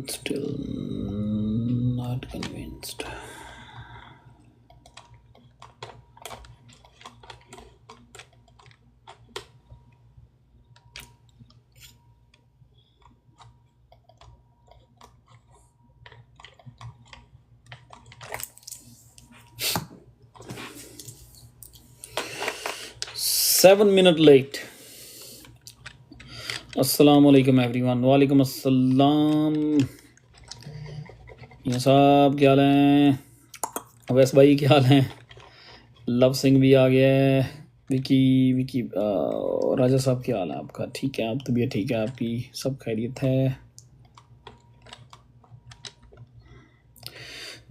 Still not convinced. $7 late. अस्सलाम वालेकुम everyone. वालेकुम अस्सलाम। ये साहब क्या हाल हैं? अवैस भाई क्या हाल हैं? लव सिंह भी आ गया है। विकी राजा साहब क्या हाल है आपका? ठीक है, आप तबीयत ठीक है आपकी? सब खैरियत है?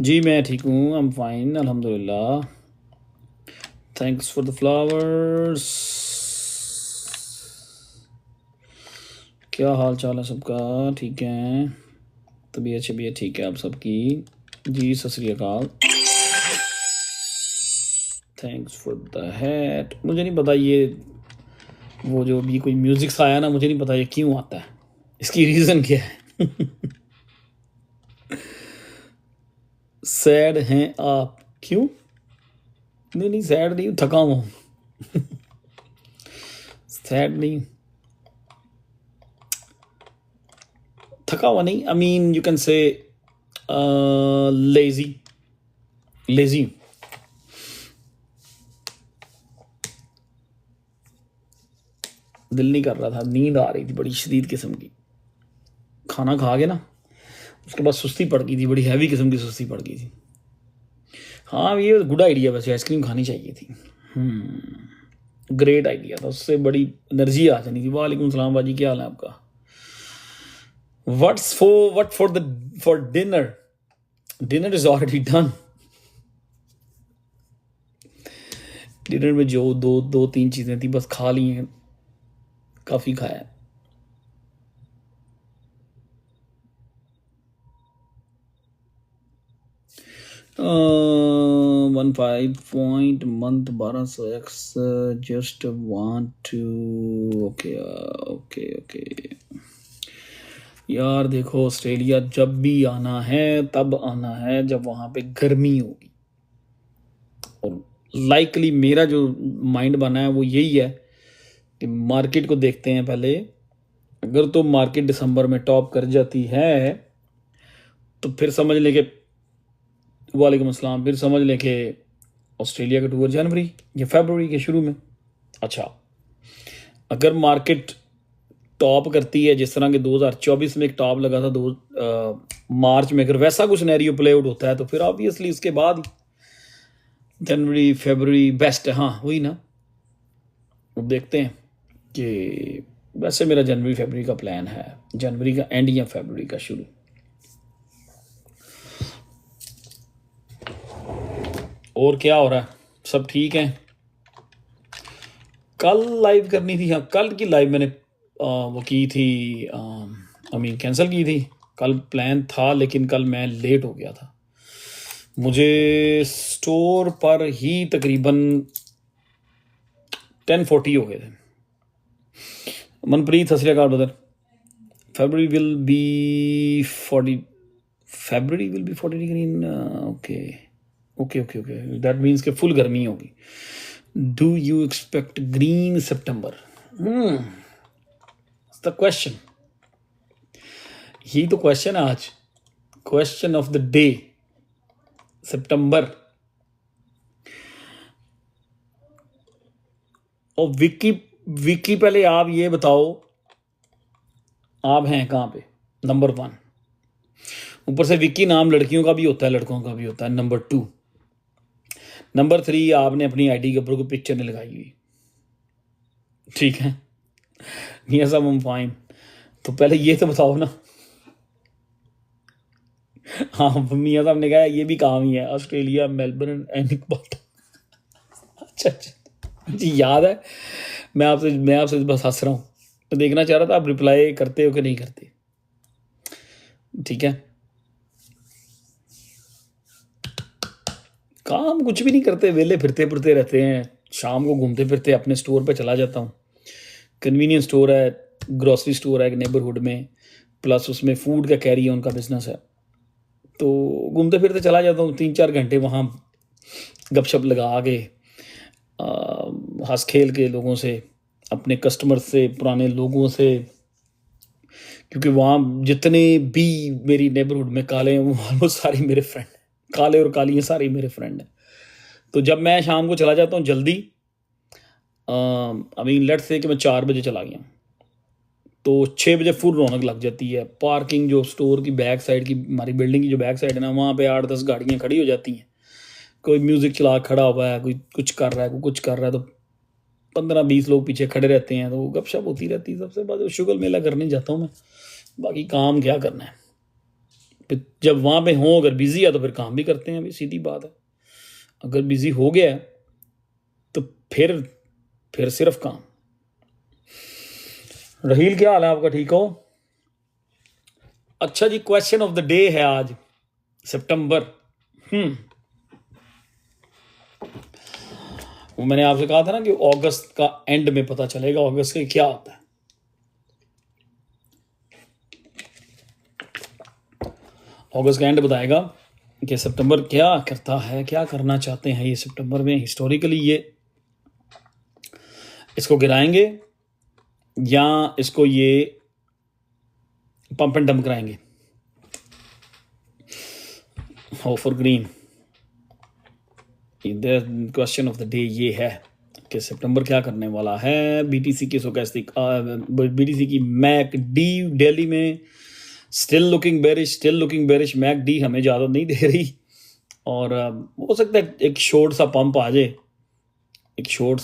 जी मैं ठीक हूँ, आई एम फाइन अल्हम्दुलिल्लाह। Thanks for the flowers. क्या हाल चाल है सबका? ठीक है, तबीयत शबीयत ठीक है आप सबकी? जी सत श्री अकाल। Thanks for the hat. मुझे नहीं पता ये वो जो अभी कोई म्यूजिक सा आया ना, मुझे नहीं पता ये क्यों आता है, इसकी रीज़न क्या है? सैड हैं आप? क्यों? नहीं सैड नहीं, थका हुआ हूँ। सैड नहीं, थका हुआ नहीं। I mean you can say lazy दिल नहीं कर रहा था, नींद आ रही थी बड़ी शदीद किस्म की। खाना खा के ना उसके बाद सुस्ती पड़ गई थी, बड़ी हैवी किस्म की सुस्ती पड़ गई थी। हाँ ये गुड आइडिया, वैसे आइसक्रीम खानी चाहिए थी। ग्रेट आइडिया था, उससे बड़ी एनर्जी आ जानी थी। वालेकुम सलाम बाजी, क्या हाल है आपका? What for dinner? Dinner is already done. Dinner में जो दो तीन चीजें थी बस खा ली हैं, काफी खाया। 15 point month 1200x just want to okay. यार देखो, ऑस्ट्रेलिया जब भी आना है तब आना है जब वहां पे गर्मी होगी। और लाइकली मेरा जो माइंड बना है वो यही है कि मार्केट को देखते हैं पहले। अगर तो मार्केट दिसंबर में टॉप कर जाती है तो फिर समझ लें कि वालेकुम अस्सलाम, फिर समझ लें कि ऑस्ट्रेलिया का टूर जनवरी या फरवरी के शुरू में। अच्छा, अगर मार्केट टॉप करती है जिस तरह के 2024 में एक टॉप लगा था मार्च में, अगर वैसा कुछ सिनेरियो प्ले आउट होता है तो फिर ऑब्वियसली इसके बाद ही जनवरी फरवरी बेस्ट है। हाँ वही ना, अब देखते हैं कि वैसे मेरा जनवरी फरवरी का प्लान है, जनवरी का एंड या फरवरी का शुरू। और क्या हो रहा है? सब ठीक है? कल लाइव करनी थी, हाँ कल की लाइव मैंने वो की थी, आई मीन कैंसिल की थी। कल प्लान था लेकिन कल मैं लेट हो गया था। मुझे स्टोर पर ही तकरीबन 10:40 हो गए थे। मनप्रीत सत श्री अकाल brother. February will be 40 degree in okay, that means कि फुल गर्मी होगी। Do you expect green September? That's the question. यही तो क्वेश्चन है आज, क्वेश्चन ऑफ द डे, सितंबर। और विकी पहले आप ये बताओ, आप हैं कहाँ पे? नंबर 1। ऊपर से विकी नाम लड़कियों का भी होता है लड़कों का भी होता है। नंबर 2। नंबर 3 आपने अपनी आईडी के ऊपर कोई पिक्चर नहीं लगाई हुई, ठीक है? मियाँ साहब हम फाइन। तो पहले ये तो बताओ ना। हाँ मियाँ साहब ने कहा ये भी काम ही है, ऑस्ट्रेलिया मेलबर्न एंड अच्छा। जी याद है, मैं आपसे बस हंस रहा हूँ, तो देखना चाह रहा था आप रिप्लाई करते हो कि नहीं करते। ठीक है, काम कुछ भी नहीं करते, वेले फिरते फिरते रहते हैं, शाम को घूमते फिरते अपने स्टोर पे चला जाता हूँ। कन्वीनियंस स्टोर है, ग्रोसरी स्टोर है एक नेबरहुड में, प्लस उसमें फूड का कैरी है, उनका बिजनेस है। तो घूमते फिरते चला जाता हूँ, 3-4 घंटे वहाँ गपशप लगा के, हंस खेल के लोगों से, अपने कस्टमर से, पुराने लोगों से, क्योंकि वहाँ जितने भी मेरी नेबरहुड में काले हैं वो ऑलमोस्ट सारे मेरे फ्रेंड हैं, काले और काली सारे मेरे फ्रेंड हैं। तो जब मैं शाम को चला जाता हूँ जल्दी, आई मीन लेट्स से कि मैं 4 बजे चला गया, तो 6 बजे फुल रौनक लग जाती है। पार्किंग जो स्टोर की बैक साइड की, हमारी बिल्डिंग की जो बैक साइड है ना, वहाँ पे 8-10 गाड़ियाँ खड़ी हो जाती हैं। कोई म्यूज़िक चला खड़ा हुआ है, कोई कुछ कर रहा है, कोई कुछ कर रहा है, तो 15-20 लोग पीछे खड़े रहते हैं, तो गपशप होती रहती है। सबसे बाद शुगर मेला करने जाता हूँ मैं, बाकी काम क्या करना है। फिर जब वहाँ पे हों, अगर बिज़ी है तो फिर काम भी करते हैं, अभी सीधी बात है। अगर बिज़ी हो गया है तो फिर सिर्फ काम। रहील, क्या हाल है आपका, ठीक हो? अच्छा जी, क्वेश्चन ऑफ द डे है आज, सितंबर। वो मैंने आपसे कहा था ना कि अगस्त का एंड में पता चलेगा अगस्त के क्या होता है। अगस्त का एंड बताएगा कि सितंबर क्या करता है, क्या करना चाहते हैं ये सितंबर में। हिस्टोरिकली ये इसको गिराएंगे या इसको ये पंप एंड डंप कराएंगे। हो for green. Question of the day ये है कि सितंबर क्या करने वाला है। बीटीसी की स्टोकेस्टिक, बीटीसी की मैक डी दिल्ली में still looking bearish. MACD हमें ज़्यादा नहीं दे रही, और हो सकता है एक शॉर्ट सा पंप आ जाए, एक शॉर्ट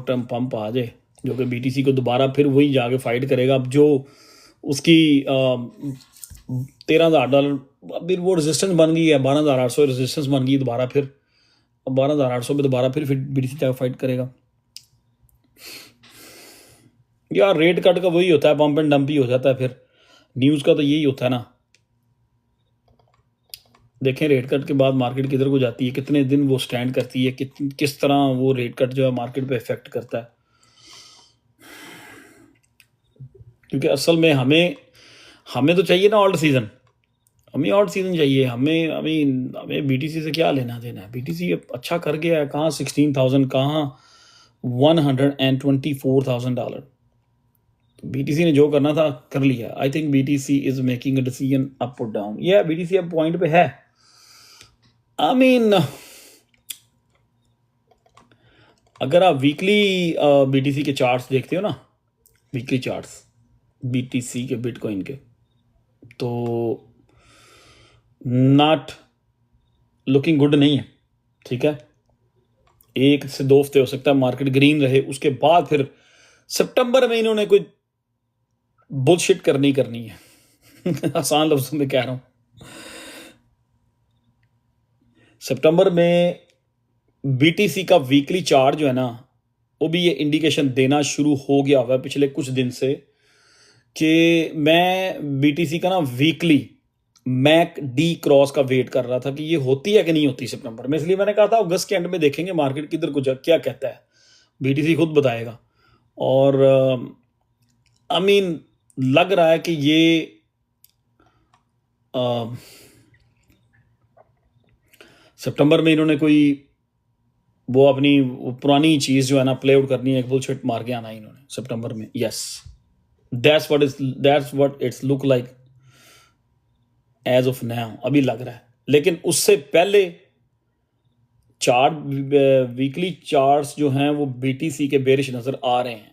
टर्म पंप आ जाए, जो कि बीटीसी को दोबारा फिर वही जाके फाइट करेगा। अब जो उसकी $13,000 अभी वो रेजिस्टेंस बन गई है, 12,800 रेजिस्टेंस बन गई दोबारा, फिर 12,800 पे दोबारा फिर बीटीसी जाकर फाइट करेगा। यार रेट कट का वही होता है, पंप एंड डंप ही हो जाता है। फिर न्यूज़ का तो यही होता है ना। देखें रेट कट के बाद मार्केट किधर को जाती है, कितने दिन वो स्टैंड करती है, किस तरह वो रेट कट जो है मार्केट पे इफेक्ट करता है। क्योंकि असल में हमें तो चाहिए ना ऑल्ट सीजन, हमें ऑल्ट सीजन चाहिए। हमें बीटीसी से क्या लेना देना है। बीटीसी अच्छा कर गया है, कहाँ 16,000, कहाँ $124,000। बीटीसी ने जो करना था कर लिया। I think BTC is making a decision up और डाउन। ये बीटीसी अब पॉइंट पे है। आई मीन अगर आप वीकली बीटीसी के चार्ट्स देखते हो ना, वीकली चार्ट्स बीटीसी के, बिटकॉइन के, तो नॉट लुकिंग गुड नहीं है। ठीक है, 1 से 2 हफ्ते हो सकता है मार्केट ग्रीन रहे, उसके बाद फिर सितंबर में इन्होंने कोई बुलशिट करनी है। आसान लफ्जों में कह रहा हूं, सितंबर में बीटीसी का वीकली चार्ट जो है ना, वो भी ये इंडिकेशन देना शुरू हो गया हुआ है पिछले कुछ दिन से, कि मैं बीटीसी का ना वीकली मैक डी क्रॉस का वेट कर रहा था कि ये होती है कि नहीं होती सितंबर में। इसलिए मैंने कहा था अगस्त के एंड में देखेंगे मार्केट किधर को क्या कहता है, बीटीसी खुद बताएगा। और आई मीन लग रहा है कि ये सितंबर में इन्होंने कोई वो अपनी पुरानी चीज़ जो है ना प्ले आउट करनी है, एक बुलशिट मार के आना इन्होंने सितंबर में। Yes, that's what it's look like as of now, अभी लग रहा है। लेकिन उससे पहले चार्ट, वीकली चार्ट्स जो हैं वो बीटीसी के बेरिश नज़र आ रहे हैं,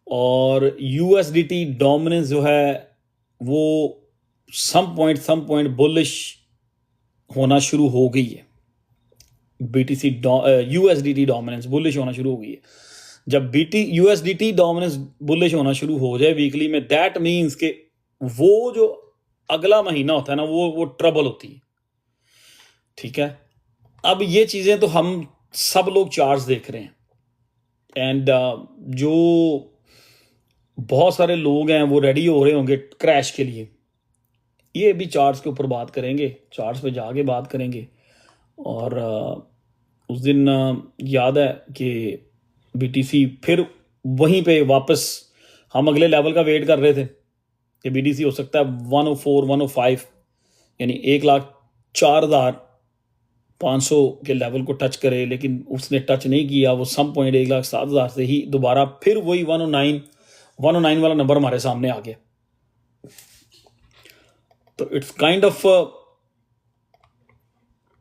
और यूएसडीटी डोमिनेंस जो है वो सम पॉइंट बुलिश होना शुरू हो गई है। बीटीसी यूएसडीटी डोमिनेंस बुलिश होना शुरू हो गई है। जब यूएसडीटी डोमिनेंस बुलिश होना शुरू हो जाए वीकली में, दैट मीन्स के वो जो अगला महीना होता है ना, वो ट्रबल होती है। ठीक है, अब ये चीज़ें तो हम सब लोग चार्ट्स देख रहे हैं, एंड जो बहुत सारे लोग हैं वो रेडी हो रहे होंगे क्रैश के लिए, ये भी चार्ट्स के ऊपर बात करेंगे, चार्ट्स पे जाके बात करेंगे। और उस दिन याद है कि बीटीसी फिर वहीं पे वापस, हम अगले लेवल का वेट कर रहे थे कि बीटीसी हो सकता है 104 105 यानी 1,04,500 के लेवल को टच करे, लेकिन उसने टच नहीं किया। वो सम पॉइंट 1,07,000 से ही दोबारा फिर वही 109 वाला नंबर हमारे सामने आ गया। तो it's kind of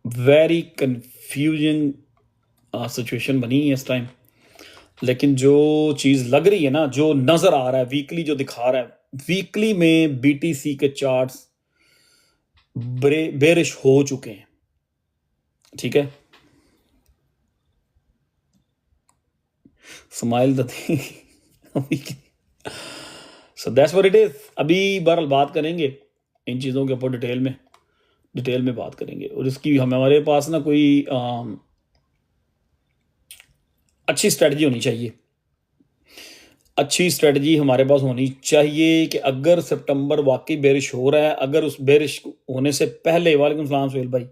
very confusing situation बनी है इस टाइम। लेकिन जो चीज़ लग रही है ना, जो नज़र आ रहा है वीकली, जो दिखा रहा है, वीकली में बीटीसी के चार्ट्स बेरिश हो चुके हैं, ठीक है। Smile so that's what it is. अभी बहरहाल बात करेंगे इन चीज़ों के ऊपर, डिटेल में बात करेंगे। और इसकी हमारे पास ना कोई अच्छी स्ट्रेटजी होनी चाहिए। अच्छी स्ट्रेटजी हमारे पास होनी चाहिए कि अगर सितंबर वाकई बेरिश हो रहा है, अगर उस बेरिश होने से पहले, वालेकुम सलाम सुहेल भाई,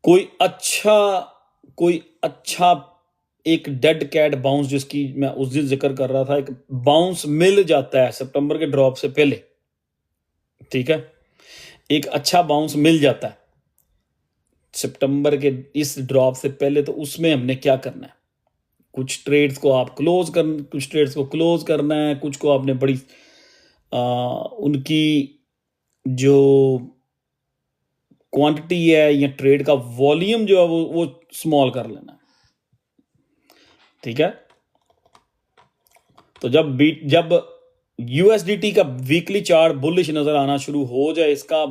कोई अच्छा एक डेड कैट बाउंस, जिसकी मैं उस दिन जिक्र कर रहा था, एक बाउंस मिल जाता है सितंबर के ड्रॉप से पहले, ठीक है, एक अच्छा बाउंस मिल जाता है सितंबर के इस ड्रॉप से पहले, तो उसमें हमने क्या करना है? कुछ ट्रेड्स को क्लोज करना है, कुछ को आपने बड़ी उनकी जो क्वांटिटी है या ट्रेड का वॉल्यूम जो है वो स्मॉल कर लेना है, ठीक है। तो जब यूएसडीटी का वीकली चार्ट बुलिश नजर आना शुरू हो जाए, इसका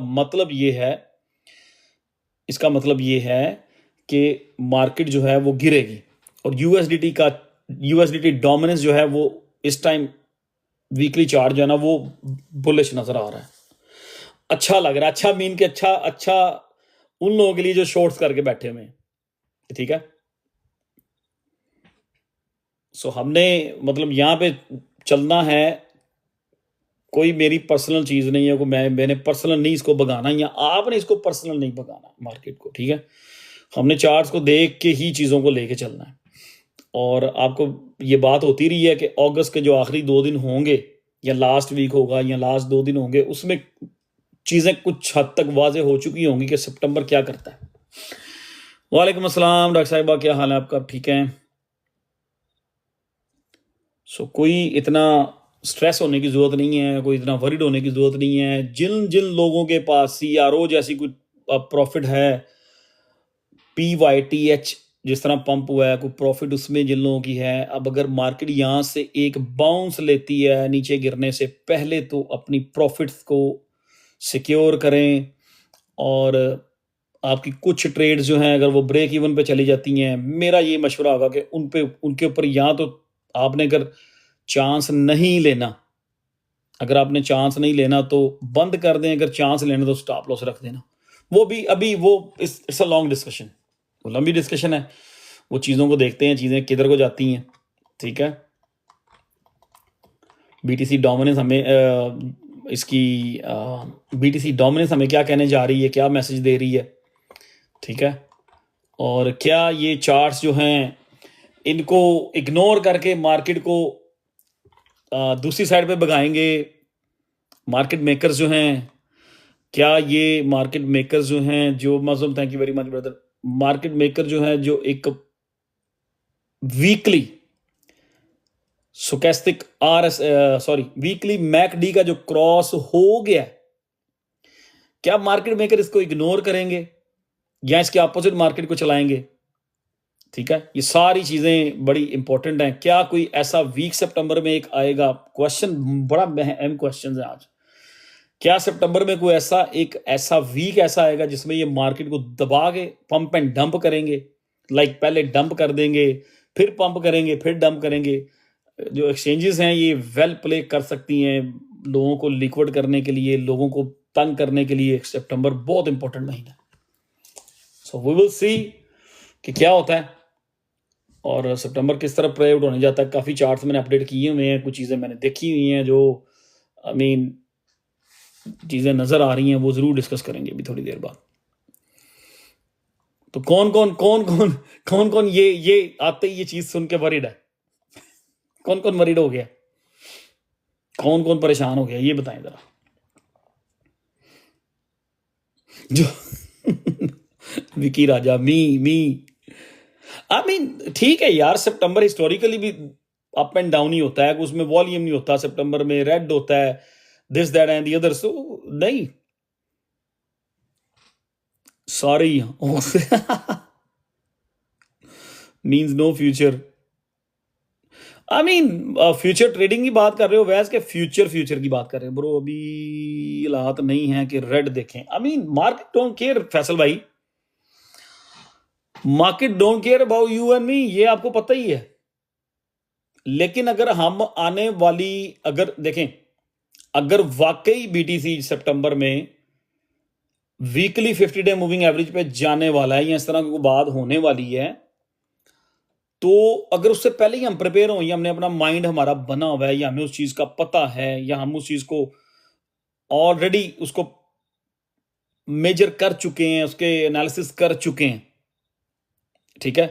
मतलब ये है कि मार्केट जो है वो गिरेगी, और यूएसडीटी डोमिनेंस जो है वो इस टाइम वीकली चार्ट जो है ना वो बुलिश नजर आ रहा है। अच्छा लग रहा है, अच्छा मीन के अच्छा उन लोगों के लिए जो शॉर्ट्स करके बैठे हुए हैं, ठीक है। सो हमने मतलब यहाँ पे चलना है, कोई मेरी पर्सनल चीज नहीं है, मैंने पर्सनल नहीं इसको भगाना, या आपने इसको पर्सनल नहीं भगाना मार्केट को, ठीक है। हमने चार्ट्स को देख के ही चीजों को लेके चलना है। और आपको ये बात होती रही है कि अगस्त के जो आखिरी 2 दिन होंगे, या लास्ट वीक होगा, या लास्ट 2 दिन होंगे, उसमें चीजें कुछ हद तक वाजे हो चुकी होंगी कि सितंबर क्या करता है। वालेकुम अस्सलाम डॉक्टर साहिबा, क्या हाल है आपका? ठीक है। सो कोई इतना स्ट्रेस होने की जरूरत नहीं है, कोई इतना वरीड होने की जरूरत नहीं है। जिन लोगों के पास CRO जैसी कोई प्रॉफिट है, PYTH जिस तरह पंप हुआ है, कोई प्रॉफिट उसमें जिन लोगों की है, अब अगर मार्केट यहाँ से एक बाउंस लेती है नीचे गिरने से पहले, तो अपनी प्रॉफिट्स को सिक्योर करें। और आपकी कुछ ट्रेड्स जो हैं अगर वो ब्रेक इवन पे चली जाती हैं, मेरा ये मशवरा होगा कि उनके ऊपर या तो आपने अगर चांस नहीं लेना, तो बंद कर दें, अगर चांस लेना तो स्टॉप लॉस रख देना। वो भी अभी इट्स अ लॉन्ग डिस्कशन, वो लंबी डिस्कशन है, वो चीज़ों को देखते हैं, चीज़ें किधर को जाती हैं, ठीक है। बीटीसी डोमिनेंस हमें क्या कहने जा रही है, क्या मैसेज दे रही है, ठीक है। और क्या ये चार्ट्स जो हैं इनको इग्नोर करके मार्केट को दूसरी साइड पे भगाएंगे मार्केट मेकर्स जो हैं? क्या ये मार्केट मेकर्स जो हैं, जो मज़लूम, thank you very much brother, market maker जो है, जो एक वीकली स्टोकेस्टिक वीकली मैकडी का जो क्रॉस हो गया, क्या मार्केट मेकर इसको इग्नोर करेंगे या इसके अपोजिट मार्केट को चलाएंगे? ठीक है, ये सारी चीजें बड़ी इंपॉर्टेंट हैं। क्या कोई ऐसा वीक सितंबर में एक आएगा? क्वेश्चन बड़ा अहम क्वेश्चन है आज। क्या सितंबर में कोई ऐसा वीक ऐसा आएगा जिसमें ये मार्केट को दबा के पंप एंड डंप करेंगे? पहले डंप कर देंगे, फिर पंप करेंगे, फिर डंप करेंगे। जो एक्सचेंजेस हैं ये वेल प्ले कर सकती हैं लोगों को लिक्विड करने के लिए, लोगों को तंग करने के लिए। सितंबर बहुत इंपॉर्टेंट महीना है। सो वी विल सी कि क्या होता है। और सितंबर किस तरह प्ले आउट होने जाता है, काफ़ी चार्ट्स मैंने अपडेट किए हुए हैं, कुछ चीज़ें मैंने देखी हुई हैं जो आई मीन चीज़ें नज़र आ रही हैं, वो ज़रूर डिस्कस करेंगे अभी थोड़ी देर बाद। तो कौन कौन ये आते ही ये चीज़ सुन के वरीड है? कौन कौन वरीड हो गया? कौन कौन परेशान हो गया, ये बताएं ज़रा। जो विकी राजा मी आई मीन ठीक है यार, सितंबर हिस्टोरिकली भी अप एंड डाउन ही होता है, उसमें वॉल्यूम नहीं होता, सितंबर में रेड होता है, this that and the other, so नहीं sorry means no future. I mean future trading की बात कर रहे हो वैसे, के फ्यूचर की बात कर रहे हो ब्रो, अभी हालात नहीं है कि रेड देखें। I mean market don't care Faisal भाई, market don't care about you and me, ये आपको पता ही है। लेकिन अगर हम आने वाली अगर देखें, अगर वाकई बीटीसी सितंबर में वीकली 50 डे मूविंग एवरेज पे जाने वाला है या इस तरह की बात होने वाली है, तो अगर उससे पहले ही हम प्रिपेयर हो, या हमने अपना माइंड हमारा बना हुआ है, या हमें उस चीज का पता है, या हम उस चीज को ऑलरेडी उसको मेजर कर चुके हैं, उसके एनालिसिस कर चुके हैं, ठीक है,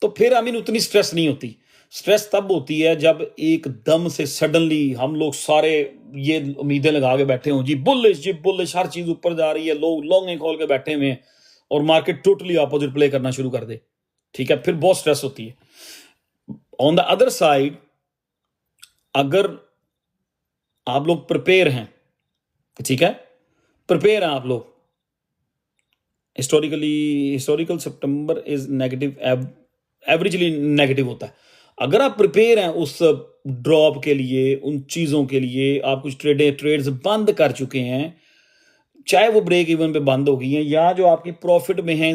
तो फिर आई मीन उतनी स्ट्रेस नहीं होती। स्ट्रेस तब होती है जब एकदम से सडनली हम लोग सारे ये उम्मीदें लगा के बैठे हों, जी बुलिश हर चीज ऊपर जा रही है, लोग लॉन्ग खोल के बैठे हुए हैं और मार्केट टोटली ऑपोजिट प्ले करना शुरू कर दे, ठीक है, फिर बहुत स्ट्रेस होती है। ऑन द अदर साइड, अगर आप लोग प्रिपेयर हैं, ठीक है, प्रिपेयर हैं आप लोग, historical September is negative, averagely negative होता है। अगर आप प्रिपेयर हैं उस ड्रॉप के लिए, उन चीज़ों के लिए, आप कुछ ट्रेड्स बंद कर चुके हैं, चाहे वो ब्रेक इवन पे बंद हो गई हैं, या जो आपकी प्रॉफिट में हैं,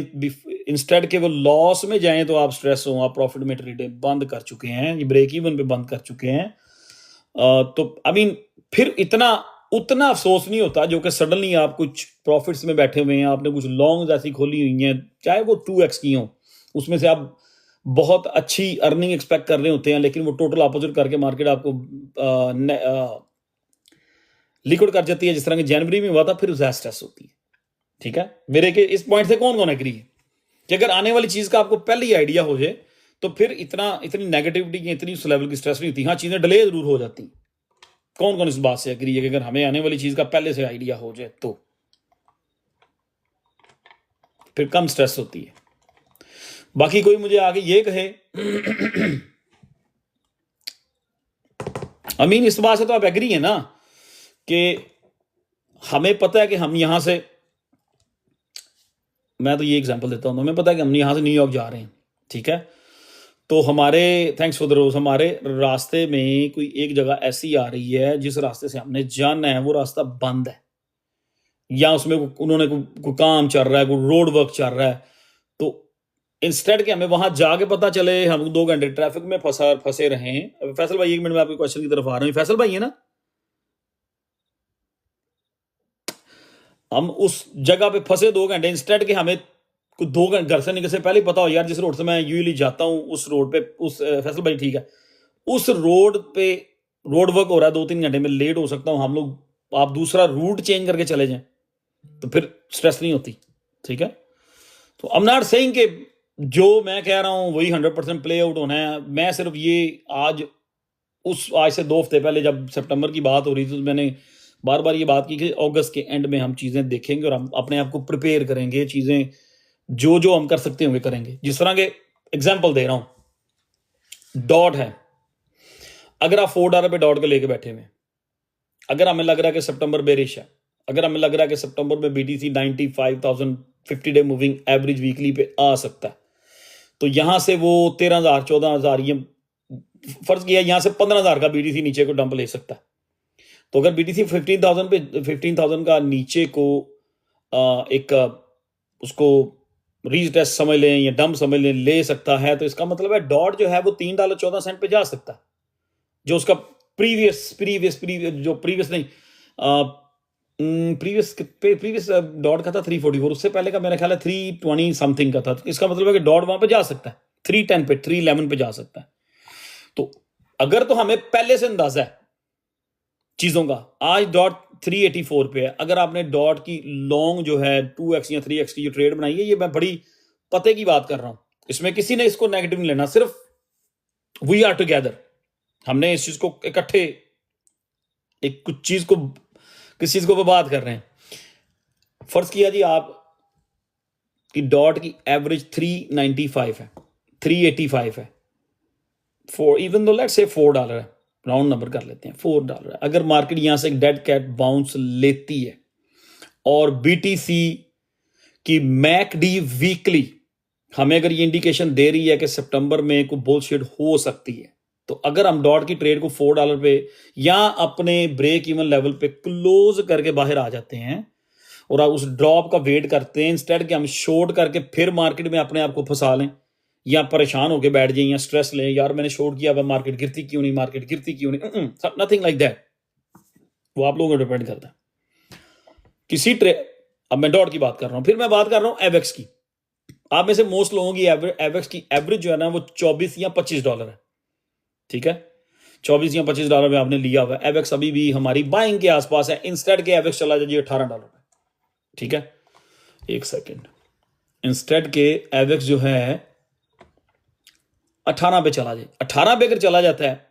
इंस्टेड के वो लॉस में जाएं तो आप स्ट्रेस हो, आप प्रॉफिट में ट्रेडें बंद कर चुके हैं, ये ब्रेक इवन पे बंद कर चुके हैं, तो आई मीन फिर उतना अफसोस नहीं होता जो कि सडनली आप कुछ प्रॉफिट्स में बैठे हुए हैं, आपने कुछ लॉन्ग ऐसी खोली हुई हैं, चाहे वो 2x की हो, उसमें से आप बहुत अच्छी अर्निंग एक्सपेक्ट कर रहे होते हैं, लेकिन वो टोटल अपोजिट करके मार्केट आपको लिक्विड कर जाती है, जिस तरह की जनवरी में हुआ था, फिर उससे स्ट्रेस होती है, ठीक है। मेरे के इस पॉइंट से कौन कौन एग्री है कि अगर आने वाली चीज का आपको पहले ही आइडिया हो जाए तो फिर इतनी नेगेटिविटी, इतनी उस लेवल की स्ट्रेस नहीं होती। हाँ, चीजें डिले जरूर हो जाती। कौन कौन इस बात से एग्री है कि अगर हमें आने वाली चीज का पहले से आइडिया हो जाए तो फिर कम स्ट्रेस होती है। बाकी कोई मुझे आगे ये कहे आई मीन इस बात से तो आप एग्री है ना कि हमें पता है कि हम यहां से, मैं तो ये एग्जांपल देता हूं, हमें पता है कि हम यहां से न्यूयॉर्क जा रहे हैं, ठीक है, तो हमारे थैंक्स फॉर द रोज, हमारे रास्ते में कोई एक जगह ऐसी आ रही है जिस रास्ते से हमने जाना है वो रास्ता बंद है, या उसमें उन्होंने कोई काम चल रहा है, कोई रोड वर्क चल रहा है, तो इंस्टेड के हमें वहां जाके पता चले हम 2 घंटे ट्रैफिक में फंसे रहे। फैसल भाई 1 मिनट में आपके क्वेश्चन की तरफ आ रहा हूँ। फैसल भाई है ना, हम उस जगह पे फंसे 2 घंटे, इंस्टेड के हमें कुछ 2 घंटे घर से निकलने से पहले पता हो यार जिस रोड से मैं यूजुअली जाता हूँ उस रोड पे, उस फैसल भाई ठीक है, उस रोड पे रोड वर्क हो रहा है, 2-3 घंटे में लेट हो सकता हूँ, हम लोग आप दूसरा रूट चेंज करके चले जाएं तो फिर स्ट्रेस नहीं होती, ठीक है। तो आई एम नॉट सेइंग कि जो मैं कह रहा हूं वही 100% प्ले आउट होना है। मैं सिर्फ ये आज से 2 हफ्ते पहले जब सितंबर की बात हो रही थी तो मैंने बार बार ये बात की कि अगस्त के एंड में हम चीज़ें देखेंगे और हम अपने आप को प्रिपेयर करेंगे, चीज़ें जो हम कर सकते होंगे करेंगे। जिस तरह के एग्जाम्पल दे रहा हूं, डॉट है, अगर आप $4 पे डॉट के लेके बैठे हुए, अगर हमें लग रहा है कि सितंबर बेरिश है, अगर हमें लग रहा है कि सितंबर में BTC 95,000 50 day moving average weekly पे आ सकता है, तो यहां से वो 13,000 14,000 ये फर्ज किया, यहां से 15,000 का BTC नीचे को डंप ले सकता है। तो अगर BTC 15,000 पे 15,000 का नीचे को एक उसको रीच टेस्ट समझ लें या डंप समझ लें, ले सकता है, तो इसका मतलब है डॉट जो है वो $3.14 पे जा सकता है, जो उसका प्रीवियस नहीं प्रीवियस डॉट का था 344, उससे पहले का मेरा ख्याल है 320 समथिंग का था, तो इसका मतलब है कि डॉट वहां पे जा सकता है, 310 पे 311 पे जा सकता है। तो अगर तो हमें पहले से अंदाजा है चीजों का, आज डॉट 384 पे है, अगर आपने डॉट की लॉन्ग जो है 2x या 3x की जो ट्रेड बनाई है, ये मैं बड़ी पते की बात कर रहा हूं, इसमें किसी ने इसको नेगेटिव नहीं लेना, सिर्फ वी आर टुगेदर, हमने इस चीज को इकट्ठे एक कुछ चीज को किस चीज को बर्बाद कर रहे हैं। फर्ज किया जी आप कि डॉट की एवरेज 395 है, 385 है, इवन दो लेट्स से $4 है, राउंड नंबर कर लेते हैं, $4 है। अगर मार्केट यहां से एक डेड कैट बाउंस लेती है और बीटीसी की मैकडी वीकली हमें अगर ये इंडिकेशन दे रही है कि सितंबर में कोई बुलशिट हो सकती है, तो अगर हम डॉट की ट्रेड को $4 पे या अपने ब्रेक इवन लेवल पे क्लोज करके बाहर आ जाते हैं और आप उस ड्रॉप का वेट करते हैं, इंस्टेड कि हम शॉर्ट करके फिर मार्केट में अपने आप को फंसा लें या परेशान होकर बैठ जाए या स्ट्रेस लें, यार मैंने शॉर्ट किया, अब मार्केट गिरती क्यों नहीं, मार्केट गिरती क्यों नहीं, नथिंग लाइक दैट। वो आप लोगों को डिपेंड करता है किसी ट्रेड। अब मैं डॉट की बात कर रहा हूं, फिर मैं बात कर रहा हूं एवेक्स की। आप में से मोस्ट लोगों की एवेक्स की एवरेज जो है ना वो $24 या $25 है, ठीक है, $24 या $25 में आपने लिया हुआ है। एवेक्स अभी भी हमारी बाइंग के आसपास है, इंस्टेड के एवेक्स चला जाइए $18 पे, ठीक है, एक सेकेंड, इंस्टेड के एवेक्स जो है 18 पे चला जाए, 18 पे अगर चला जाता है,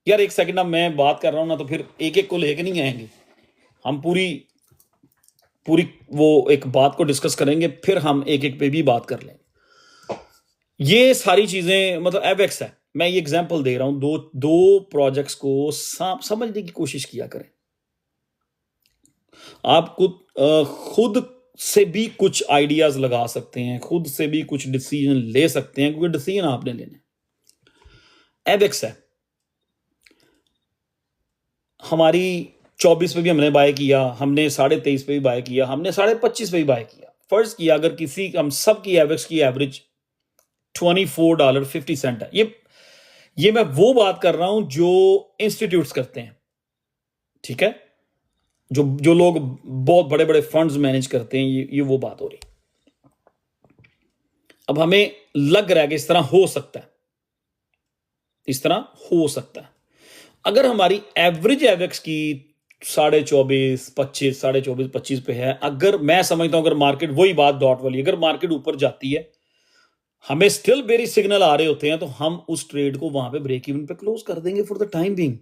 यार एक सेकंड, अब मैं बात कर रहा हूं ना तो फिर एक एक को लेके नहीं आएंगे, हम पूरी वो एक बात को डिस्कस करेंगे, फिर हम एक एक पे भी बात कर लेंगे। ये सारी चीजें मतलब एवेक्स है, मैं ये एग्जांपल दे रहा हूं, दो प्रोजेक्ट्स को समझने की कोशिश किया करें। आप खुद से भी कुछ आइडियाज लगा सकते हैं, खुद से भी कुछ डिसीजन ले सकते हैं, क्योंकि डिसीजन आपने लेने। एवेक्स है हमारी 24 पे भी हमने बाय किया, हमने 23.5 पे भी बाय किया, हमने 25.5 पे भी बाय किया। फर्ज किया अगर किसी हम सब की एवेक्स की एवरेज $24.50 है, ये मैं वो बात कर रहा हूं जो इंस्टीट्यूट्स करते हैं, ठीक है, जो लोग बहुत बड़े बड़े फंड्स मैनेज करते हैं, ये वो बात हो रही। अब हमें लग रहा है कि इस तरह हो सकता है, इस तरह हो सकता है। अगर हमारी एवरेज एवेक्स की 24.5 25 24.5 25 पे है, अगर मैं समझता हूं अगर मार्केट, वही बात डॉट वाली, अगर मार्केट ऊपर जाती है, हमें स्टिल बेरी सिग्नल आ रहे होते हैं, तो हम उस ट्रेड को वहां पे ब्रेक इवन पे क्लोज कर देंगे फॉर द टाइम बीइंग।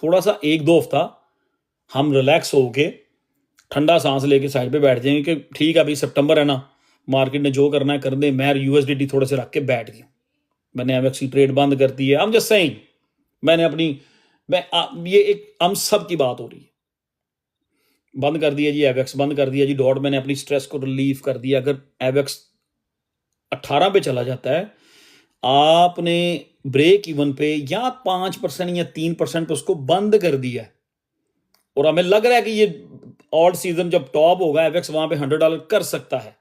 थोड़ा सा 1-2 हफ्ता हम रिलैक्स होके ठंडा सांस लेके साइड पे बैठ जाएंगे कि ठीक है अभी सितंबर है ना, मार्केट ने जो करना है कर दे, मैं यूएसडीटी थोड़े से रख के बैठ गया, मैंने एवेक्स की ट्रेड बंद कर दी है, I'm just saying, मैंने अपनी ये एक हम सब की बात हो रही है, बंद कर दिया जी एवेक्स, बंद कर दिया जी डॉट, मैंने अपनी स्ट्रेस को रिलीव कर दिया। अगर एवेक्स 18 पे चला जाता है, आपने ब्रेक इवन पे या 5% या 3% पे उसको बंद कर दिया है, और हमें लग रहा है कि ये ऑड सीजन जब टॉप होगा एवेक्स वहां पे $100 कर सकता है,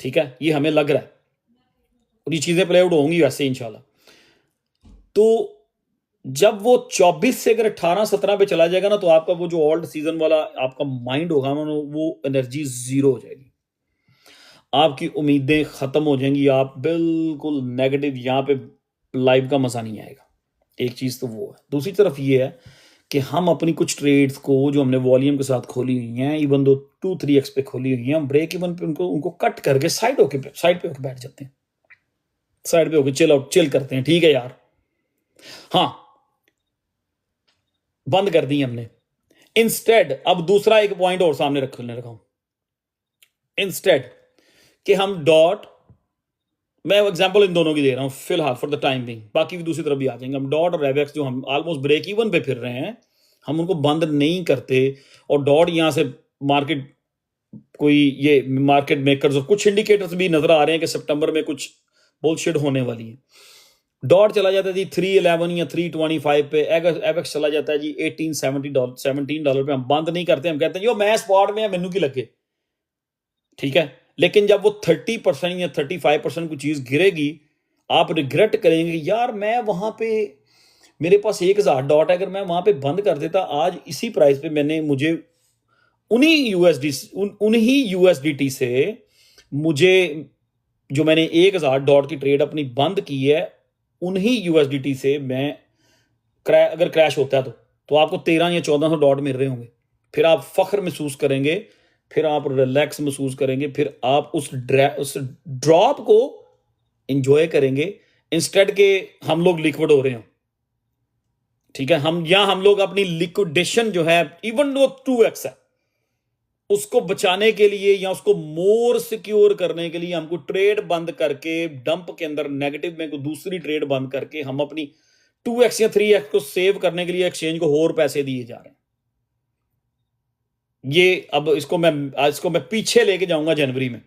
ठीक है, ये हमें लग रहा है, और ये चीजें प्ले आउट होंगी वैसे इंशाल्लाह। तो जब वो 24 से अगर 18-17 पे चला जाएगा ना, तो आपका वो जो ओल्ड सीजन वाला आपका माइंड होगा ना, वो एनर्जी जीरो हो जाएगी, आपकी उम्मीदें खत्म हो जाएंगी, आप बिल्कुल नेगेटिव, यहां पे लाइफ का मजा नहीं आएगा। एक चीज तो वो है। दूसरी तरफ ये है कि हम अपनी कुछ ट्रेड्स को जो हमने वॉल्यूम के साथ खोली हुई हैं, इवन दो 2-3x पे खोली हुई हैं, हम ब्रेक इवन पे उनको कट करके साइड पे होके बैठ जाते हैं, साइड पे होके चिल करते हैं, ठीक है यार, हाँ बंद कर दी हमने। इंस्टेड अब दूसरा एक पॉइंट और सामने रखा हूं, इंस्टेड कि हम डॉट, मैं एग्जांपल इन दोनों की दे रहा हूं फिलहाल फॉर द टाइम बिंग, बाकी भी दूसरी तरफ भी आ जाएंगे। हम डॉट और एवेक्स जो हम ऑलमोस्ट ब्रेक इवन पे फिर रहे हैं, हम उनको बंद नहीं करते, और डॉट यहां से मार्केट कोई ये मार्केट मेकर्स और कुछ इंडिकेटर्स भी नजर आ रहे हैं कि सितंबर में कुछ बुलशिट होने वाली है। डॉट चला जाता है जी 311 या 325 पे, एवेक्स चला जाता है जी $17 पे, हम बंद नहीं करते, हम कहते हैं जो मैं स्पॉट में है मैनू की लगे, ठीक है, लेकिन जब वो 30% या 35% की चीज गिरेगी, आप रिग्रेट करेंगे, यार मैं वहां पे मेरे पास 1000 डॉट है, अगर मैं वहां पे बंद कर देता आज इसी प्राइस पे, मैंने मुझे उन्हीं यूएसडीटी से मुझे जो मैंने 1000 डॉट की ट्रेड अपनी बंद की है, उन्हीं यूएसडीटी से मैं अगर क्रैश होता है तो आपको 13 या 1400 डॉट मिल रहे होंगे। फिर आप फख्र महसूस करेंगे, फिर आप रिलैक्स महसूस करेंगे, फिर आप उस ड्रॉप को एंजॉय करेंगे इंस्टेड के हम लोग लिक्विड हो रहे हैं। ठीक है, हम लोग अपनी लिक्विडेशन जो है, इवन वो 2x है, उसको बचाने के लिए या उसको मोर सिक्योर करने के लिए हमको ट्रेड बंद करके डंप के अंदर नेगेटिव में को दूसरी ट्रेड बंद करके हम अपनी 2x या 3x को सेव करने के लिए एक्सचेंज को और पैसे दिए जा रहे हैं। ये अब इसको मैं पीछे लेके जाऊंगा जनवरी में,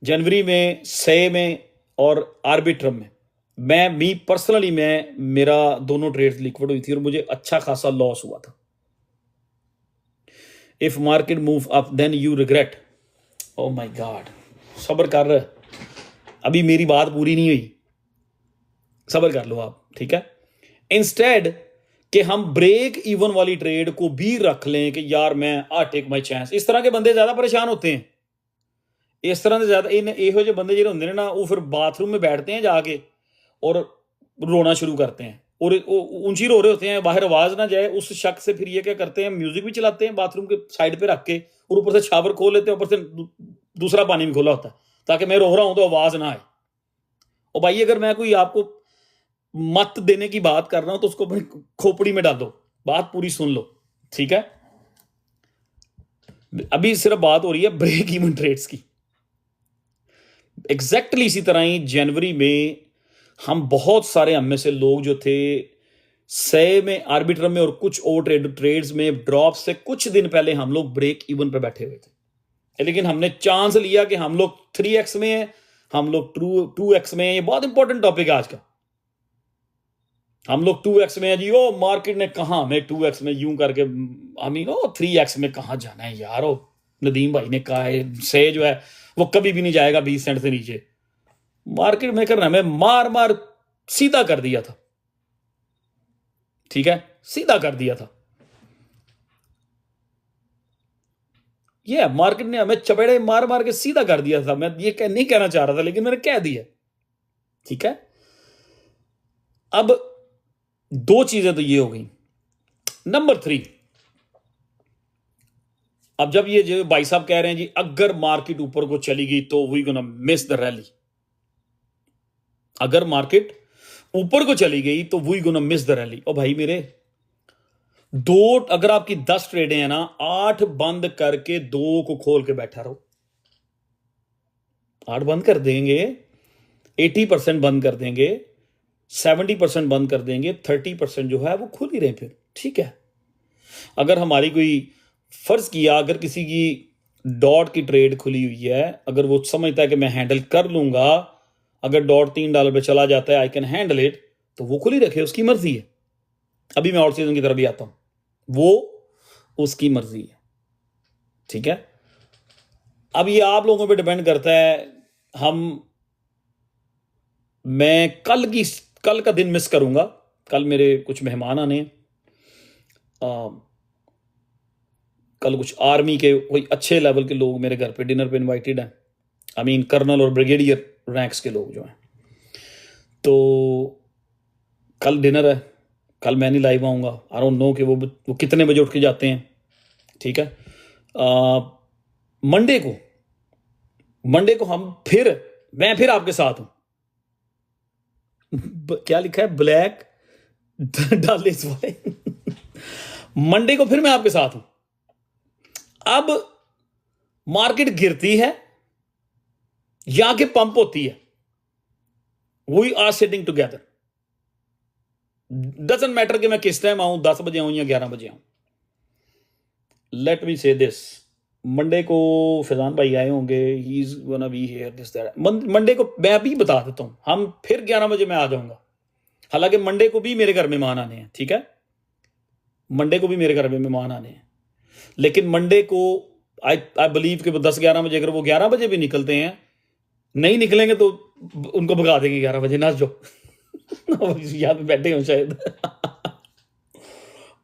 जनवरी में से में और आर्बिट्रम में मैं पर्सनली मेरा दोनों ट्रेड्स लिक्विड हुई थी और मुझे अच्छा खासा लॉस हुआ था। If market move up then you regret. Oh my god, सब्र कर, अभी मेरी बात पूरी नहीं हुई, सब्र कर लो आप। ठीक है, इंस्टेड कि हम ब्रेक इवन वाली ट्रेड को भी रख लें कि यार मैं टेक माई चांस। इस तरह के बंदे ज्यादा परेशान होते हैं। इस तरह से ज्यादा ਇਹੋ ਜਿਹੇ बंदे जो होंगे ना, वो फिर बाथरूम में बैठते हैं जाके और रोना शुरू करते हैं और ऊंची रो रहे होते हैं, बाहर आवाज ना जाए उस शक से। फिर ये क्या करते हैं, म्यूजिक भी चलाते हैं बाथरूम के साइड पे रख के और ऊपर से शावर खोल लेते हैं, ऊपर से दूसरा पानी भी खोला होता है ताकि मैं रो रहा हूं तो आवाज ना आए। और भाई अगर मैं कोई आपको मत देने की बात कर रहा हूं तो उसको अपनी खोपड़ी में डाल दो, बात पूरी सुन लो। ठीक है, अभी सिर्फ बात हो रही है ब्रेक इवन ट्रेड्स की। एग्जैक्टली इसी तरह ही जनवरी में हम बहुत सारे हम में से लोग जो थे से में, आर्बिट्रम में और कुछ और ट्रेड्स में ड्रॉप से कुछ दिन पहले हम लोग ब्रेक इवन पे बैठे हुए थे, लेकिन हमने चांस लिया कि हम लोग 3x में हैं, हम लोग 2x में हैं। ये बहुत इंपॉर्टेंट टॉपिक है आज का। हम लोग 2x में है जी, ओ मार्केट ने कहा हमें 2x में यूं करके, आई मीन 3x में कहां जाना है यार। ओ नदीम भाई ने कहा है से जो है वो कभी भी नहीं जाएगा 20 सेंट से नीचे। मार्केट मेकर ने हमें मार मार सीधा कर दिया था। ठीक है, सीधा कर दिया था। ये मार्केट ने हमें चपेड़े मार मार के सीधा कर दिया था। मैं ये नहीं कहना चाह रहा था, लेकिन मैंने कह दिया। ठीक है, अब दो चीजें तो ये हो गई। नंबर 3, अब जब ये जो भाई साहब कह रहे हैं जी अगर मार्केट ऊपर को चली गई तो we gonna miss the rally, अगर मार्केट ऊपर को चली गई तो we gonna miss the rally. और भाई मेरे अगर आपकी 10 ट्रेडें हैं ना, 8 बंद करके 2 को खोल के बैठा रहो। 8 बंद कर देंगे, 80% बंद कर देंगे, 70% बंद कर देंगे, 30% जो है वो खुल ही रहे फिर। ठीक है, अगर हमारी कोई फर्ज किया अगर किसी की डॉट की ट्रेड खुली हुई है, अगर वो समझता है कि मैं हैंडल कर लूंगा, अगर डॉट $3 पे चला जाता है, आई कैन हैंडल इट, तो वो खुली रखे, उसकी मर्जी है। अभी मैं और चीजों की तरफ भी आता हूं, वो उसकी मर्जी है। ठीक है, अब ये आप लोगों पे डिपेंड करता है। मैं कल का दिन मिस करूंगा। कल मेरे कुछ मेहमान आने हैं, कल कुछ आर्मी के कोई अच्छे लेवल के लोग मेरे घर पे डिनर पे इनवाइटेड हैं। आई मीन कर्नल और ब्रिगेडियर रैंक्स के लोग जो हैं, तो कल डिनर है। कल मैं नहीं लाइव आऊँगा। आई डोंट नो कि वो कितने बजे उठ के जाते हैं। ठीक है, मंडे को मैं फिर आपके साथ हूं। क्या लिखा है, ब्लैक डालेस वाले मंडे को फिर मैं आपके साथ हूं। अब मार्केट गिरती है या कि पंप होती है, we are sitting together. Doesn't matter कि मैं किस टाइम आऊं, 10 बजे आऊं या 11 बजे आऊं। लेट मी से दिस, मंडे को फैजान भाई आए होंगे, he is gonna be here this that. Monday को मैं अभी बता देता हूं, हम फिर 11 बजे मैं आ जाऊंगा। हालांकि मंडे को भी मेरे घर मेहमान आने हैं। ठीक है, मंडे को भी मेरे घर में मेहमान आने हैं, लेकिन मंडे को आई बिलीव कि 10-11 बजे, अगर वो 11 बजे भी निकलते हैं, नहीं निकलेंगे तो उनको भगा देंगे 11 बजे, नाच जो यहाँ पे बैठे हो शायद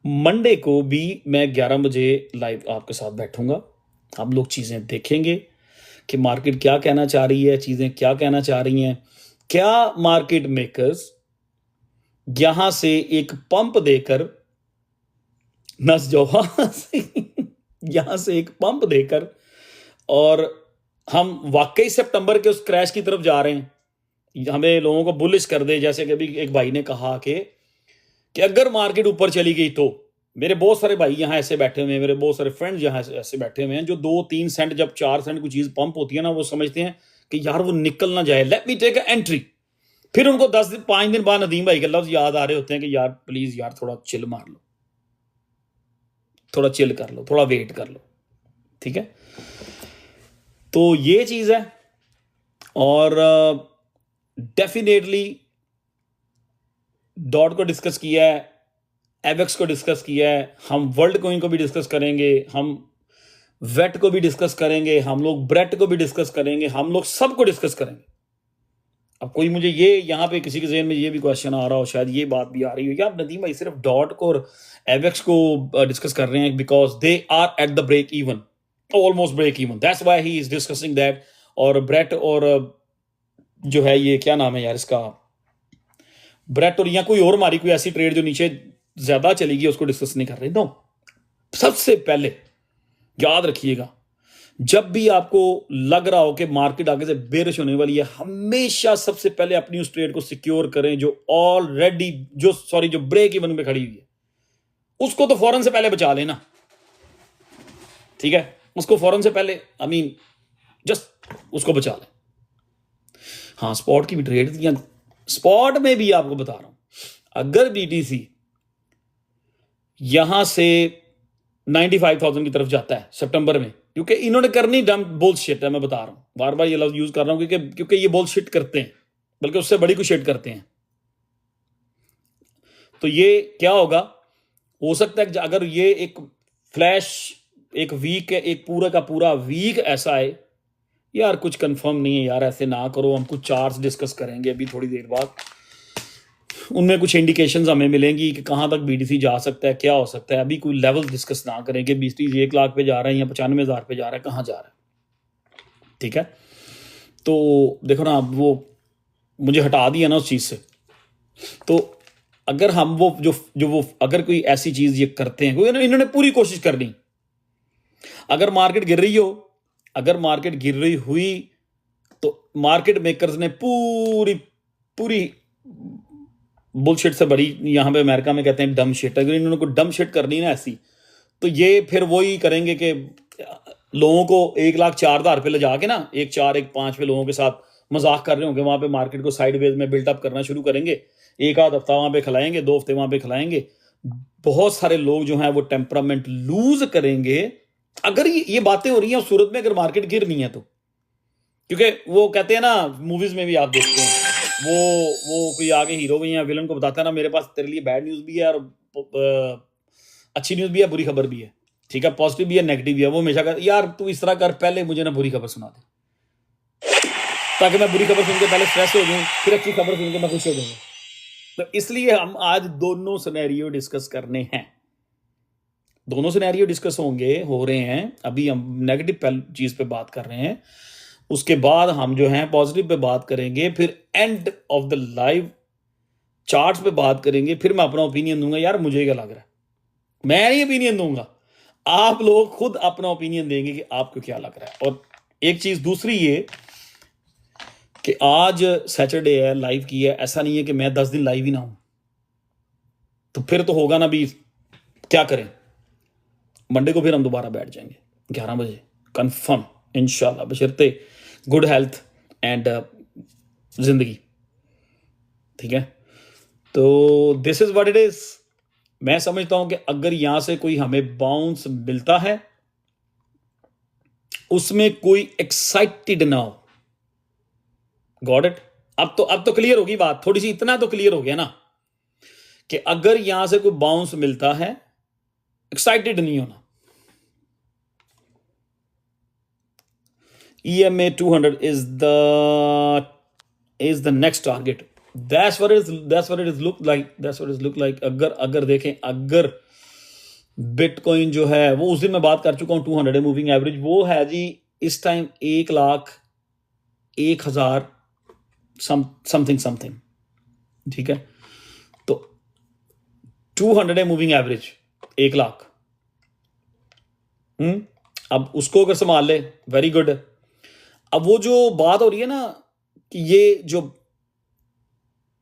मंडे को भी मैं 11 बजे लाइव आपके साथ बैठूंगा हम लोग चीज़ें देखेंगे कि मार्केट क्या कहना चाह रही है, चीज़ें क्या कहना चाह रही हैं। क्या मार्केट मेकर्स यहां से एक पंप देकर नस जाओ वहां से यहां से एक पंप देकर, और हम वाकई सितंबर के उस क्रैश की तरफ जा रहे हैं, हमें लोगों को बुलिश कर दे। जैसे कि अभी एक भाई ने कहा कि अगर मार्केट ऊपर चली गई तो, मेरे बहुत सारे भाई यहाँ ऐसे बैठे हुए हैं, मेरे बहुत सारे फ्रेंड्स यहाँ ऐसे बैठे हुए हैं जो 2-3 सेंट जब 4 सेंट कोई चीज पंप होती है ना, वो समझते हैं कि यार वो निकल ना जाए, लेट मी टेक एंट्री। फिर उनको 5 दिन बाद नदीम भाई के लफ्ज याद आ रहे होते हैं कि यार प्लीज यार थोड़ा चिल मार लो, थोड़ा चिल कर लो, थोड़ा वेट कर लो। ठीक है, तो ये चीज है। और डेफिनेटली डॉट को डिस्कस किया है, एवेक्स को डिस्कस किया है, हम वर्ल्ड कॉइन को भी डिस्कस करेंगे, हम वेट को भी डिस्कस करेंगे, हम लोग ब्रेट को भी डिस्कस करेंगे, हम लोग सबको डिस्कस करेंगे। अब कोई मुझे ये यहाँ पे किसी के जहन में ये भी क्वेश्चन आ रहा हो, शायद ये बात भी आ रही हो, या नदीम भाई सिर्फ डॉट को और एवेक्स को डिस्कस कर रहे हैं because they are at the break even, almost break even, that's why he is discussing that. और ब्रेट और जो है ये क्या नाम है यार इसका, ब्रेट और या कोई और हमारी कोई ऐसी ट्रेड जो नीचे ज्यादा चलेगी उसको डिस्कस नहीं कर रहे। नो, सबसे पहले याद रखिएगा, जब भी आपको लग रहा हो कि मार्केट आगे से बेरिश होने वाली है, हमेशा सबसे पहले अपनी उस ट्रेड को सिक्योर करें जो ऑलरेडी जो ब्रेक इवन में खड़ी हुई है, उसको तो फौरन से पहले बचा लेना। ठीक है, उसको फौरन से पहले जस्ट उसको बचा लें। हाँ, स्पॉट की भी ट्रेड दिया, स्पॉट में भी आपको बता रहा हूं, अगर बीटीसी यहां से 95,000 की तरफ जाता है सितंबर में, क्योंकि इन्होंने करनी डम बुलशिट है, मैं बता रहा हूं, बार बार ये लफ्ज यूज कर रहा हूं क्योंकि ये बुलशिट करते हैं, बल्कि उससे बड़ी कुछ शिट करते हैं। तो ये क्या होगा, हो सकता है कि अगर ये एक फ्लैश एक वीक है, एक पूरा का पूरा वीक ऐसा है, यार कुछ कंफर्म नहीं है यार, ऐसे ना करो, हम कुछ चार्ट्स डिस्कस करेंगे अभी थोड़ी देर बाद, उनमें कुछ इंडिकेशंस हमें मिलेंगी कि कहां तक बीटीसी जा सकता है, क्या हो सकता है। अभी कोई लेवल डिस्कस ना करें कि बीटीसी 1 लाख पे जा रहा है या 95,000 पे जा रहा है, कहां जा रहा है। ठीक है, तो देखो ना, अब वो मुझे हटा दिया ना उस चीज से। तो अगर हम वो अगर कोई ऐसी चीज ये करते हैं, इन्होंने पूरी कोशिश करनी, अगर मार्केट गिर रही हो, अगर मार्केट गिर रही हुई तो मार्केट मेकर्स ने पूरी बुलशिट से बड़ी, यहां पे अमेरिका में कहते हैं डम शिट, अगर इन्होंने को डम शिट करनी ना ऐसी, तो ये फिर वही करेंगे कि लोगों को 1,04,000 पे ले जाके ना 1,4 1,5 पे लोगों के साथ मजाक कर रहे होंगे, वहां पे मार्केट को साइडवेज में बिल्टअप करना शुरू करेंगे, एक आध हफ्ता वहां पे खिलाएंगे, 2 हफ्ते वहां पे खिलाएंगे, बहुत सारे लोग जो हैं वो टेम्परामेंट लूज करेंगे। अगर ये बातें हो रही हैं सूरत में, अगर मार्केट गिर नहीं है तो, क्योंकि वो कहते हैं ना, मूवीज में भी आप देखते हैं, वो कोई आगे हीरो भी है, विलन को बताता है ना, मेरे पास तेरे लिए बैड न्यूज भी है और अच्छी न्यूज भी है, बुरी खबर भी है। ठीक है, पॉजिटिव भी है, नेगेटिव भी है। वो हमेशा कहता है यार तू इस तरह कर, पहले मुझे ना बुरी खबर सुना दे, ताकि मैं बुरी खबर सुन के पहले स्ट्रेस हो जाऊं, फिर अच्छी खबर सुन के मैं खुश हो जाऊंगा। तो इसलिए हम आज दोनों सिनेरियो डिस्कस करने हैं, दोनों सिनेरियो डिस्कस हो रहे हैं। अभी हम नेगेटिव चीज पे बात कर रहे हैं, उसके बाद हम जो है पॉजिटिव पे बात करेंगे, फिर end of the live charts पे बात करेंगे, फिर मैं अपना ओपिनियन दूंगा। यार मुझे क्या लग रहा है, मैं नहीं ओपिनियन दूंगा, आप लोग खुद अपना ओपिनियन देंगे कि आपको क्या लग रहा है। और एक चीज दूसरी ये कि आज सैटरडे है, लाइव की है, ऐसा नहीं है कि मैं 10 दिन लाइव ही ना हूं, तो फिर तो होगा ना भी, क्या करें, मंडे को फिर हम दोबारा बैठ जाएंगे 11 बजे कंफर्म इंशाल्लाह, बशर्ते गुड हेल्थ एंड जिंदगी। ठीक है, तो this is what it is. मैं समझता हूं कि अगर यहां से कोई हमें बाउंस मिलता है, उसमें कोई एक्साइटेड ना हो। Got it? अब तो क्लियर होगी बात, थोड़ी सी, इतना तो क्लियर हो गया ना कि अगर यहां से कोई बाउंस मिलता है, एक्साइटेड नहीं होना। EMA 200 is the next target. That's what it is look like. That's what it look like. अगर देखें, अगर बिटकॉइन जो है वो उस दिन मैं बात कर चुका हूं, 200 मूविंग एवरेज वो है जी इस टाइम 1,01,000 समथिंग समथिंग, ठीक है। तो 200 मूविंग एवरेज 1,00,000। अब उसको अगर संभाल ले वेरी गुड। अब वो जो बात हो रही है ना कि ये जो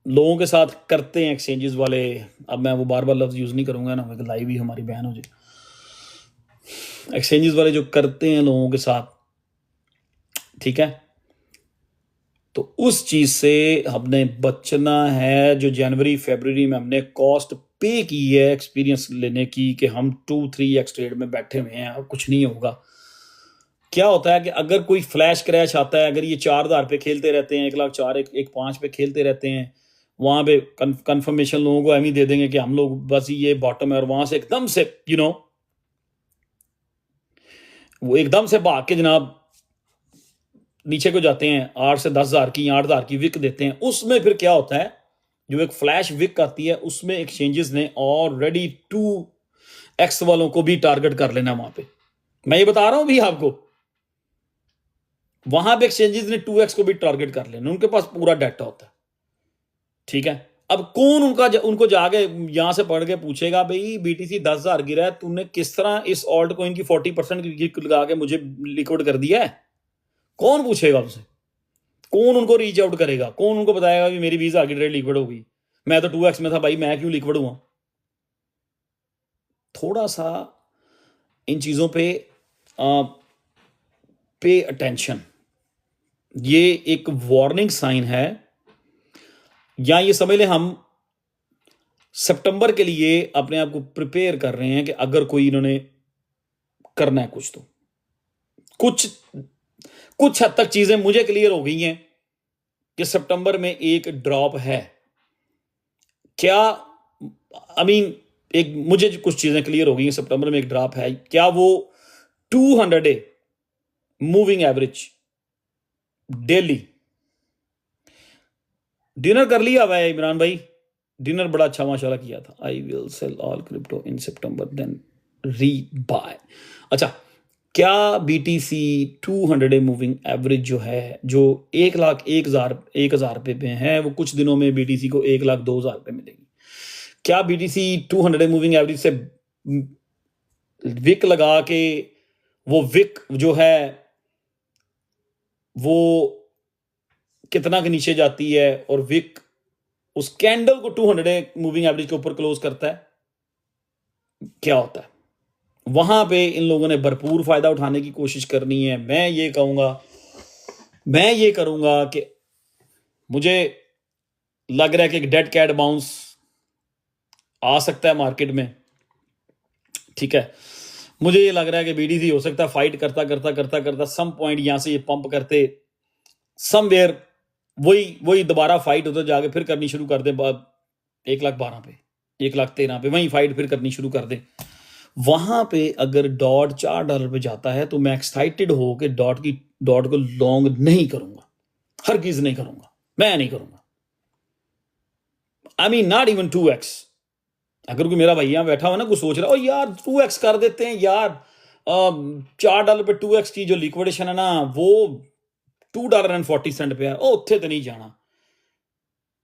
लोगों के साथ करते हैं एक्सचेंजेस वाले, अब मैं वो बार बार लफ्ज यूज नहीं करूंगा ना, लाइव ही हमारी बहन हो जाए। एक्सचेंजेस वाले जो करते हैं लोगों के साथ, ठीक है, तो उस चीज से हमने बचना है। जो जनवरी फरवरी में हमने कॉस्ट पे की है एक्सपीरियंस लेने की कि हम 2-3x ट्रेड में बैठे हुए हैं, अब कुछ नहीं होगा। क्या होता है कि अगर कोई फ्लैश क्रैश आता है, अगर ये 4,000 पे खेलते रहते हैं, 1,04,000 1,05 पे खेलते रहते हैं, वहां पे कंफर्मेशन लोगों को एम ही दे देंगे कि हम लोग बस ये बॉटम है, और वहां से एकदम से वो एकदम से भाग के जनाब नीचे को जाते हैं, 8 से 10,000 की 8,000 की विक देते हैं। उसमें फिर क्या होता है, जो एक फ्लैश विक आती है उसमें एक्सचेंजेस ने ऑलरेडी 2x वालों को भी टारगेट कर लेना वहां पे। मैं ये बता रहा हूं भी आपको, वहां पे एक्सचेंजेस ने 2x को भी टारगेट कर लेना, उनके पास पूरा डाटा होता है, ठीक है। अब कौन उनको जाके यहां से पढ़ के पूछेगा भाई बीटीसी 10,000 गिरा है, तूने किस तरह इस ऑल्ट कोइन की 40% की लगा के मुझे लिक्विड कर दिया है? कौन पूछेगा उनसे? कौन उनको रीच आउट करेगा? कौन उनको बताएगा कि मेरी 20,000 की ट्रेड लिक्विड हो गई, मैं तो 2x में था भाई, मैं क्यों लिक्विड हुआ? थोड़ा सा इन चीजों पे अटेंशन। ये एक वार्निंग साइन है, या ये समझ लें हम सितंबर के लिए अपने आप को प्रिपेयर कर रहे हैं कि अगर कोई इन्होंने करना है कुछ, तो कुछ हद तक चीजें मुझे क्लियर हो गई हैं कि सितंबर में एक ड्रॉप है। क्या एक मुझे कुछ चीजें क्लियर हो गई हैं, सितंबर में एक ड्रॉप है। क्या वो 200 मूविंग एवरेज डेली डिनर कर लिया हुआ है इमरान भाई? डिनर बड़ा अच्छा माशाल्लाह किया था। I will sell all crypto in September then rebuy. अच्छा, क्या बीटीसी 200 मूविंग एवरेज जो है, जो 1,01,000 पे है, वो कुछ दिनों में बीटीसी को 1,02,000 पे मिलेगी? क्या बीटीसी 200 मूविंग एवरेज से विक लगा के वो विक जो है वो कितना के नीचे जाती है और विक उस कैंडल को 200 मूविंग एवरेज के ऊपर क्लोज करता है, क्या होता है? वहां पे इन लोगों ने भरपूर फायदा उठाने की कोशिश करनी है। मैं ये करूंगा कि मुझे लग रहा है कि एक डेड कैट बाउंस आ सकता है मार्केट में, ठीक है। मुझे ये लग रहा है कि बीडीसी हो सकता है फाइट करता सम पॉइंट यहां से ये पंप करते समवेयर वही दोबारा फाइट होता जाके फिर करनी शुरू कर दे 1,12,000 पे, 1,13,000 पे, वही फाइट फिर करनी शुरू कर दे। वहां पे अगर डॉट $4 पे जाता है तो मैं एक्साइटेड हो के डॉट को लॉन्ग नहीं करूंगा, हरगिज नहीं करूंगा, मैं नहीं करूंगा। I mean not even 2x। अगर कोई मेरा भैया बैठा हुआ ना, कुछ सोच रहा है ओ यार 2x कर देते हैं यार, $4 पे 2x की जो लिक्विडेशन है ना वो $2.40 पे है, ओ उत्थे तो नहीं जाना,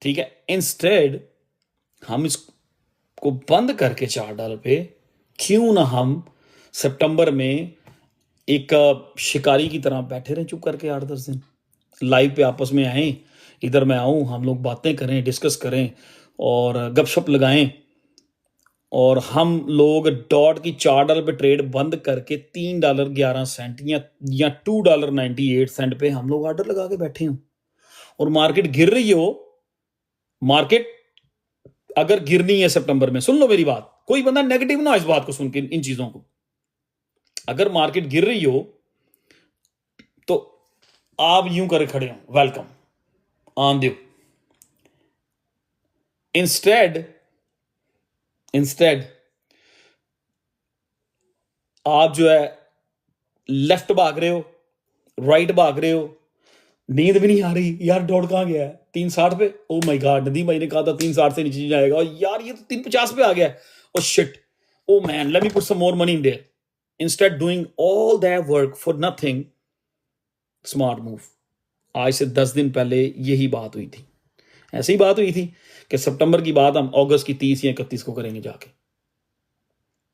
ठीक है। इंस्टेड हम इसको बंद करके $4 पे क्यों ना हम सितंबर में एक शिकारी की तरह बैठे रहें चुप करके 8-10 दिन, लाइव पे आपस में आए, इधर मैं आऊं, हम लोग बातें करें, डिस्कस करें और गपशप लगाएं, और हम लोग डॉट की $4 पे ट्रेड बंद करके $3.11 या $2.98 पे हम लोग ऑर्डर लगा के बैठे हों, और मार्केट गिर रही हो। मार्केट अगर गिरनी है सितंबर में, सुन लो मेरी बात, कोई बंदा नेगेटिव ना इस बात को सुन के, इन चीजों को। अगर मार्केट गिर रही हो तो आप यूं करे खड़े हो, वेलकम ऑन दो। इंस्टेड आप जो है लेफ्ट भाग रहे हो, राइट भाग रहे हो, नींद भी नहीं आ रही यार, डॉट कहां गया है 360 पे, ओ माय गॉड, नदीम भाई ने कहा था 360 से नीचे जाएगा, और यार ये तो 350 पे आ गया, oh shit, oh man, let me put some more money in there. Instead doing all that work for nothing, smart move. आज से 10 दिन पहले यही बात हुई थी, ऐसी बात हुई थी कि सितंबर की बात हम अगस्त की 30 या 31 को करेंगे जाके,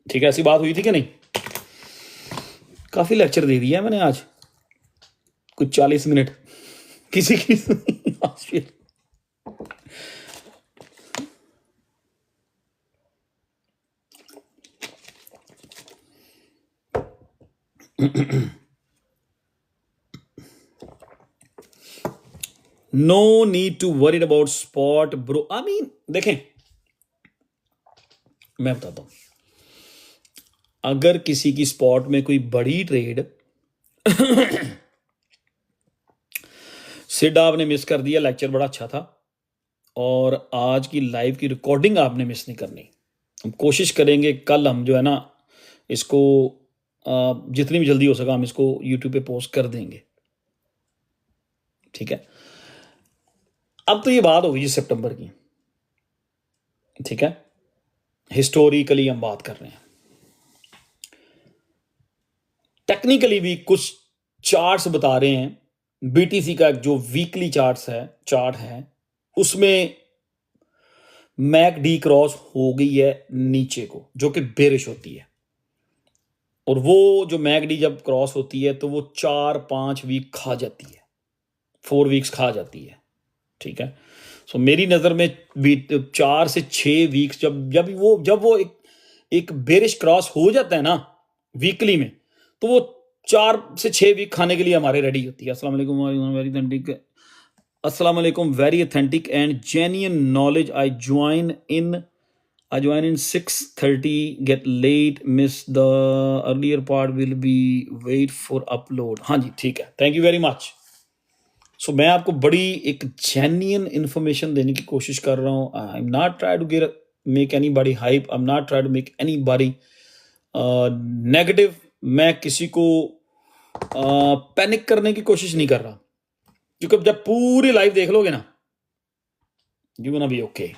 ठीक है, ऐसी बात हुई थी कि नहीं? काफी लेक्चर दे दिया है मैंने आज, कुछ 40 मिनट किसी की आज फिर no need to worried about spot bro. I mean देखें, मैं बताता हूं, अगर किसी की स्पॉट में कोई बड़ी ट्रेड सिड आपने मिस कर दिया, लेक्चर बड़ा अच्छा था, और आज की लाइव की रिकॉर्डिंग आपने मिस नहीं करनी। हम कोशिश करेंगे कल हम जो है ना इसको जितनी भी जल्दी हो सका हम इसको यूट्यूब पे पोस्ट कर देंगे, ठीक है। अब तो ये बात होगी जी सितंबर की, ठीक है, हिस्टोरिकली हम बात कर रहे हैं, टेक्निकली भी कुछ चार्ट्स बता रहे हैं। बीटीसी का जो वीकली चार्ट है उसमें मैक डी क्रॉस हो गई है नीचे को, जो कि बेरिश होती है, और वो जो मैक डी जब क्रॉस होती है तो वो 4-5 वीक खा जाती है, 4 वीक्स खा जाती है, ठीक है। सो मेरी नज़र में 4 से 6 वीक्स जब वो एक बेरिश क्रॉस हो जाता है ना वीकली में, तो वो 4 से 6 वीक खाने के लिए हमारे रेडी होती है। अस्सलाम वालेकुम, very authentic and genuine knowledge. I join in 6:30, get late, miss the earlier part, will be wait for upload. हाँ जी, ठीक है, thank you very much. So मैं आपको बड़ी एक जेन्युइन इंफॉर्मेशन देने की कोशिश कर रहा हूँ। I am not try to make anybody hype, I am not try to make anybody negative. मैं किसी को पैनिक करने की कोशिश नहीं कर रहा, क्योंकि जब पूरी लाइफ देख लोगे ना यू गोना बी ओके।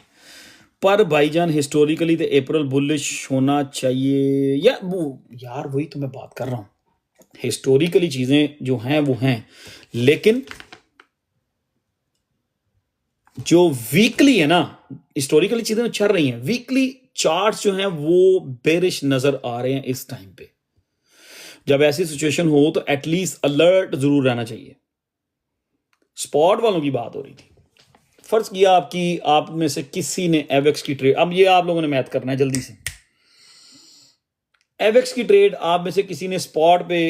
पर भाईजान हिस्टोरिकली तो अप्रैल बुलिश होना चाहिए, यार वही तो मैं बात कर रहा हूँ, हिस्टोरिकली चीजें जो हैं वो हैं, लेकिन जो वीकली है ना, हिस्टोरिकली चीजें चल रही हैं, वीकली चार्ट्स जो हैं वो बेरिश नजर आ रहे हैं इस टाइम पे। जब ऐसी सिचुएशन हो तो एटलीस्ट अलर्ट जरूर रहना चाहिए। स्पॉट वालों की बात हो रही थी, फर्ज किया आप में से किसी ने एवेक्स की ट्रेड, अब ये आप लोगों ने मैथ करना है जल्दी से, एवेक्स की ट्रेड आप में से किसी ने स्पॉट पे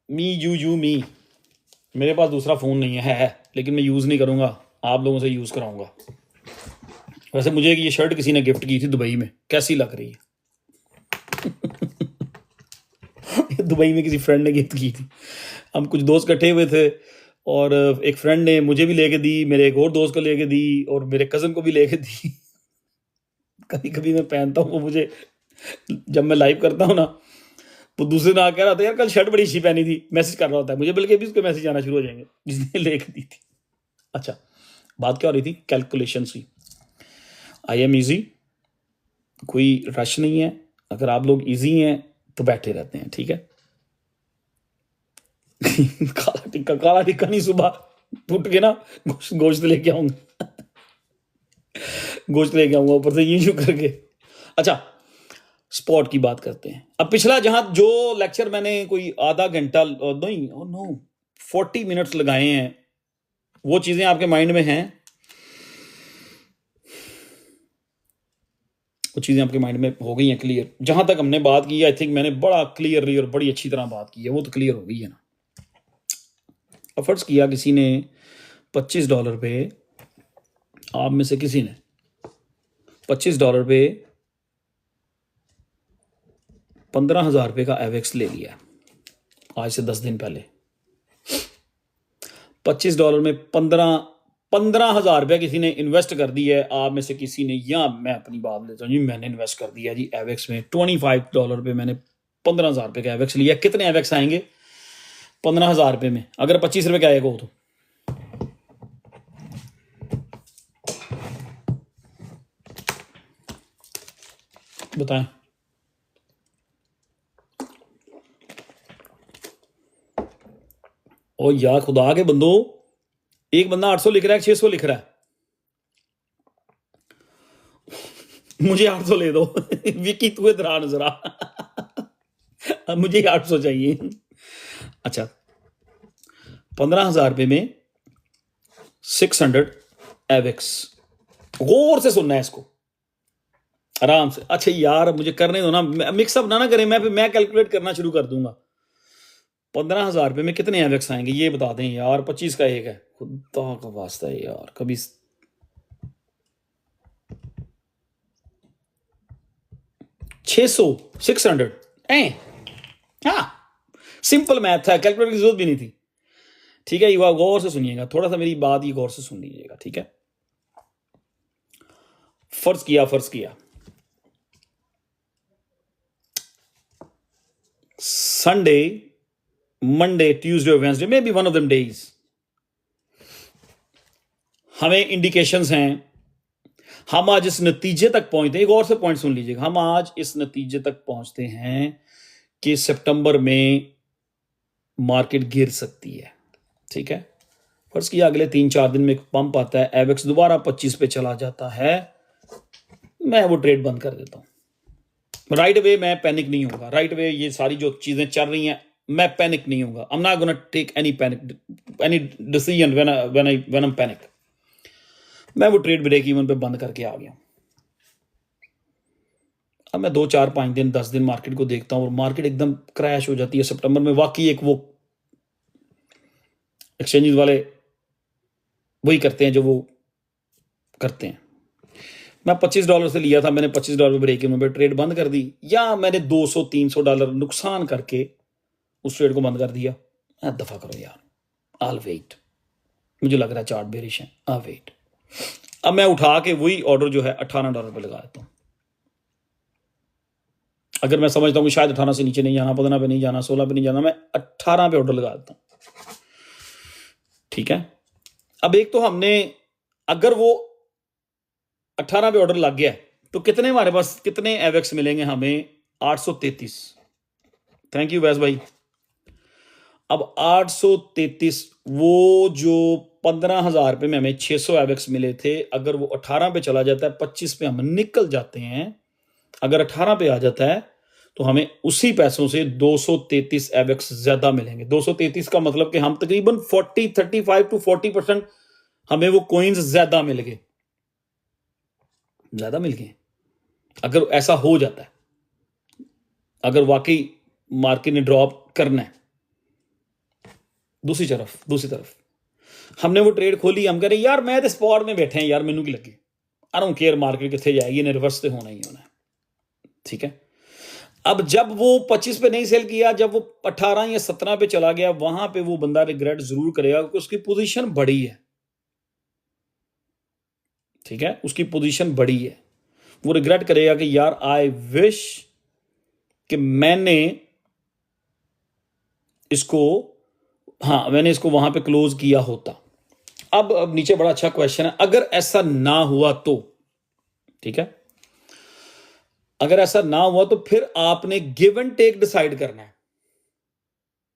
मी, मेरे पास दूसरा फोन नहीं है लेकिन मैं यूज नहीं करूंगा, आप लोगों से यूज कराऊंगा। वैसे मुझे ये शर्ट किसी ने गिफ्ट की थी दुबई में, कैसी लग रही है? दुबई में किसी फ्रेंड ने गिफ्ट की थी, हम कुछ दोस्त इकट्ठे हुए थे, और एक फ्रेंड ने मुझे भी लेके दी, मेरे एक और दोस्त को लेके दी, और मेरे कज़न को भी लेके दी। कभी कभी मैं पहनता हूँ, वो मुझे जब मैं लाइव करता हूँ ना, वो दूसरे ना कह रहा था यार कल शर्ट बड़ी अच्छी पहनी थी, मैसेज कर रहा होता है मुझे, बल्कि अभी उसके मैसेज आना शुरू हो जाएंगे जिसने लेके दी थी। अच्छा, बात क्या हो रही थी? कैलकुलेशन की। आई एम ईजी, कोई रश नहीं है, अगर आप लोग ईजी हैं तो बैठे रहते हैं, ठीक है। काला टिक्का नहीं, सुबह उठ के ना गोश्त लेके आऊंगा, गोश्त लेके आऊंगा ऊपर से यूं करके। अच्छा, स्पॉट की बात करते हैं। अब पिछला जहां जो लेक्चर मैंने कोई आधा घंटा नहीं 40 मिनट्स लगाए हैं, वो चीजें आपके माइंड में हैं, वो चीजें आपके माइंड में हो गई हैं क्लियर। जहां तक हमने बात की, आई थिंक मैंने बड़ा क्लियरली और बड़ी अच्छी तरह बात की है, वो तो क्लियर हो गई है ना। एफर्ट्स किया किसी ने $25 पे, आप में से किसी ने $25 पे 15,000 रुपये का एवेक्स ले लिया आज से 10 दिन पहले। $25 में 15,000 रुपया किसी ने इन्वेस्ट कर दी है, आप में से किसी ने, या मैं अपनी बात लेता हूँ जी, मैंने इन्वेस्ट कर दिया जी एवेक्स में $25 पे मैंने 15,000 रुपये का एवेक्स लिया। कितने एवेक्स आएंगे 15,000 रुपये में? अगर 25 रुपये का आएगा वो तो बताएं। और या खुदा के बंदो, एक बंदा 800 लिख रहा है, 600 लिख रहा है, मुझे 800 ले दो। विकी तू इधर आ नजर आ। मुझे 800 चाहिए। अच्छा, 15,000 रुपए में 600 एवेक्स। गौर से सुनना है इसको, आराम से। अच्छा यार मुझे करने दो ना, मिक्सअप ना करें, मैं कैलकुलेट करना शुरू कर दूंगा। 15,000 रुपए में कितने एवेक्स आएंगे ये बता दें यार। 25 का एक है, खुदा का वास्ता है यार। कभी 600 600 हाँ, सिंपल मैथ है, कैलकुलेटर की जरूरत भी नहीं थी। ठीक है, युवा गौर से सुनिएगा, थोड़ा सा मेरी बात ये गौर से सुन लीजिएगा। ठीक है, फर्ज किया Sunday, Monday, Tuesday, Wednesday, may be one of them days, हमें इंडिकेशंस हैं, हम आज इस नतीजे तक पहुंचते हैं। एक और से पॉइंट सुन लीजिएगा, हम आज इस नतीजे तक पहुंचते हैं कि सितंबर में मार्केट गिर सकती है। ठीक है, फर्ज किया अगले 3-4 दिन में एक पंप आता है, एवेक्स दोबारा 25 पे चला जाता है, मैं वो ट्रेड बंद कर देता हूं। राइट वे मैं पैनिक नहीं होगा। राइट वे ये सारी जो चीजें चल रही हैं, मैं पैनिक नहीं होगा। I am not gonna take any decision when I panic. मैं वो ट्रेड ब्रेक इवन पे बंद करके आ गया। अब मैं 2-4-5 दिन 10 दिन मार्केट को देखता हूं और मार्केट एकदम क्रैश हो जाती है सितंबर में। वाकई एक वो एक्सचेंजेस वाले वही करते हैं जो वो करते हैं। मैं $25 से लिया था, मैंने $25 ब्रेक इवन पे ट्रेड बंद कर दी, या मैंने $200-300 नुकसान करके उस ट्रेड को बंद कर दिया। दफा करो यार, आल वेट। मुझे लग रहा है चार्ट बेरिश है, आ वेट। अब मैं उठा के वही ऑर्डर जो है $18 पे लगा देता हूं। अगर मैं समझता हूं कि शायद 18 से नीचे नहीं जाना, 15 पे नहीं जाना, 16 पे नहीं जाना, मैं 18 पे ऑर्डर लगा देता हूं। ठीक है, अब एक तो हमने, अगर वो 18 पे ऑर्डर लग गया तो कितने हमारे पास, कितने एवेक्स मिलेंगे हमें? 833। थैंक यू वैस भाई। अब 833, वो जो 15,000 रुपए में हमें 600 एवेक्स मिले थे, अगर वो 18 पे चला जाता है, 25 पे हम निकल जाते हैं, अगर 18 पे आ जाता है तो हमें उसी पैसों से 233 एवेक्स ज्यादा मिलेंगे। 233 का मतलब कि हम तकरीबन 35 to 40% हमें वो कॉइन्स ज्यादा मिल गए, ज्यादा मिल गए। अगर ऐसा हो जाता है, अगर वाकई मार्केट ने ड्रॉप करना है। दूसरी तरफ हमने वो ट्रेड खोली, हम कह रहे यार मैं तो स्पॉट में बैठे हैं यार, मैनू की लगे, आई डोंट केयर मार्केट कितने जाएगी, इन्हें रिवर्स तो होना ही होना है। ठीक है, अब जब वो 25 पे नहीं सेल किया, जब वो 18 या 17 पे चला गया, वहां पे वो बंदा रिग्रेट जरूर करेगा क्योंकि उसकी पोजीशन बड़ी है। ठीक है, उसकी पोजीशन बड़ी है, वो रिग्रेट करेगा कि यार आई विश कि मैंने इसको, हाँ मैंने इसको वहां पे क्लोज किया होता। अब नीचे बड़ा अच्छा क्वेश्चन है, अगर ऐसा ना हुआ तो, ठीक है, अगर ऐसा ना हुआ तो फिर आपने गिव एंड टेक डिसाइड करना है।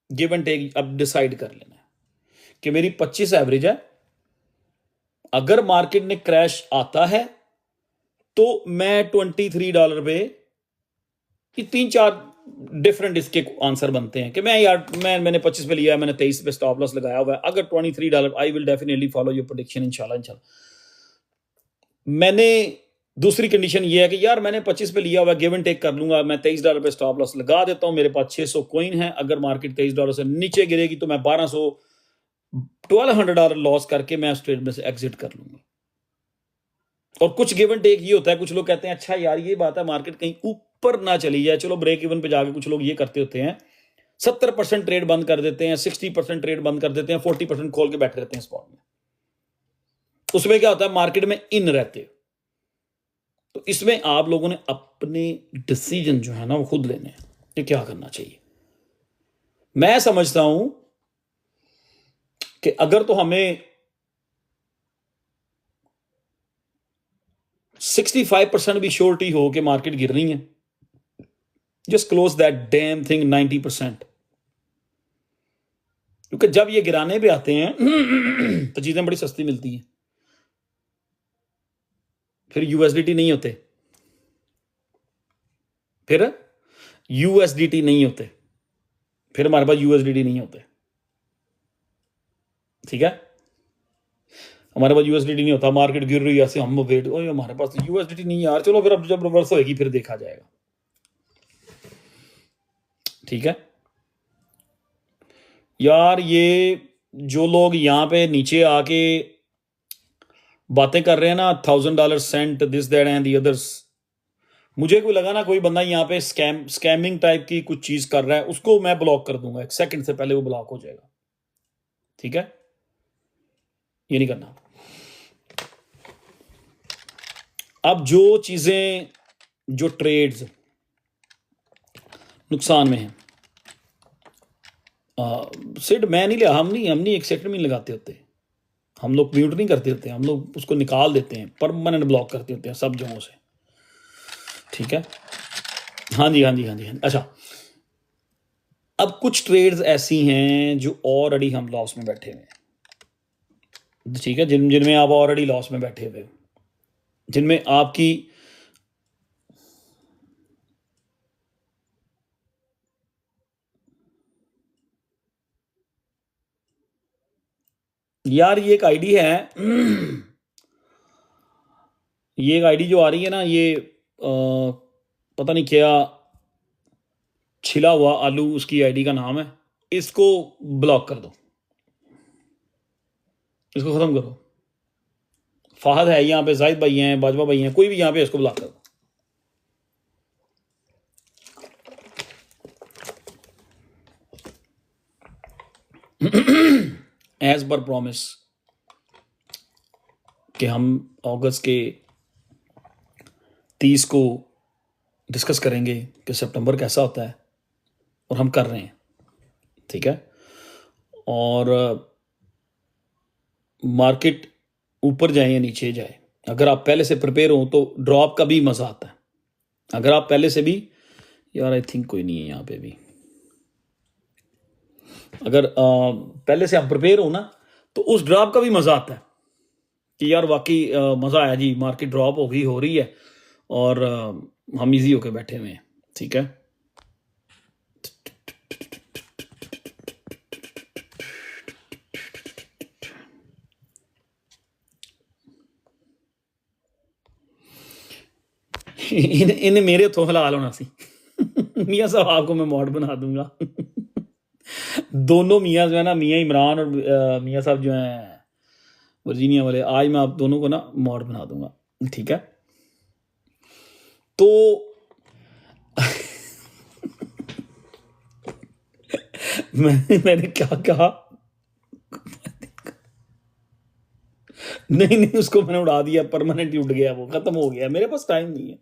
गिव एंड टेक अब डिसाइड कर लेना है कि मेरी 25 एवरेज है, अगर मार्केट ने क्रैश आता है तो मैं $23 पे, 3-4 डिफरेंट इसके आंसर बनते हैं कि मैंने 25 पे लिया है, मैंने 23 पे स्टॉप लॉस लगाया हुआ है। अगर $23, I will definitely follow your prediction इंशाल्लाह। मैंने दूसरी कंडीशन ये है कि यार मैंने 25 पे लिया हुआ, गिव एंड टेक कर लूंगा, मैं $23 पे स्टॉप लॉस लगा देता हूं, मेरे पास 600 कॉइन है, अगर मार्केट $23 से नीचे गिरेगी तो मैं $1,200 लॉस करके मैं उस ट्रेड में से एग्जिट कर लूंगा। और कुछ गिव एंड टेक ये होता है, कुछ लोग कहते हैं अच्छा यार ये बात है मार्केट कहीं ऊपर ना चली जाए, चलो ब्रेक इवन पे जाके कुछ लोग ये करते होते हैं, 70% ट्रेड बंद कर देते हैं, 60% ट्रेड बंद कर देते हैं, 40% खोल के बैठे रहते हैं स्पॉट में। उसमें क्या होता है, मार्केट में इन रहते हो। तो इसमें आप लोगों ने अपने डिसीजन जो है ना वो खुद लेने हैं कि क्या करना चाहिए। मैं समझता हूं कि अगर तो हमें 65% भी श्योरिटी हो कि मार्केट गिरनी है, just close that damn thing 90%। क्योंकि जब ये गिराने पे आते हैं तो चीजें बड़ी सस्ती मिलती हैं, फिर यूएसडीटी नहीं होते, फिर यूएसडीटी नहीं होते, फिर हमारे पास यूएसडीटी नहीं होते। ठीक है, हमारे पास यूएसडीटी नहीं होता, मार्केट गिर रही है ऐसे हम वेट, ओए हमारे पास तो यूएसडीटी नहीं यार, चलो फिर अब जब रिवर्स होएगी फिर देखा जाएगा। ठीक है यार, ये जो लोग यहाँ पे नीचे आके बातें कर रहे हैं ना, $1000 sent this that and the others, मुझे कोई लगा ना कोई बंदा यहाँ पे स्कैमिंग टाइप की कुछ चीज कर रहा है, उसको मैं ब्लॉक कर दूंगा, 1 सेकंड से पहले वो ब्लॉक हो जाएगा। ठीक है, ये नहीं करना। अब जो चीजें, जो ट्रेड्स नुकसान में हैं, सिड मैं नहीं लिया, हम नहीं 1 सेकंड में लगाते होते, हम लोग म्यूट नहीं करते होते, हम लोग उसको निकाल देते हैं, परमानेंट ब्लॉक करते होते हैं सब जगहों से। ठीक है, हाँ जी हाँ जी हाँ जी हाँ जी। अच्छा, अब कुछ ट्रेड्स ऐसी हैं जो ऑलरेडी हम लॉस में बैठे हुए हैं। ठीक है, जिनमें आप ऑलरेडी लॉस में बैठे हुए, जिनमें आपकी यार ये एक आईडी है ये एक आईडी जो आ रही है ना, ये पता नहीं क्या छिला हुआ आलू उसकी आईडी का नाम है, इसको ब्लॉक कर दो, इसको खत्म करो। फाहद है यहाँ पे, जाहिद भाई हैं, बाजवा भाई हैं, कोई भी यहाँ पे इसको ब्लॉक कर दो। एज पर प्रॉमिस कि हम अगस्त के 30 को डिस्कस करेंगे कि सितंबर कैसा होता है, और हम कर रहे हैं। ठीक है, और मार्केट ऊपर जाए या नीचे जाए, अगर आप पहले से प्रिपेयर हो तो ड्रॉप का भी मजा आता है। अगर आप पहले से भी, यार आई थिंक कोई नहीं है यहाँ पे भी, अगर पहले से आप प्रिपेयर हो ना तो उस ड्रॉप का भी मजा आता है कि यार वाकई मजा आया जी, मार्केट ड्रॉप हो रही है और हम इजी होके बैठे हुए हैं। ठीक है, इन्हें मेरे तो हलाल होना सी मियाँ साहब आपको मैं मॉड बना दूंगा दोनों मियाँ जो है ना, मियाँ इमरान और मियाँ साहब जो हैं वर्जीनिया वाले, आज मैं आप दोनों को ना मॉड बना दूंगा। ठीक है, तो मैंने क्या कहा नहीं उसको मैंने उड़ा दिया, परमानेंट उठ गया, वो खत्म हो गया, मेरे पास टाइम नहीं है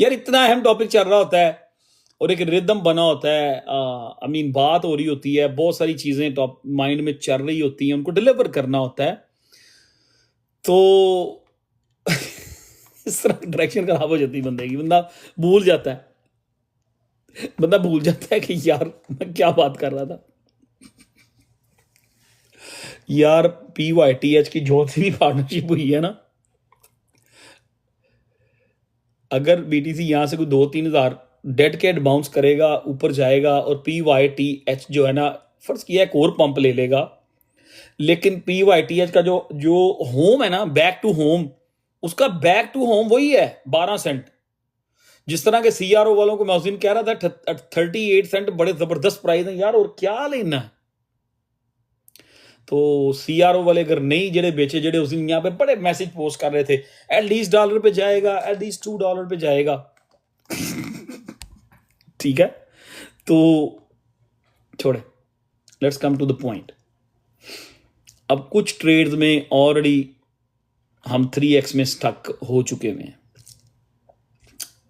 यार, इतना अहम टॉपिक चल रहा होता है और एक रिदम बना होता है, आई मीन बात हो रही होती है, बहुत सारी चीजें टॉप माइंड में चल रही होती हैं, उनको डिलीवर करना होता है, तो इस तरह डायरेक्शन खराब हो जाती है बंदे की, बंदा भूल जाता है कि यार मैं क्या बात कर रहा था। यार PYTH की जो सी भी पार्टनरशिप हुई है ना, अगर BTC यहां से कोई 2-3 हजार डेड कैट बाउंस करेगा, ऊपर जाएगा, और PYTH जो है ना, फर्ज किया एक और पंप ले लेगा, लेकिन PYTH का जो होम है ना, बैक टू होम, उसका बैक टू होम वही है 12 सेंट। जिस तरह के CRO वालों को मैं उस दिन कह रहा था 38 सेंट बड़े जबरदस्त प्राइस है यार, और क्या लेना है। तो CRO वाले अगर नहीं जेडे बेचे, जेडे उस दिन यहाँ पे बड़े मैसेज पोस्ट कर रहे थे, एटलीस्ट $1 पे जाएगा, एटलीस्ट $2 पे जाएगा ठीक है, तो छोड़े, let's come to the point. अब कुछ ट्रेड्स में ऑलरेडी हम 3x में स्टक हो चुके हुए हैं,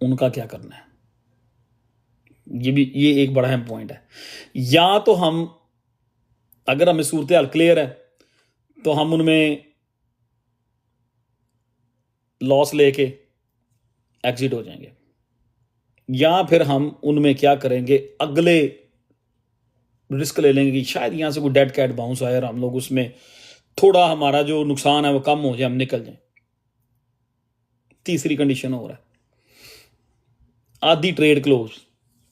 उनका क्या करना है, ये एक बड़ा अहम पॉइंट है। या तो हम, अगर हमें सूरत हाल क्लियर है तो हम उनमें लॉस लेके एग्जिट हो जाएंगे, या फिर हम उनमें क्या करेंगे, अगले रिस्क ले लेंगे कि शायद यहाँ से कोई डेड कैट बाउंस आए और हम लोग उसमें थोड़ा हमारा जो नुकसान है वो कम हो जाए, हम निकल जाए। तीसरी कंडीशन हो रहा है, आधी ट्रेड क्लोज,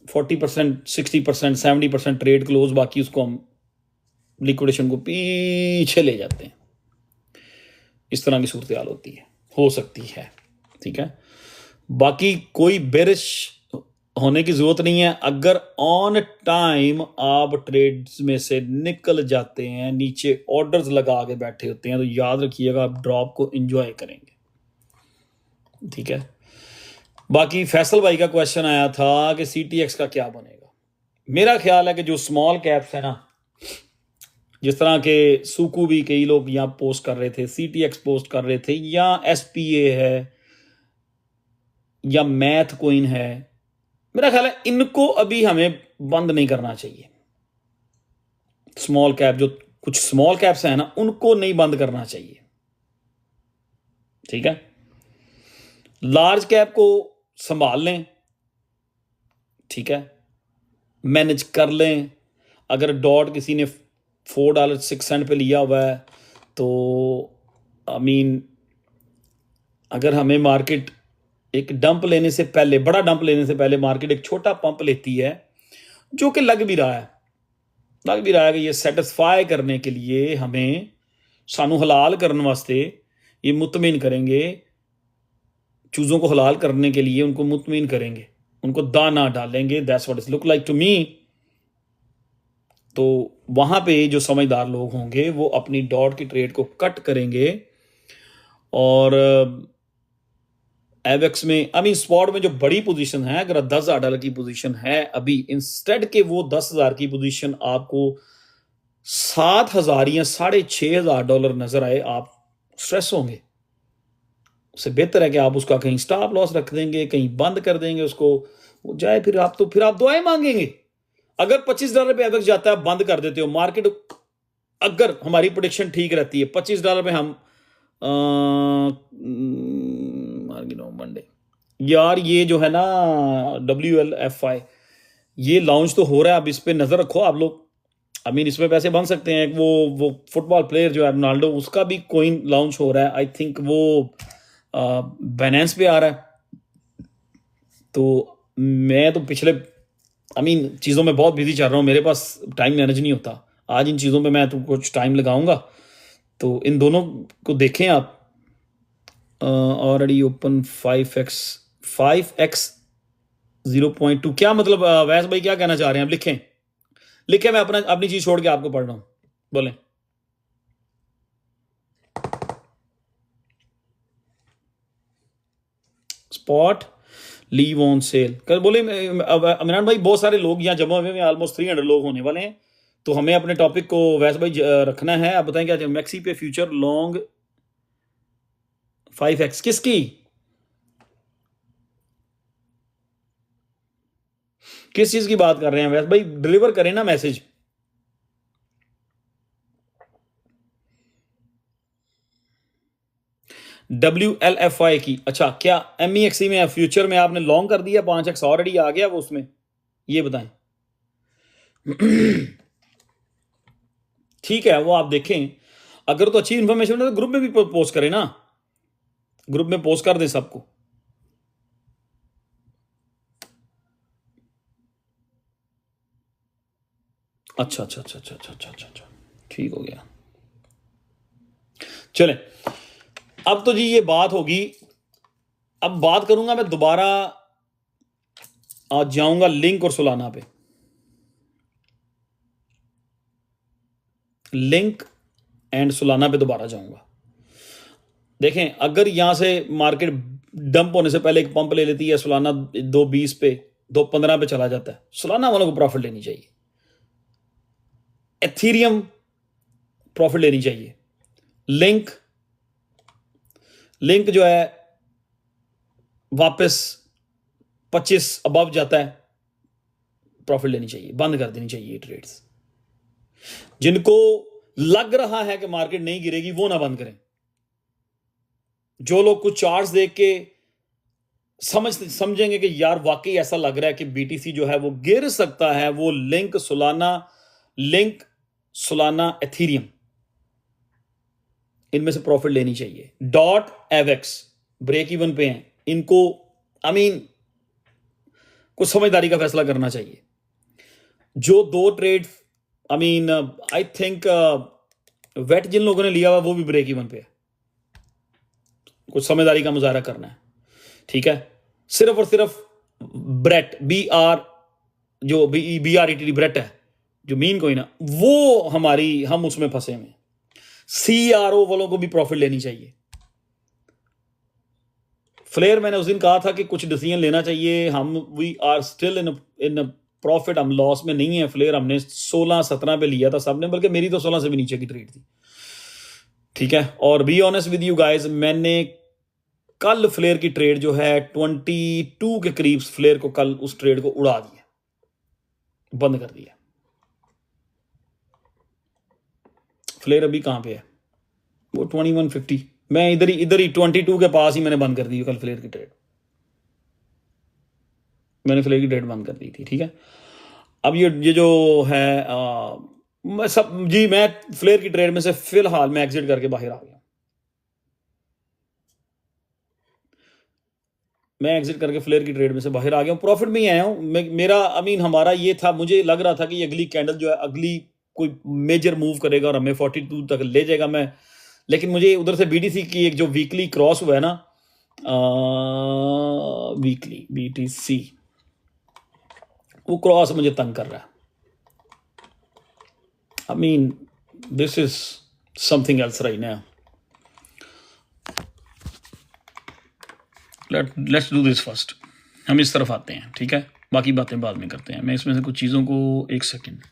40%, 60%, 70% ट्रेड क्लोज, बाकी उसको हम लिक्विडेशन को पीछे ले जाते हैं। इस तरह की सूरत हाल होती है, हो सकती है, ठीक है। बाकी कोई बेरिश होने की जरूरत नहीं है। अगर ऑन टाइम आप ट्रेड्स में से निकल जाते हैं, नीचे ऑर्डर्स लगा के बैठे होते हैं, तो याद रखिएगा आप ड्रॉप को एंजॉय करेंगे, ठीक है। बाकी फैसल भाई का क्वेश्चन आया था कि CTX का क्या बनेगा। मेरा ख्याल है कि जो स्मॉल कैप्स है ना, जिस तरह के सुकू भी कई लोग यहाँ पोस्ट कर रहे थे, CTX पोस्ट कर रहे थे, या SPA है या मैथ कोइन है, मेरा ख्याल है इनको अभी हमें बंद नहीं करना चाहिए। स्मॉल कैप, जो कुछ स्मॉल कैप्स हैं ना, उनको नहीं बंद करना चाहिए, ठीक है। लार्ज कैप को संभाल लें, ठीक है, मैनेज कर लें। अगर डॉट किसी ने $4.06 पे लिया हुआ है, तो अगर हमें मार्केट एक डंप लेने से पहले, बड़ा डंप लेने से पहले मार्केट एक छोटा पंप लेती है, जो कि लग भी रहा है कि ये सेटिस्फाई करने के लिए हमें सानू हलाल करने वास्ते ये मुतमिन करेंगे, चीज़ों को हलाल करने के लिए उनको मुतमिन करेंगे, उनको दाना डालेंगे। That's what it look like to me. तो वहां पे जो समझदार लोग होंगे वो अपनी डॉट की ट्रेड को कट करेंगे, और एवेक्स में स्पॉट में जो बड़ी पोजीशन है, अगर $10,000 की पोजीशन है अभी, इंस्टेड के वो 10,000 की पोजीशन आपको 7,000 या $6,500 नजर आए, आप स्ट्रेस होंगे। उससे बेहतर है कि आप उसका कहीं स्टॉप लॉस रख देंगे, कहीं बंद कर देंगे उसको, वो जाए, फिर आप दुआएं मांगेंगे। अगर $25 पे एवेक्स जाता है, बंद कर देते हो मार्केट, अगर हमारी प्रोडिक्शन ठीक रहती है, $25 पे हम मंडे, यार ये जो है ना WLFI, ये लॉन्च तो हो रहा है, अब इस पे नजर रखो आप लोग। इसमें पैसे बन सकते हैं। वो फुटबॉल प्लेयर जो है रोनाल्डो, उसका भी कोइन लॉन्च हो रहा है, आई थिंक वो बाइनेंस पे आ रहा है। तो मैं तो पिछले चीज़ों में बहुत बिजी चल रहा हूँ, मेरे पास टाइम मैनेज नहीं होता। आज इन चीज़ों पे मैं तो कुछ टाइम लगाऊंगा, तो इन दोनों को देखें आप। ऑलरेडी ओपन 5x 0.2, क्या मतलब वैस भाई क्या कहना चाह रहे हैं आप? लिखें, मैं अपनी चीज छोड़ के आपको पढ़ रहा हूं, बोलें। स्पॉट लीव ऑन सेल कल बोले इमरान भाई, बहुत सारे लोग यहाँ जमा हुए हैं, ऑलमोस्ट 300 लोग होने वाले हैं, तो हमें अपने टॉपिक को वैस भाई रखना है। आप बताएं क्या, मैक्सी पे फ्यूचर लॉन्ग 5x किसकी, किस चीज की बात कर रहे हैं वैस भाई? डिलीवर करें ना मैसेज। WLFI की, अच्छा, क्या MEXC में फ्यूचर में आपने लॉन्ग कर दिया? 5x ऑलरेडी आ गया वो उसमें, ये बताएं। ठीक है, वो आप देखें। अगर तो अच्छी इंफॉर्मेशन है तो ग्रुप में भी पोस्ट करें ना, ग्रुप में पोस्ट कर दें सबको। अच्छा, ठीक हो गया। चलें, अब तो जी ये बात होगी। अब बात करूंगा मैं दोबारा, आज जाऊंगा लिंक और सुलाना पे, लिंक एंड सुलाना पे दोबारा जाऊंगा। देखें, अगर यहां से मार्केट डंप होने से पहले एक पंप ले लेती है, सुलाना 2.20 पे, 2.15 पे चला जाता है, सुलाना वालों को प्रॉफिट लेनी चाहिए, एथीरियम प्रॉफिट लेनी चाहिए। लिंक जो है वापस 25 अबव जाता है, प्रॉफिट लेनी चाहिए, बंद कर देनी चाहिए ट्रेड्स। जिनको लग रहा है कि मार्केट नहीं गिरेगी, वो ना बंद करें। जो लोग कुछ चार्ट्स देख के समझेंगे कि यार वाकई ऐसा लग रहा है कि बीटीसी जो है वो गिर सकता है, वो लिंक सोलाना एथीरियम, इनमें से प्रॉफिट लेनी चाहिए। डॉट एवेक्स ब्रेक इवन पे हैं, इनको कुछ समझदारी का फैसला करना चाहिए। जो 2 ट्रेड आई थिंक वेट जिन लोगों ने लिया हुआ वो भी ब्रेक इवन पे है, कुछ समझदारी का मुजाहरा करना है, ठीक है। सिर्फ और सिर्फ ब्रेट BRET ब्रेट है जो मीन कोई ना, वो हम उसमें फंसे हुए। CRO वालों को भी प्रॉफिट लेनी चाहिए। फ्लेयर मैंने उस दिन कहा था कि कुछ डिसीजन लेना चाहिए, we are still in profit, हम लॉस में नहीं है। फ्लेयर हमने 16-17 पे लिया था सबने, बल्कि मेरी तो 16 से भी नीचे की ट्रेड थी, ठीक है। और be honest with you guys, मैंने कल फ्लेयर की ट्रेड जो है 22 के करीब फ्लेयर को कल उस ट्रेड को उड़ा दिया, बंद कर दिया। फ्लेयर अभी कहां पे है, वो 2150, मैं इधर ही 22 के पास ही मैंने बंद कर दी कल फ्लेयर की ट्रेड, मैंने फ्लेयर की ट्रेड बंद कर दी थी, ठीक है। अब ये जो है मैं फ्लेयर की ट्रेड में से फिलहाल मैं एग्जिट करके बाहर आ गया। मैं एग्जिट करके फ्लेयर की ट्रेड में से बाहर आ गया हूँ, प्रॉफिट में ही आया हूँ। मेरा हमारा ये था, मुझे लग रहा था कि ये अगली कैंडल जो है अगली कोई मेजर मूव करेगा और हमें 42 तक ले जाएगा मैं, लेकिन मुझे उधर से बीटीसी की एक जो वीकली क्रॉस हुआ है ना, वीकली बीटीसी, वो क्रॉस मुझे तंग कर रहा है। This is something else right now. Let's do this first, हम इस तरफ आते हैं, ठीक है, बाकी बातें बाद में करते हैं। मैं इसमें से कुछ चीज़ों को, एक सेकेंड।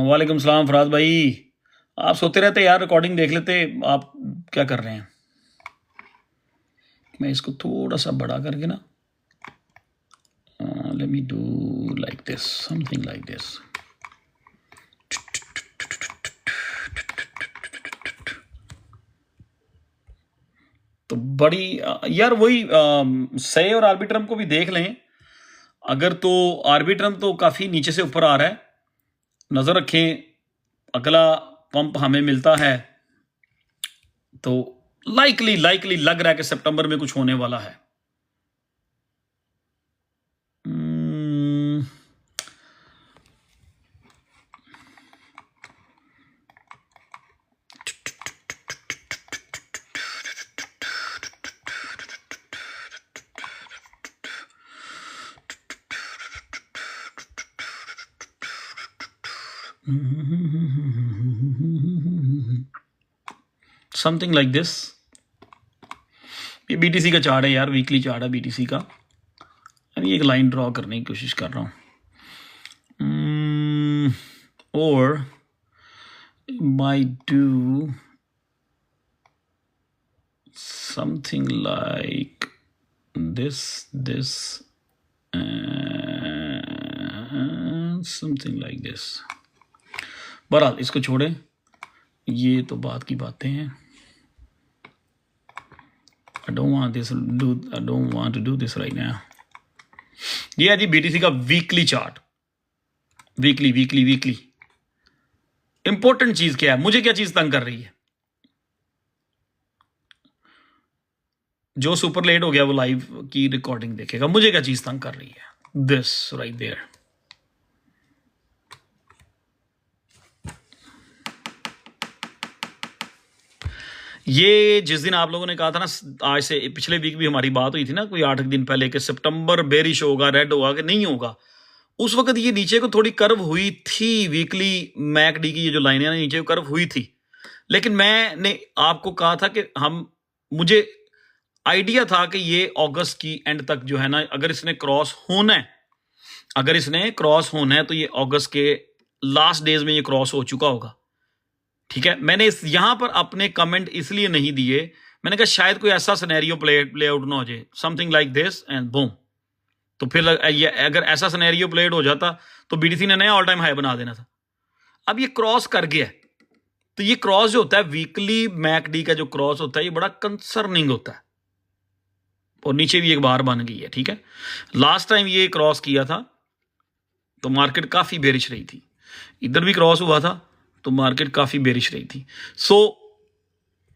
वालेकुम सलाम फराज भाई, आप सोते रहते यार, रिकॉर्डिंग देख लेते, आप क्या कर रहे हैं। मैं इसको थोड़ा सा बड़ा करके ना, let me do like this, something like this. तो बड़ी यार वही सही और आर्बिट्रम को भी देख लें अगर, तो आर्बिट्रम तो काफ़ी नीचे से ऊपर आ रहा है, नज़र रखें। अगला पंप हमें मिलता है तो लाइकली लग रहा है कि सितंबर में कुछ होने वाला है। Something like this. ये बीटीसी का चार्ट है यार, वीकली चार्ट है बीटीसी का। अभी एक लाइन ड्रॉ करने की कोशिश कर रहा हूँ, और might do something like this and something like this। बहरहाल इसको छोड़े, ये तो बात की बातें हैं। I don't want to do this right now। ये है जी बीटीसी का वीकली चार्ट, वीकली। इंपॉर्टेंट चीज क्या है, मुझे क्या चीज तंग कर रही है। जो सुपर लेट हो गया वो लाइव की रिकॉर्डिंग देखेगा। मुझे क्या चीज तंग कर रही है, दिस राइट देयर। ये जिस दिन आप लोगों ने कहा था ना, आज से पिछले वीक भी हमारी बात हुई थी ना, कोई 8 दिन पहले, कि सितंबर बेरिश होगा, रेड होगा कि नहीं होगा। उस वक्त ये नीचे को थोड़ी कर्व हुई थी, वीकली मैकडी की ये जो लाइनें नीचे को कर्व हुई थी, लेकिन मैंने आपको कहा था कि मुझे आइडिया था कि ये अगस्त की एंड तक जो है ना, अगर इसने क्रॉस होना है तो ये अगस्त के लास्ट डेज में ये क्रॉस हो चुका होगा, ठीक है। मैंने यहां पर अपने कमेंट इसलिए नहीं दिए, मैंने कहा शायद कोई ऐसा सिनेरियो प्ले आउट ना हो जाए, something like this and boom. तो फिर अगर ऐसा सिनेरियो प्ले आउट हो जाता तो बीटीसी ने नया ऑल टाइम हाई बना देना था। अब ये क्रॉस कर गया, तो ये क्रॉस जो होता है वीकली मैकडी का जो क्रॉस होता है, ये बड़ा कंसर्निंग होता है। और नीचे भी एक बार बन गई है, ठीक है। लास्ट टाइम ये क्रॉस किया था तो मार्केट काफ़ी बेरिश रही थी, इधर भी क्रॉस हुआ था तो मार्केट काफ़ी बेरिश रही थी। सो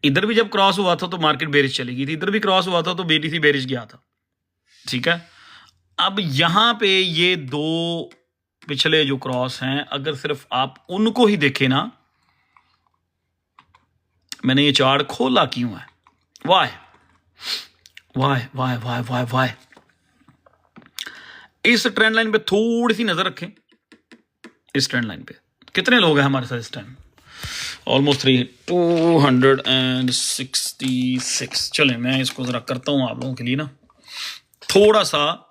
इधर भी जब क्रॉस हुआ था तो मार्केट बेरिश चली गई थी, इधर भी क्रॉस हुआ था तो BTC बेरिश गया था, ठीक है। अब यहां पे ये दो पिछले जो क्रॉस हैं, अगर सिर्फ आप उनको ही देखें ना, मैंने ये चार्ट खोला क्यों है, why why why why why why. इस ट्रेंड लाइन पे थोड़ी सी नजर रखें, इस ट्रेंड लाइन पे कितने लोग हैं हमारे साथ इस टाइम, ऑलमोस्ट 266। चले मैं इसको जरा करता हूं आप लोगों के लिए ना, थोड़ा सा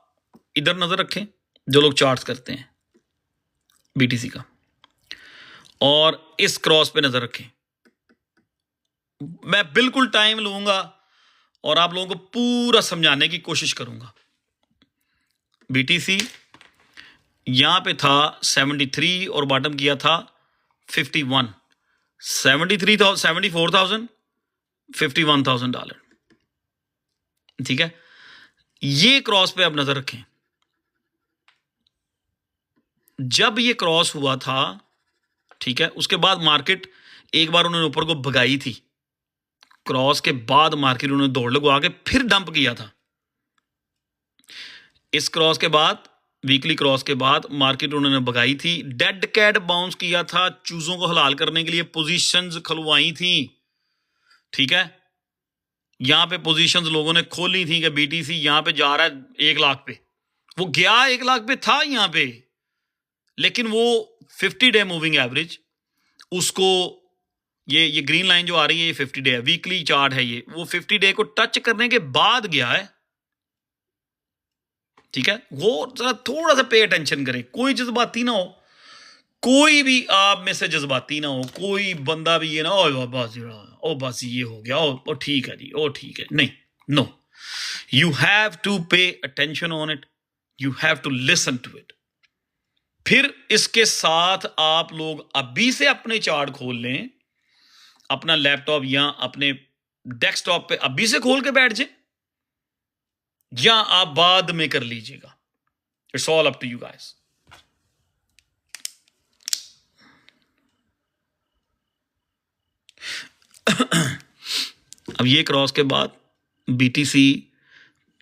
इधर नजर रखें जो लोग चार्ट्स करते हैं BTC का, और इस क्रॉस पे नजर रखें। मैं बिल्कुल टाइम लूंगा और आप लोगों को पूरा समझाने की कोशिश करूंगा। BTC यहां पे था 73 और बॉटम किया था 51, 74,000 $51,000, ठीक है। ये क्रॉस पे अब नजर रखें, जब ये क्रॉस हुआ था, ठीक है, उसके बाद मार्केट एक बार उन्होंने ऊपर को भगाई थी, क्रॉस के बाद मार्केट उन्होंने दौड़ लगवा के फिर डंप किया था। इस क्रॉस के बाद, वीकली क्रॉस के बाद मार्केट उन्होंने भगाई थी, डेड कैट बाउंस किया था, चूजों को हलाल करने के लिए पोजीशंस खुलवाई थी, ठीक है। यहां पे पोजीशंस लोगों ने खोली थी कि BTC यहां पे जा रहा है 1 लाख पे, वो गया 1 लाख पे था यहां पे, लेकिन वो 50 डे मूविंग एवरेज उसको, ये ग्रीन लाइन जो आ रही है ये 50 डे है, वीकली चार्ट है ये, वो 50 डे को टच करने के बाद गया है, ठीक है। वो जरा थोड़ा सा पे अटेंशन करें, कोई जज्बाती ना हो, कोई भी आप में से जज्बाती ना हो, कोई बंदा भी ये ना ओ बस ये हो गया, ओ ठीक है जी, ओ ठीक है, नहीं, no, you have to pay attention on it, you have to listen to it. फिर इसके साथ आप लोग अभी से अपने चार्ट खोल लें, अपना लैपटॉप या अपने डेस्कटॉप पे अभी से खोल के बैठ जाए, या आप बाद में कर लीजिएगा, it's all up to you guys. अब ये क्रॉस के बाद BTC,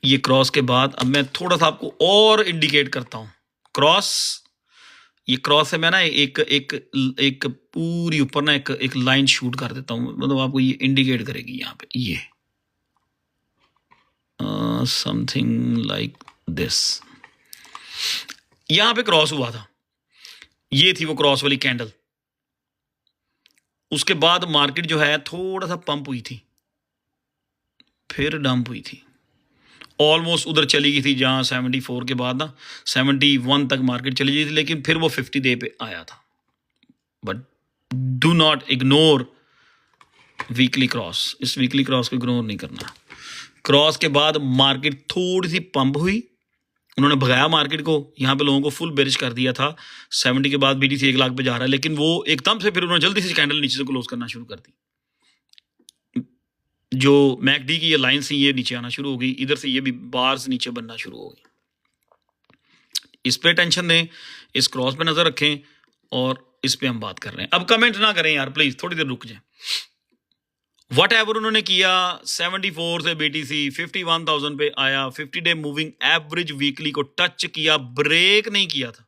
ये क्रॉस के बाद अब मैं थोड़ा सा आपको और इंडिकेट करता हूं, क्रॉस, ये क्रॉस है, मैं ना एक पूरी ऊपर ना एक लाइन शूट कर देता हूं, मतलब आपको ये इंडिकेट करेगी यहां पे, ये समथिंग लाइक दिस, यहां पे क्रॉस हुआ था, ये थी वो क्रॉस वाली कैंडल, उसके बाद मार्केट जो है थोड़ा सा पंप हुई थी, फिर डंप हुई थी, ऑलमोस्ट उधर चली गई थी जहां 74 के बाद ना 71 तक मार्केट चली गई थी, लेकिन फिर वो 50 डे पे आया था। But do not ignore weekly cross, इस वीकली क्रॉस को इग्नोर नहीं करना। क्रॉस के बाद मार्केट थोड़ी सी पंप हुई, उन्होंने भगाया मार्केट को, यहां पे लोगों को फुल बेरिश कर दिया था, 70 के बाद BTC 1 लाख पे जा रहा है, लेकिन वो एकदम से फिर उन्होंने जल्दी से कैंडल नीचे से क्लोज करना शुरू कर दी, जो MACD की ये लाइन से ये नीचे आना शुरू हो गई, इधर से ये भी बार्स नीचे बनना शुरू हो गई। इस पे टेंशन दें, इस क्रॉस पे नजर रखें, और इस पे हम बात कर रहे हैं। अब कमेंट ना करें यार प्लीज, थोड़ी देर रुक जाए। वट एवर उन्होंने किया, 74 से BTC 51,000 पे आया, 50 डे मूविंग एवरेज वीकली को टच किया, ब्रेक नहीं किया था।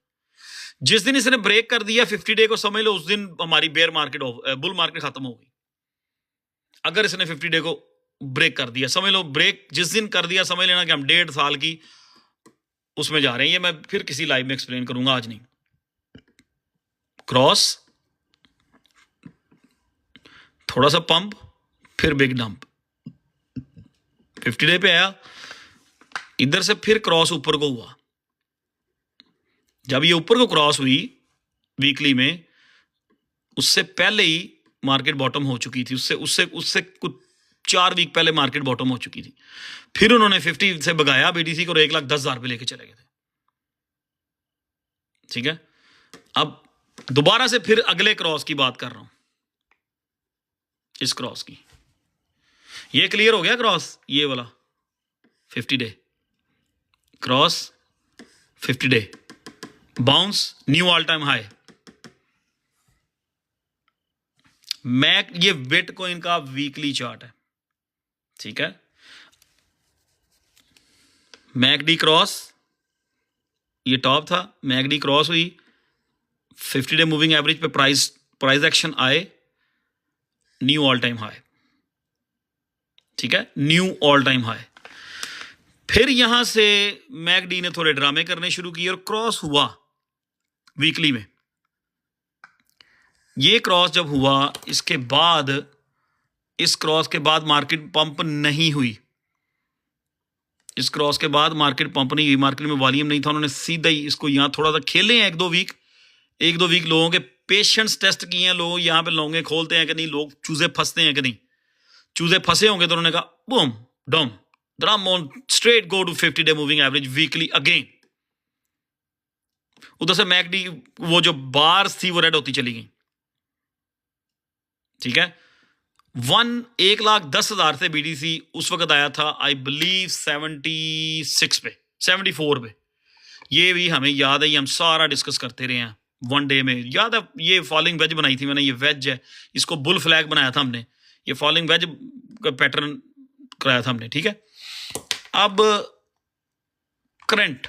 जिस दिन इसने ब्रेक कर दिया 50 डे को, समझ लो उस दिन हमारी बेयर मार्केट, बुल मार्केट खत्म हो गई। अगर इसने 50 डे को ब्रेक कर दिया, समझ लो ब्रेक जिस दिन कर दिया, समझ लेना कि हम 1.5 साल की उसमें जा रहे हैं। ये मैं फिर किसी लाइव में एक्सप्लेन करूंगा, आज नहीं। क्रॉस, थोड़ा सा पंप, फिर बिग डंप, 50 डे पे आया, इधर से फिर क्रॉस ऊपर को हुआ। जब ये ऊपर को क्रॉस हुई वीकली में, उससे पहले ही मार्केट बॉटम हो चुकी थी, उससे कुछ 4 वीक पहले मार्केट बॉटम हो चुकी थी। फिर उन्होंने 50 से भगाया BTC को, 1,10,000 पे लेके चले गए थे, ठीक है। अब दोबारा से फिर अगले क्रॉस की बात कर रहा हूं, इस क्रॉस की। ये क्लियर हो गया क्रॉस, ये वाला 50 day cross, 50 day bounce, new all time high. Mac, ये बिटकॉइन का वीकली चार्ट है, ठीक है। मैकडी क्रॉस, ये टॉप था, मैकडी क्रॉस हुई, 50 डे मूविंग एवरेज पे प्राइस एक्शन आए, न्यू ऑल टाइम हाई, ठीक है, न्यू ऑल टाइम हाई। फिर यहां से मैकडी ने थोड़े ड्रामे करने शुरू किए और क्रॉस हुआ वीकली में। ये क्रॉस जब हुआ, इसके बाद, इस क्रॉस के बाद मार्केट पंप नहीं हुई, इस क्रॉस के बाद मार्केट पंप नहीं हुई, मार्केट में वॉल्यूम नहीं था, उन्होंने सीधा ही इसको यहां थोड़ा सा खेले हैं एक दो वीक लोगों के पेशेंस टेस्ट किए हैं, लोग यहां पे लोगे खोलते हैं कि नहीं, लोग चूजे फंसते हैं कि नहीं। चूजे फंसे होंगे तो उन्होंने कहा boom dum drum on straight go to 50 day moving average weekly again. उधर से मैकडी वो जो बार्स थी वो रेड होती चली गई, ठीक है। 1,10,000 से बीडीसी उस वक्त आया था, आई बिलीव 76 पे, 74 पे। ये भी हमें याद है, ये हम सारा डिस्कस करते रहे हैं वन डे में, याद है। ये फॉलिंग वेज बनाई थी मैंने, ये वेज है, इसको बुल फ्लैग बनाया था हमने, ये फॉलिंग वेज का पैटर्न कराया था हमने, ठीक है। अब करंट,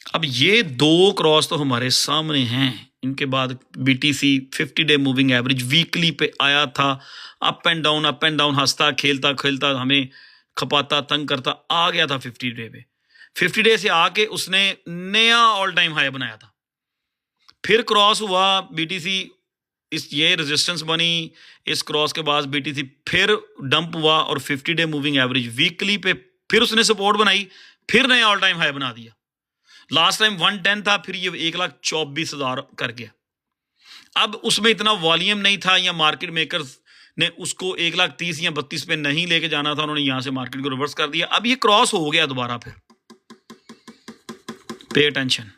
अब ये दो क्रॉस तो हमारे सामने हैं, इनके बाद BTC 50 day moving average weekly पे आया था, अप एंड डाउन, हंसता खेलता हमें खपाता तंग करता आ गया था 50 डे पे। 50 डे से आके उसने नया ऑल टाइम हाई बनाया था, फिर क्रॉस हुआ बीटीसी, इस ये रेजिस्टेंस बनी, इस क्रॉस के बाद बीटीसी फिर डंप हुआ और 50 डे मूविंग एवरेज वीकली पे फिर उसने सपोर्ट बनाई, फिर नया ऑल टाइम हाई बना दिया। लास्ट टाइम 110 था, फिर ये 1,24,000 कर गया। अब उसमें इतना वॉल्यूम नहीं था, या मार्केट मेकर्स ने उसको 1,30,000 या 32 पे नहीं लेके जाना था, उन्होंने यहां से मार्केट को रिवर्स कर दिया। अब ये क्रॉस हो गया दोबारा, फिर पे अटेंशन।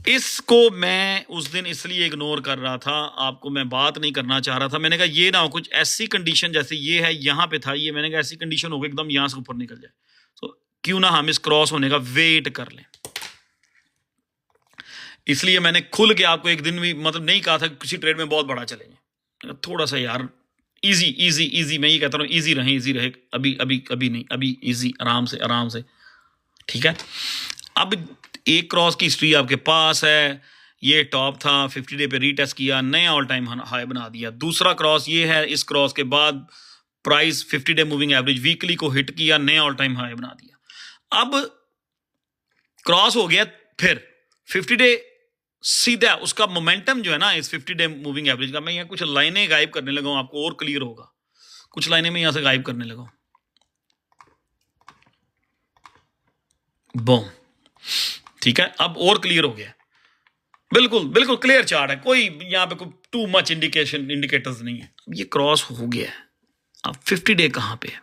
इसको मैं उस दिन इसलिए इग्नोर कर रहा था, आपको मैं बात नहीं करना चाह रहा था। मैंने कहा ये ना हो कुछ ऐसी कंडीशन, जैसे ये है यहां पे था ये, मैंने कहा ऐसी कंडीशन हो गई एकदम यहां से ऊपर निकल जाए, तो क्यों ना हम इस क्रॉस होने का वेट कर लें। इसलिए मैंने खुल के आपको एक दिन भी मतलब नहीं कहा था कि किसी ट्रेड में बहुत बड़ा चलेंगे, थोड़ा सा यार इजी, मैं ये कहता हूँ इजी रहे, अभी नहीं, अभी इजी, आराम से, ठीक है। अब एक क्रॉस की हिस्ट्री आपके पास है, ये टॉप था, 50 डे पे रीटेस्ट किया, नया ऑल टाइम हाई बना दिया। दूसरा क्रॉस ये है, इस क्रॉस के बाद price 50 day moving average weekly को हिट किया, नया ऑल टाइम हाई बना दिया। अब क्रॉस हो गया, फिर 50 डे सीधा उसका मोमेंटम जो है ना इस 50 डे मूविंग एवरेज का, मैं यहाँ कुछ लाइनें गायब करने लगा हूं, आपको और क्लियर होगा, कुछ लाइनें मैं यहां से गायब करने लगा हूं, बूम, ठीक है। अब और क्लियर हो गया, बिल्कुल क्लियर चार्ट है, कोई यहां पे कोई टू मच इंडिकेटर्स नहीं है। अब ये क्रॉस हो गया है, अब 50 डे कहां पे है?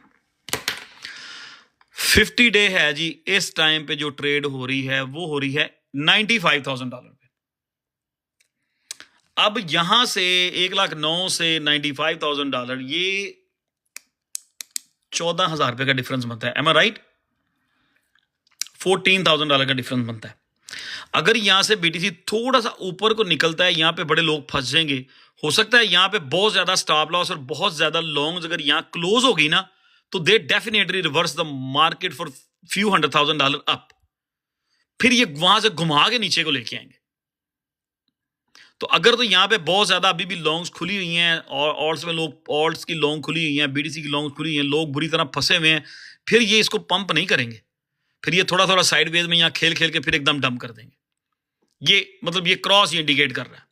50 डे है जी, इस टाइम पे जो ट्रेड हो रही है वो हो रही है $95,000 पे। अब यहां से 1,09,000 से $95,000, ये $14,000 का डिफरेंस बनता है, एम आई राइट? $14,000 का डिफरेंस बनता है। अगर यहां से बीटीसी थोड़ा सा ऊपर को निकलता है, यहां पे बड़े लोग फंस जाएंगे, हो सकता है यहां पे बहुत ज्यादा स्टॉप लॉस और बहुत ज्यादा लॉन्ग्स अगर यहां क्लोज हो गई ना, तो they definitely reverse the market for few $100,000 up, फिर ये वहां से घुमा के नीचे को लेके आएंगे। तो अगर तो यहाँ पे बहुत ज्यादा अभी भी लॉन्ग्स खुली हुई हैं, और ऑल्ट्स में लोग, ऑल्ट्स की लॉन्ग खुली हुई हैं, बीडीसी की लॉन्ग खुली हुई हैं, लोग बुरी तरह फंसे हुए हैं, फिर ये इसको पंप नहीं करेंगे, फिर ये थोड़ा साइडवेज में यहाँ खेल के फिर एकदम डंप कर देंगे। ये मतलब ये क्रॉस ये इंडिकेट कर रहा है,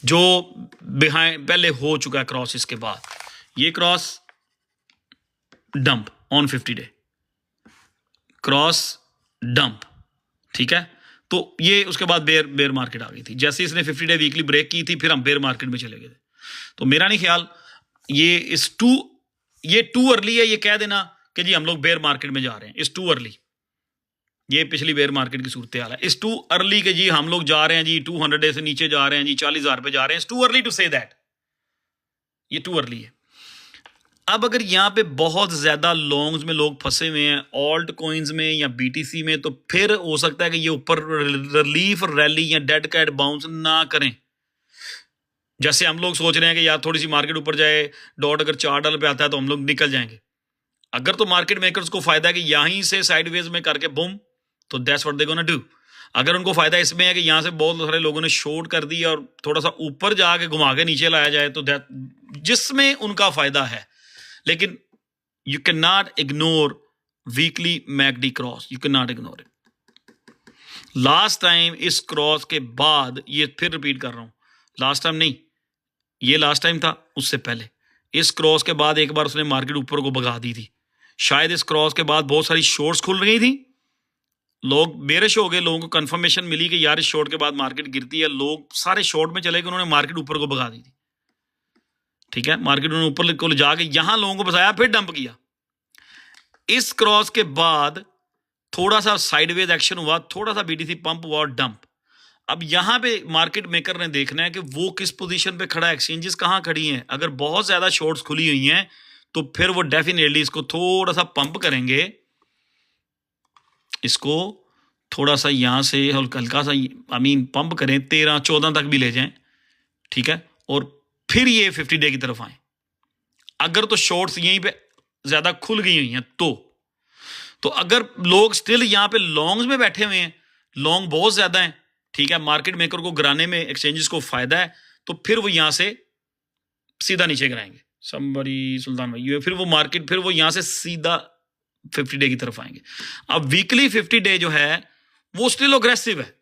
जो बिहाइंड पहले हो चुका है क्रॉस, इसके बाद ये cross dump on 50 day, cross dump, ठीक है। तो ये उसके बाद बेयर मार्केट आ गई थी, जैसे इसने 50 डे वीकली ब्रेक की थी, फिर हम बेयर मार्केट में चले गए थे। तो मेरा नहीं ख्याल ये टू अर्ली है, ये कह देना कि जी हम लोग बेयर मार्केट में जा रहे हैं, इस टू अर्ली, ये पिछली बेयर मार्केट की सूरत हाल है, इस टू अर्ली के जी हम लोग जा रहे हैं जी 200 डे से नीचे जा रहे हैं जी, 40,000 पे जा रहे हैं, it's too early to say that, ये टू अर्ली है। अब अगर यहाँ पे बहुत ज्यादा लॉन्ग्स में लोग फंसे हुए हैं ऑल्ट कॉइन्स में या बीटीसी में, तो फिर हो सकता है कि ये ऊपर रिलीफ रैली या डेड कैट बाउंस ना करें। जैसे हम लोग सोच रहे हैं कि यार थोड़ी सी मार्केट ऊपर जाए, डॉट अगर $4 पे आता है तो हम लोग निकल जाएंगे। अगर तो मार्केट मेकर्स को फायदा है कि यहीं से साइडवेज में करके बुम, तो that's what they gonna do. अगर उनको फायदा इसमें है कि यहाँ से बहुत सारे लोगों ने शॉर्ट कर दी और थोड़ा सा ऊपर जाके घुमा के नीचे लाया जाए, तो दैट जिसमें उनका फायदा है। लेकिन you can not ignore weekly MACD cross, you can not ignore it. Last time इस क्रॉस के बाद, ये फिर रिपीट कर रहा हूं, लास्ट टाइम नहीं, ये लास्ट टाइम था, उससे पहले इस क्रॉस के बाद एक बार उसने मार्केट ऊपर को भगा दी थी। शायद इस क्रॉस के बाद बहुत सारी शॉर्ट्स खुल गई थी, लोग बेरिश हो गए, लोगों को कंफर्मेशन मिली कि यार इस शॉर्ट के बाद मार्केट गिरती है, लोग सारे शॉर्ट में चले गए, उन्होंने मार्केट ऊपर को भगा दी थी। ठीक है, मार्केट उन्होंने ऊपर को ले जाके यहां लोगों को बचाया, फिर डंप किया। इस क्रॉस के बाद थोड़ा सा साइडवेज एक्शन हुआ, थोड़ा सा बीटीसी पंप हुआ और डंप। अब यहां पे मार्केट मेकर ने देखना है कि वो किस पोजीशन पे खड़ा है, एक्सचेंजेस कहां खड़ी हैं। अगर बहुत ज्यादा शॉर्ट्स खुली हुई हैं तो फिर वो डेफिनेटली इसको थोड़ा सा पंप करेंगे, इसको थोड़ा सा यहां से हल्का सा पंप करें, 13-14 तक भी ले जाएं। ठीक है, और फिर ये 50 डे की तरफ आए। अगर तो शॉर्ट्स यहीं पे ज्यादा खुल गई हुई हैं तो अगर लोग स्टिल यहां पे लॉन्ग्स में बैठे हुए हैं, लॉन्ग बहुत ज्यादा है, ठीक है, मार्केट मेकर को गिराने में एक्सचेंजेस को फायदा है, तो फिर वो यहां से सीधा नीचे गिराएंगे। समबरी सुल्तान भाई, फिर वो मार्केट फिर वो यहां से सीधा 50 डे की तरफ आएंगे। अब वीकली 50 डे जो है वो स्टिल अग्रेसिव है,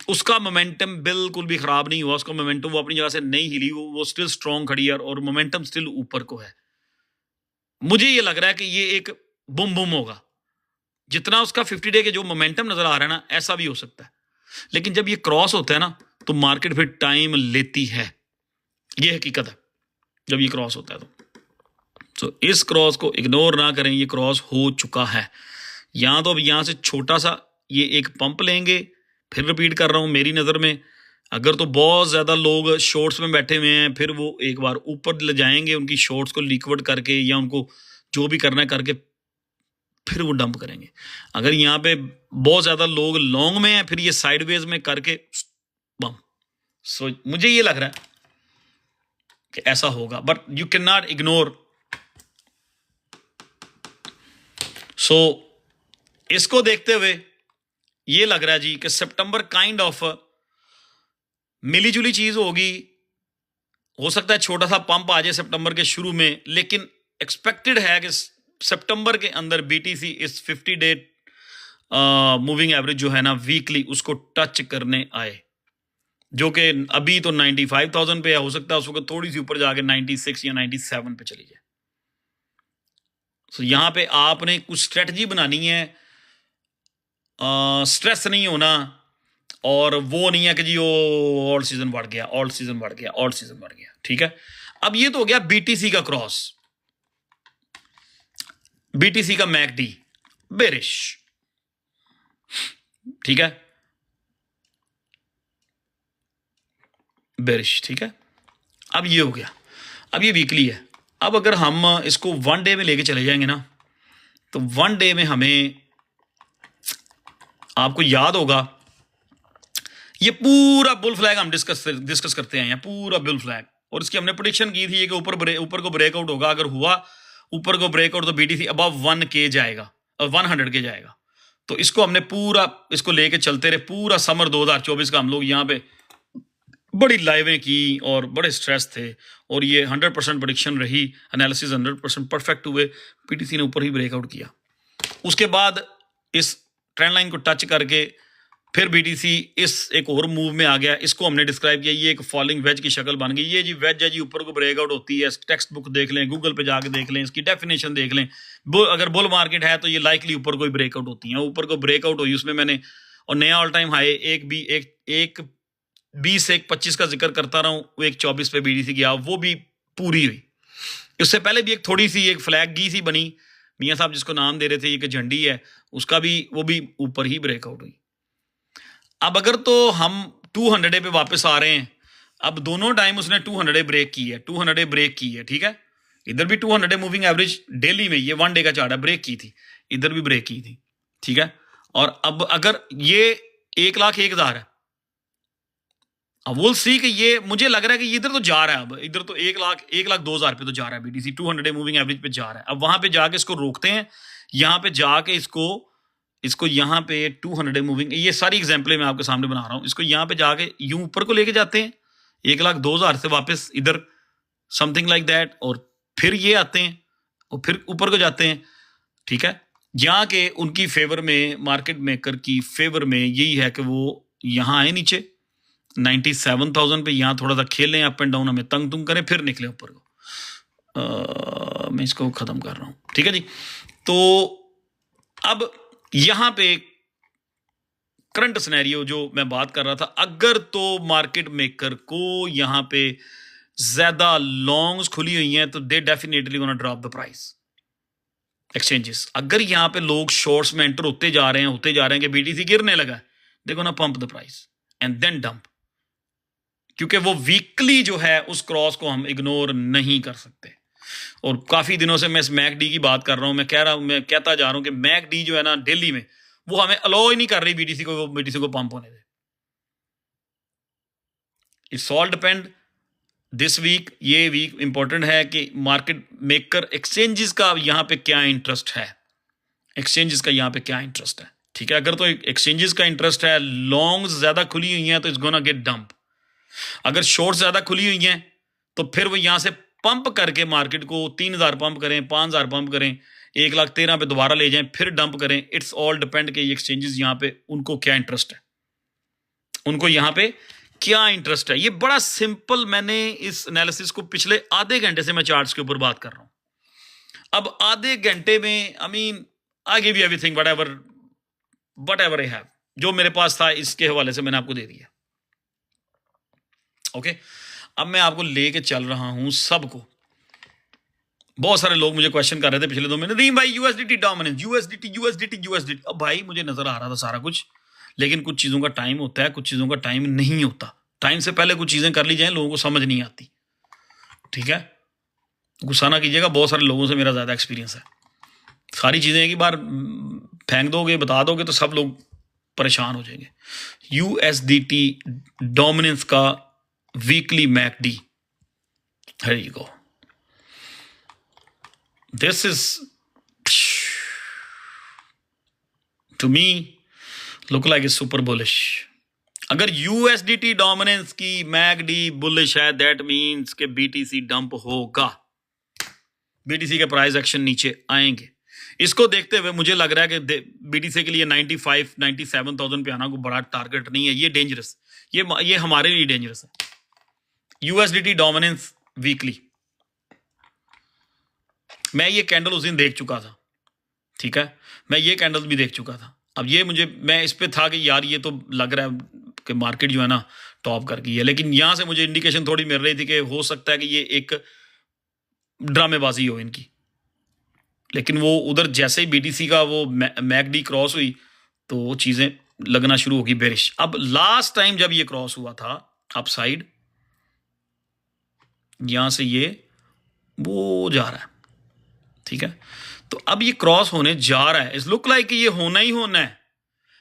उसका मोमेंटम बिल्कुल भी खराब नहीं हुआ, उसका मोमेंटम वो अपनी जगह से नहीं हिली, वो स्टिल स्ट्रॉन्ग खड़ी है और मोमेंटम स्टिल ऊपर को है। मुझे ये लग रहा है कि ये एक बुम बुम होगा, जितना उसका 50 डे के जो मोमेंटम नजर आ रहा है ना, ऐसा भी हो सकता है। लेकिन जब ये क्रॉस होता है ना, तो मार्केट फिर टाइम लेती है, ये हकीकत है जब ये क्रॉस होता है तो इस क्रॉस को इग्नोर ना करें, ये क्रॉस हो चुका है। यहां तो अब यहां से छोटा सा ये एक पंप लेंगे, फिर रिपीट कर रहा हूं, मेरी नज़र में अगर तो बहुत ज़्यादा लोग शॉर्ट्स में बैठे हुए हैं, फिर वो एक बार ऊपर ले जाएंगे उनकी शॉर्ट्स को लिक्विड करके, या उनको जो भी करना है करके, फिर वो डंप करेंगे। अगर यहाँ पे बहुत ज़्यादा लोग लॉन्ग में हैं, फिर ये साइडवेज में करके बम। सो मुझे ये लग रहा है कि ऐसा होगा, but you can not ignore. So इसको देखते हुए ये लग रहा है जी कि सितंबर काइंड ऑफ मिली जुली चीज होगी। हो सकता है छोटा सा पंप आ जाए सितंबर के शुरू में, लेकिन एक्सपेक्टेड है कि सितंबर के अंदर बीटीसी इस 50 डे मूविंग एवरेज जो है ना वीकली, उसको टच करने आए, जो कि अभी तो 95,000 पे है, हो सकता है उस वक्त थोड़ी सी ऊपर जाके 96 या 97 पे चली जाए। तो यहां पे आपने कुछ स्ट्रेटजी बनानी है, स्ट्रेस नहीं होना, और वो नहीं है कि जी वो ऑल सीजन बढ़ गया, ऑल सीजन बढ़ गया, ऑल सीजन बढ़ गया। ठीक है, अब ये तो हो गया बीटीसी का क्रॉस, बीटीसी का मैकडी बेरिश। ठीक है, बेरिश। ठीक है, अब ये हो गया, अब ये वीकली है। अब अगर हम इसको 1 डे में लेके चले जाएंगे ना, तो 1 डे में हमें, आपको याद होगा, ये पूरा बुल फ्लैग हम डिस्कस करते हैं, पूरा बुल फ्लैग, और इसकी हमने प्रेडिक्शन की थी कि ऊपर को ब्रेकआउट होगा। अगर हुआ ऊपर को ब्रेकआउट, तो बीटीसी अबव 1K जाएगा, 100 के जाएगा। तो इसको हमने पूरा इसको लेके चलते रहे, पूरा समर 2024 का हम लोग यहाँ पे बड़ी लाइवें की और बड़े स्ट्रेस थे, और ये 100% प्रेडिक्शन रही, एनालिसिस 100% परफेक्ट हुए, पीटीसी ने ऊपर ही ब्रेकआउट किया। उसके बाद इस ट्रेंड लाइन को टच करके फिर बीटीसी इस एक और मूव में आ गया। इसको हमने डिस्क्राइब किया, ये एक फॉलिंग वेज की शक्ल बन गई। ये जी वेज है जी, ऊपर को ब्रेकआउट होती है, टेक्स्ट बुक देख लें, गूगल पे जाके देख लें, इसकी डेफिनेशन देख लें। अगर बुल मार्केट है तो ये लाइकली ऊपर को ही ब्रेकआउट होती है। ऊपर को ब्रेकआउट हुई, उसमें मैंने और नया ऑल टाइम हाई एक 20 एक 25 का जिक्र करता रहा हूँ, वो एक 24 पे बीटीसी गया, वो भी पूरी हुई। उससे पहले भी एक थोड़ी सी एक फ्लैग गी सी बनी, मियाँ साहब जिसको नाम दे रहे थे, ये झंडी है, उसका भी वो भी ऊपर ही ब्रेकआउट हुई। अब अगर तो हम 200 डे पे वापस आ रहे हैं, अब दोनों टाइम उसने 200 डे ब्रेक की है, 200 डे ब्रेक की है। ठीक है, इधर भी 200 डे मूविंग एवरेज डेली में, ये 1 डे का चार्ट है, ब्रेक की थी, इधर भी ब्रेक की थी, ठीक है। और अब अगर ये 1,01,000 है, अब विल सी कि ये, मुझे लग रहा है कि ये इधर तो जा रहा है, अब इधर तो 1,02,000 पे तो जा रहा है बीटीसी, 200 डे मूविंग एवरेज पे जा रहा है। अब वहां पे जाके इसको रोकते हैं, यहाँ पे जाके इसको यहाँ पे 200 डे मूविंग, ये सारी एग्जाम्पलें मैं आपके सामने बना रहा हूँ, इसको यहाँ पे जाके यूं ऊपर को लेके जाते हैं 1,02,000 से वापस इधर समथिंग लाइक दैट, और फिर ये आते हैं और फिर ऊपर को जाते हैं, ठीक है। यहाँ के उनकी फेवर में, मार्केट मेकर की फेवर में यही है कि वो यहाँ आए नीचे 97,000 पे, यहाँ थोड़ा सा खेलें अप एंड डाउन, हमें तंग तुंग करें, फिर निकले ऊपर को। मैं इसको खत्म कर रहा हूँ, ठीक है जी। तो अब यहाँ पे करंट सिनेरियो जो मैं बात कर रहा था, अगर तो मार्केट मेकर को यहाँ पे ज्यादा लॉन्ग्स खुली हुई हैं तो they definitely gonna drop the price exchanges. अगर यहाँ पे लोग शॉर्ट्स में एंटर होते जा रहे हैं कि बीटीसी गिरने लगा है, they gonna pump the price and then dump, क्योंकि वो वीकली जो है उस क्रॉस को हम इग्नोर नहीं कर सकते। और काफी दिनों से मैं इस मैकडी की बात कर रहा हूं, मैं कहता जा रहा हूं कि मैकडी जो है ना दिल्ली में, वो हमें अलाउ ही नहीं कर रही बीटीसी को पंप होने दे। It's all depend this week, ये वीक इंपॉर्टेंट है कि मार्केट मेकर एक्सचेंजेस का यहाँ पे क्या इंटरेस्ट है, एक्सचेंजेस का यहाँ पे क्या इंटरेस्ट है, ठीक है। अगर तो एक्सचेंजेस का इंटरेस्ट है, लॉन्ग्स ज्यादा खुली हुई हैं तो इट्स गोना गेट डंप। अगर शॉर्ट ज्यादा खुली हुई हैं तो फिर वो यहां से पंप करके मार्केट को 3,000 पंप करें, 5,000 पंप करें, 1,13,000 पे दोबारा ले जाएं, फिर डंप करें। इट्स ऑल डिपेंड कि ये एक्सचेंजेस यहाँ पे उनको क्या इंटरेस्ट है, उनको यहाँ पे क्या इंटरेस्ट है। ये बड़ा सिंपल, मैंने इस एनालिसिस को पिछले आधे घंटे से मैं चार्ट्स के ऊपर बात कर रहा हूं। अब आधे घंटे में I give you everything what ever I have, जो मेरे पास था इसके हवाले से मैंने आपको दे दिया, ओके। अब मैं आपको लेके चल रहा हूं सबको। बहुत सारे लोग मुझे क्वेश्चन कर रहे थे पिछले 2 महीने, नहीं भाई यूएसडीटी डोमिनेंस, यूएसडीटी। अब भाई मुझे नजर आ रहा था सारा कुछ, लेकिन कुछ चीजों का टाइम होता है, कुछ चीजों का टाइम नहीं होता। टाइम से पहले कुछ चीजें कर ली जाए, लोगों को समझ नहीं आती, ठीक है। गुस्सा ना कीजिएगा, बहुत सारे लोगों से मेरा ज्यादा एक्सपीरियंस है। सारी चीजें एक ही बार फेंक दोगे, बता दोगे तो सब लोग परेशान हो जाएंगे। यूएसडीटी डोमिनेंस का weekly McD, here you go, this is to me look like it's super bullish। अगर यूएसडीटी डोमिनेंस की मैकडी बुलिश है, दैट मींस कि बीटीसी डंप होगा, बीटीसी के प्राइस एक्शन नीचे आएंगे। इसको देखते हुए मुझे लग रहा है कि बीटीसी के लिए 97,000 पे आना कोई बड़ा टारगेट नहीं है, ये डेंजरस, ये हमारे लिए डेंजरस है। यूएसडीटी डोमिनेंस वीकली, मैं ये कैंडल उस दिन देख चुका था, ठीक है, मैं ये कैंडल भी देख चुका था। अब ये मैं इस पे था कि यार ये तो लग रहा है कि मार्केट जो है ना टॉप कर गई है, लेकिन यहां से मुझे इंडिकेशन थोड़ी मिल रही थी कि हो सकता है कि ये एक ड्रामेबाजी हो इनकी। लेकिन वो उधर जैसे ही बीटीसी का वो मैकडी क्रॉस हुई तो वो चीजें लगना शुरू होगी बेरिश। अब लास्ट टाइम जब ये क्रॉस हुआ था अपसाइड, यहां से ये वो जा रहा है, ठीक है। तो अब ये क्रॉस होने जा रहा है, इस लुक लाइक कि ये होना ही होना है।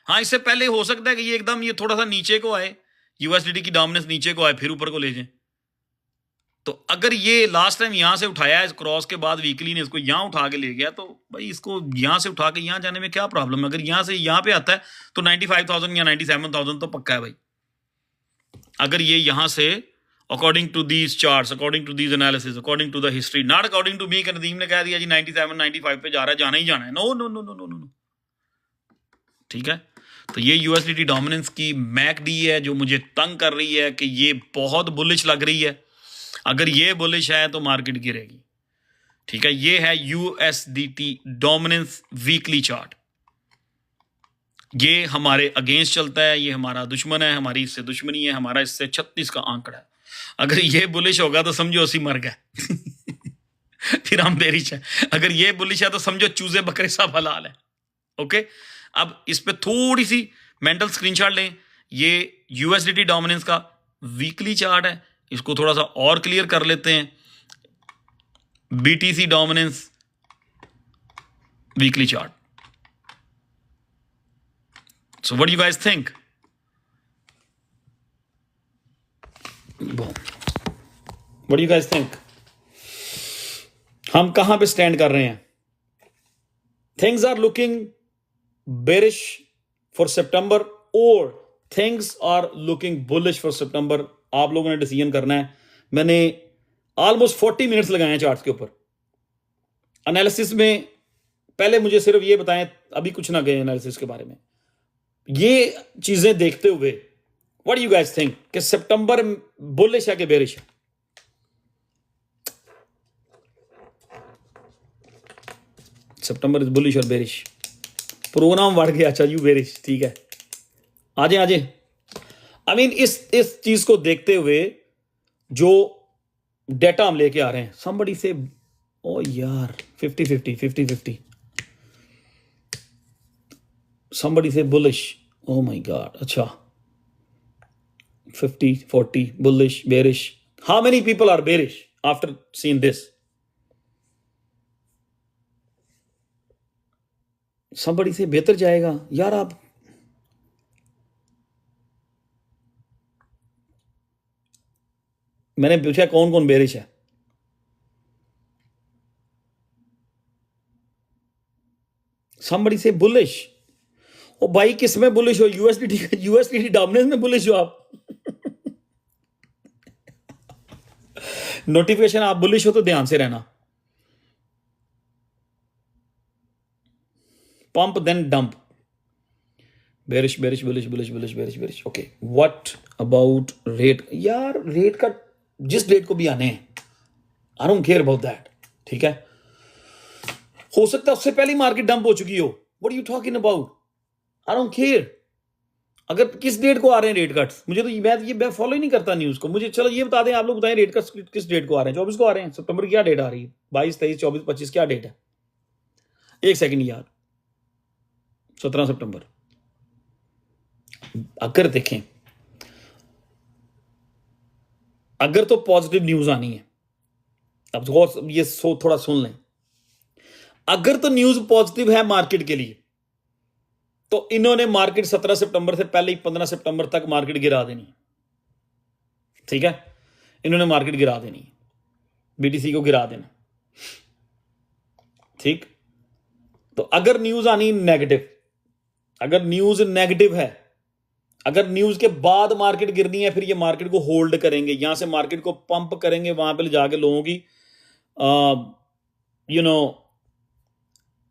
हाँ, इससे पहले हो सकता है कि ये एकदम ये थोड़ा सा नीचे को आए, यूएसडीटी की डोमिनेंस नीचे को आए, फिर ऊपर को ले जाए। तो अगर ये लास्ट टाइम यहां से उठाया है, इस क्रॉस के बाद वीकली ने इसको यहां उठा के ले गया, तो भाई इसको यहां से उठा के यहां जाने में क्या प्रॉब्लम है। अगर यहां से यहां पे आता है तो 95,000 या 97,000 तो पक्का है भाई। अगर ये यहां से according to these charts, according to these analysis, according to the history, not according to me कि नदीम ने कह दिया जी 97 95 पे जा रहा है, जाना ही जाना है, no no no no no no, ठीक है। तो ये यूएसडीटी डोमिनेंस की मैकडी है जो मुझे तंग कर रही है कि ये बहुत बुलिश लग रही है। अगर ये बुलिश है तो मार्केट गिरेगी, ठीक है। ये है यूएसडीटी डोमिनेंस वीकली चार्ट, ये हमारे अगेंस्ट चलता है, ये हमारा दुश्मन है, हमारी इससे दुश्मनी है, हमारा इससे 36 का आंकड़ा है। अगर ये बुलिश होगा तो समझो ਅਸੀਂ मर गए फिर हम बेरिश है। अगर ये बुलिश है तो समझो चूजे बकरे सब हलाल है, ओके। अब इस पे थोड़ी सी मेंटल स्क्रीनशॉट लें। ये यूएसडीटी डोमिनेंस का वीकली चार्ट है, इसको थोड़ा सा और क्लियर कर लेते हैं। BTC dominance weekly chart. So what do you guys think? Boom. What do you guys think? हम कहां पे स्टैंड कर रहे हैं? Things are looking bearish for September or things are looking bullish for September. आप लोगों ने डिसीजन करना है. मैंने ऑलमोस्ट 40 मिनट्स लगाए हैं चार्ट्स के ऊपर एनालिसिस में. पहले मुझे सिर्फ ये बताएं, अभी कुछ ना गए एनालिसिस के बारे में. ये चीजें देखते हुए what do you guys think कि सितंबर बुलिश है कि बेरिश है? सितंबर इज बुलिश और बेरिश. प्रोग्राम बढ़ गया. अच्छा, यू बेरिश, ठीक है. आजे आजे. आई मीन इस चीज को देखते हुए जो डेटा हम लेके आ रहे हैं, somebody से ओ यार 50-50 somebody से bullish. oh my god. अच्छा, 50-40 bullish, bearish. how many people are bearish after seeing this? somebody से बेहतर जाएगा यार. आप मैंने पूछा कौन कौन बेरिश है. somebody से bullish. ओ भाई, किस में बुलिश हो? यूएसडीटी डोमिनेंस में बुलिश हो आप? नोटिफिकेशन आप बुलिश हो तो ध्यान से रहना. Pump then dump. Bearish bearish bullish bullish bullish bearish bearish. Okay, what about rate? यार रेट का जिस डेट को भी आने हैं, I don't care about that. ठीक है, हो सकता है उससे पहले मार्केट डंप हो चुकी हो. What are you talking about? I don't care. अगर किस डेट को आ रहे हैं रेट कट्स, मुझे तो मैं फॉलो ही नहीं करता न्यूज को. मुझे चलो ये बता दें, आप लोग बताएं रेट कट्स किस डेट को आ रहे हैं. 24 को आ रहे हैं. सितंबर की क्या डेट आ रही है? 22, 23, 24, 25 क्या डेट है? एक सेकंड यार. 17 सितंबर. अगर देखें, अगर तो पॉजिटिव न्यूज आनी है, अब ये थोड़ा सुन लें. अगर तो न्यूज पॉजिटिव है मार्केट के लिए, तो इन्होंने मार्केट 17 सितंबर से पहले ही 15 सितंबर तक मार्केट गिरा देनी है. ठीक है, इन्होंने मार्केट गिरा देनी है, बीटीसी को गिरा देना. ठीक, तो अगर न्यूज आनी नेगेटिव, अगर न्यूज नेगेटिव है, अगर न्यूज के बाद मार्केट गिरनी है, फिर ये मार्केट को होल्ड करेंगे, यहां से मार्केट को पंप करेंगे, वहां पे जाके लोगों की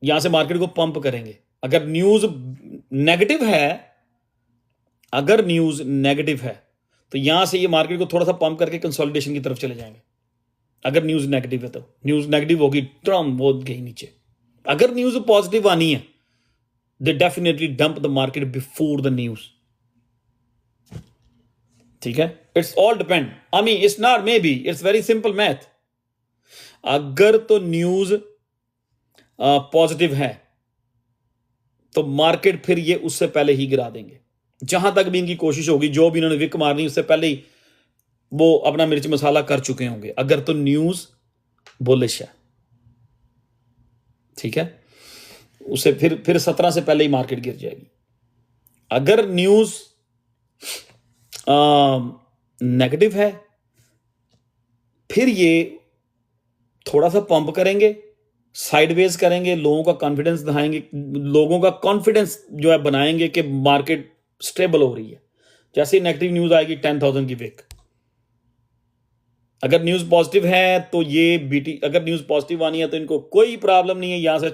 यहां से मार्केट को पंप करेंगे. अगर न्यूज नेगेटिव है, अगर न्यूज नेगेटिव है, तो यहां से ये मार्केट को थोड़ा सा पंप करके कंसोलिडेशन की तरफ चले जाएंगे. अगर न्यूज नेगेटिव है तो न्यूज नेगेटिव होगी, ट्रम वो गई नीचे. अगर न्यूज पॉजिटिव आनी है, they definitely dump the market before the news. ठीक है, it's all depend. I mean it's not may be, it's very simple math. अगर तो न्यूज पॉजिटिव है तो मार्केट फिर ये उससे पहले ही गिरा देंगे. जहां तक भी इनकी कोशिश होगी, जो भी इन्होंने विक मारनी, उससे पहले ही वो अपना मिर्च मसाला कर चुके होंगे. अगर तो न्यूज बुलिश है, ठीक है, उसे फिर 17 से पहले ही मार्केट गिर जाएगी. अगर न्यूज नेगेटिव है, फिर ये थोड़ा सा पंप करेंगे, साइडवेज करेंगे, लोगों का कॉन्फिडेंस दिखाएंगे, लोगों का कॉन्फिडेंस जो है बनाएंगे कि मार्केट स्टेबल हो रही है. जैसे नेगेटिव न्यूज आएगी 10,000 की विक. अगर न्यूज पॉजिटिव है तो ये बीटी, अगर न्यूज पॉजिटिव आनी है तो इनको कोई प्रॉब्लम नहीं है. यहां से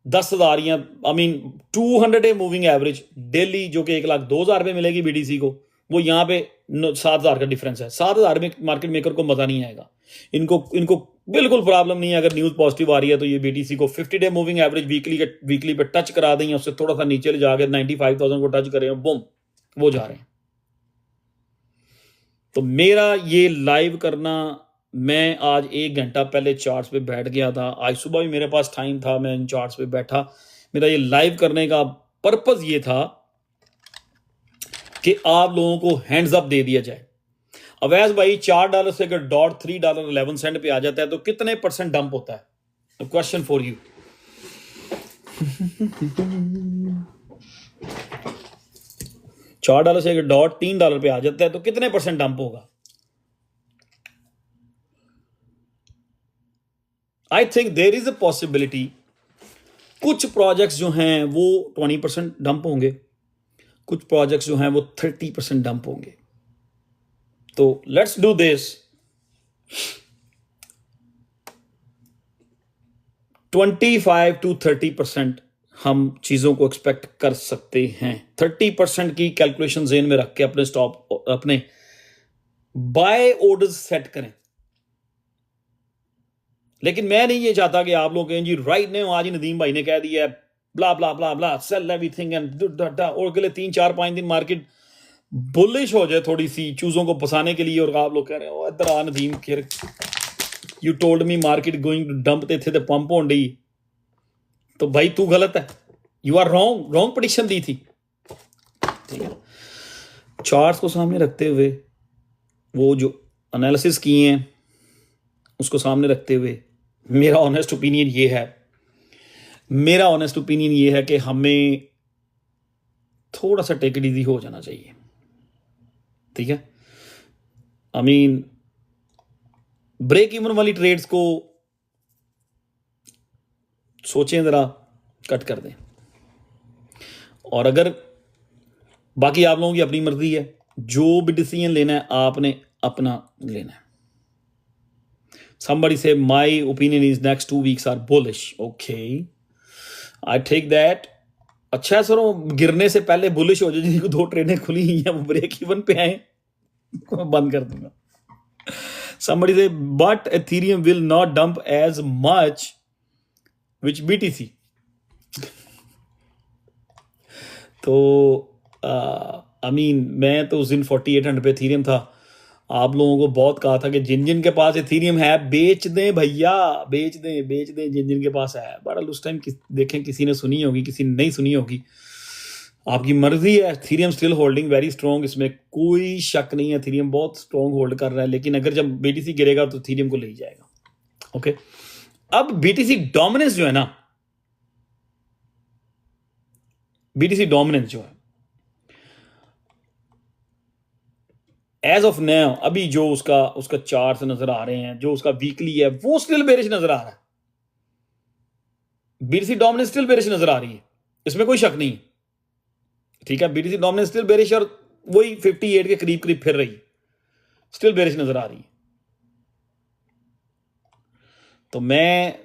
10,000 या I mean 200 day moving average daily, जो कि 1,02,000 रुपये मिलेगी बीटीसी को, वो यहाँ पे 7,000 का डिफरेंस है. 7,000 में मार्केट मेकर को मजा नहीं आएगा. इनको बिल्कुल प्रॉब्लम नहीं है. अगर न्यूज पॉजिटिव आ रही है तो ये बीटीसी को 50 डे मूविंग एवरेज वीकली पे टच करा दें, उससे थोड़ा सा नीचे ले जाकर 95,000 को टच करें, बुम, वो जा रहे हैं. तो मेरा ये लाइव करना, मैं आज 1 घंटा पहले चार्ट्स पे बैठ गया था. आज सुबह भी मेरे पास टाइम था, मैं इन चार्ट्स पे बैठा. मेरा ये लाइव करने का पर्पस ये था कि आप लोगों को हैंड्स अप दे दिया जाए. अवैस भाई $4 से अगर $3.11 पे आ जाता है तो कितने % डंप होता है? Question for you. $4 से अगर $3 पे आ जाता है तो कितने % डंप होगा? I think there is a possibility कुछ प्रोजेक्ट्स जो हैं वो 20% डंप होंगे, कुछ प्रोजेक्ट्स जो हैं वो 30% डंप होंगे। तो लेट्स डू दिस। 25 to 30% हम चीजों को एक्सपेक्ट कर सकते हैं। 30% की कैलकुलेशन जेन में रख के अपने स्टॉप, अपने बाय ऑर्डर्स सेट करें। लेकिन मैं नहीं ये चाहता कि आप लोग कहें जी राइट ने आज ही नदीम भाई ने कह दिया ब्ला ब्ला ब्ला ब्ला सेल एवरीथिंग एंड और अगले 3-4-5 दिन मार्केट बुलिश हो जाए थोड़ी सी चूजों को फंसाने के लिए, और आप लोग कह रहे हो इधर आ नदीम फिर you told me market going to dump थे पंप होन डी, तो भाई तू गलत है, यू आर रॉन्ग प्रेडिक्शन दी थी। ठीक है, चार्ट्स को सामने रखते हुए, वो जो एनालिसिस किए हैं उसको सामने रखते हुए मेरा ऑनेस्ट ओपिनियन ये है कि हमें थोड़ा सा टेक इट इजी हो जाना चाहिए। ठीक है, आई मीन ब्रेक इवन वाली ट्रेड्स को सोचें, जरा कट कर दें। और अगर बाकी आप लोगों की अपनी मर्जी है, जो भी डिसीजन लेना है आपने अपना लेना है। Somebody say my opinion is next 2 weeks are bullish. Okay, I take that. अच्छा सर, गिरने से पहले बुलिश हो जाए, जिनको 2 ट्रेडें खुली हैं वो ब्रेक इवन पे आए, बंद कर दूंगा। Somebody say but Ethereum will not dump as much which BTC. तो I mean मैं तो उस दिन 4800 पे इथीरियम था, आप लोगों को बहुत कहा था कि जिन जिन के पास इथीरियम है बेच दें भैया, बेच दें जिन जिन के पास है। बहरहाल उस टाइम देखें किसी ने सुनी होगी, किसी ने नहीं सुनी होगी, आपकी मर्जी है। Ethereum still holding very strong, इसमें कोई शक नहीं है, इथीरियम बहुत स्ट्रॉन्ग होल्ड कर रहा है। लेकिन अगर जब बीटीसी गिरेगा तो इथीरियम को ले जाएगा। ओके, अब बीटीसी डोमिनेंस जो है ना, बीटीसी डोमिनेंस जो है एज ऑफ नाउ, अभी जो उसका चार्ट नजर आ रहे हैं, जो उसका वीकली है वो स्टिल बेरिश नजर आ रहा है। बीटीसी डोमिनेंस स्टिल बेरिश नजर आ रही है, इसमें कोई शक नहीं। ठीक है, बीटीसी डोमिनेंस स्टिल बेरिश और वही 58 के करीब फिर रही, स्टिल बेरिश नजर आ रही है। तो मैं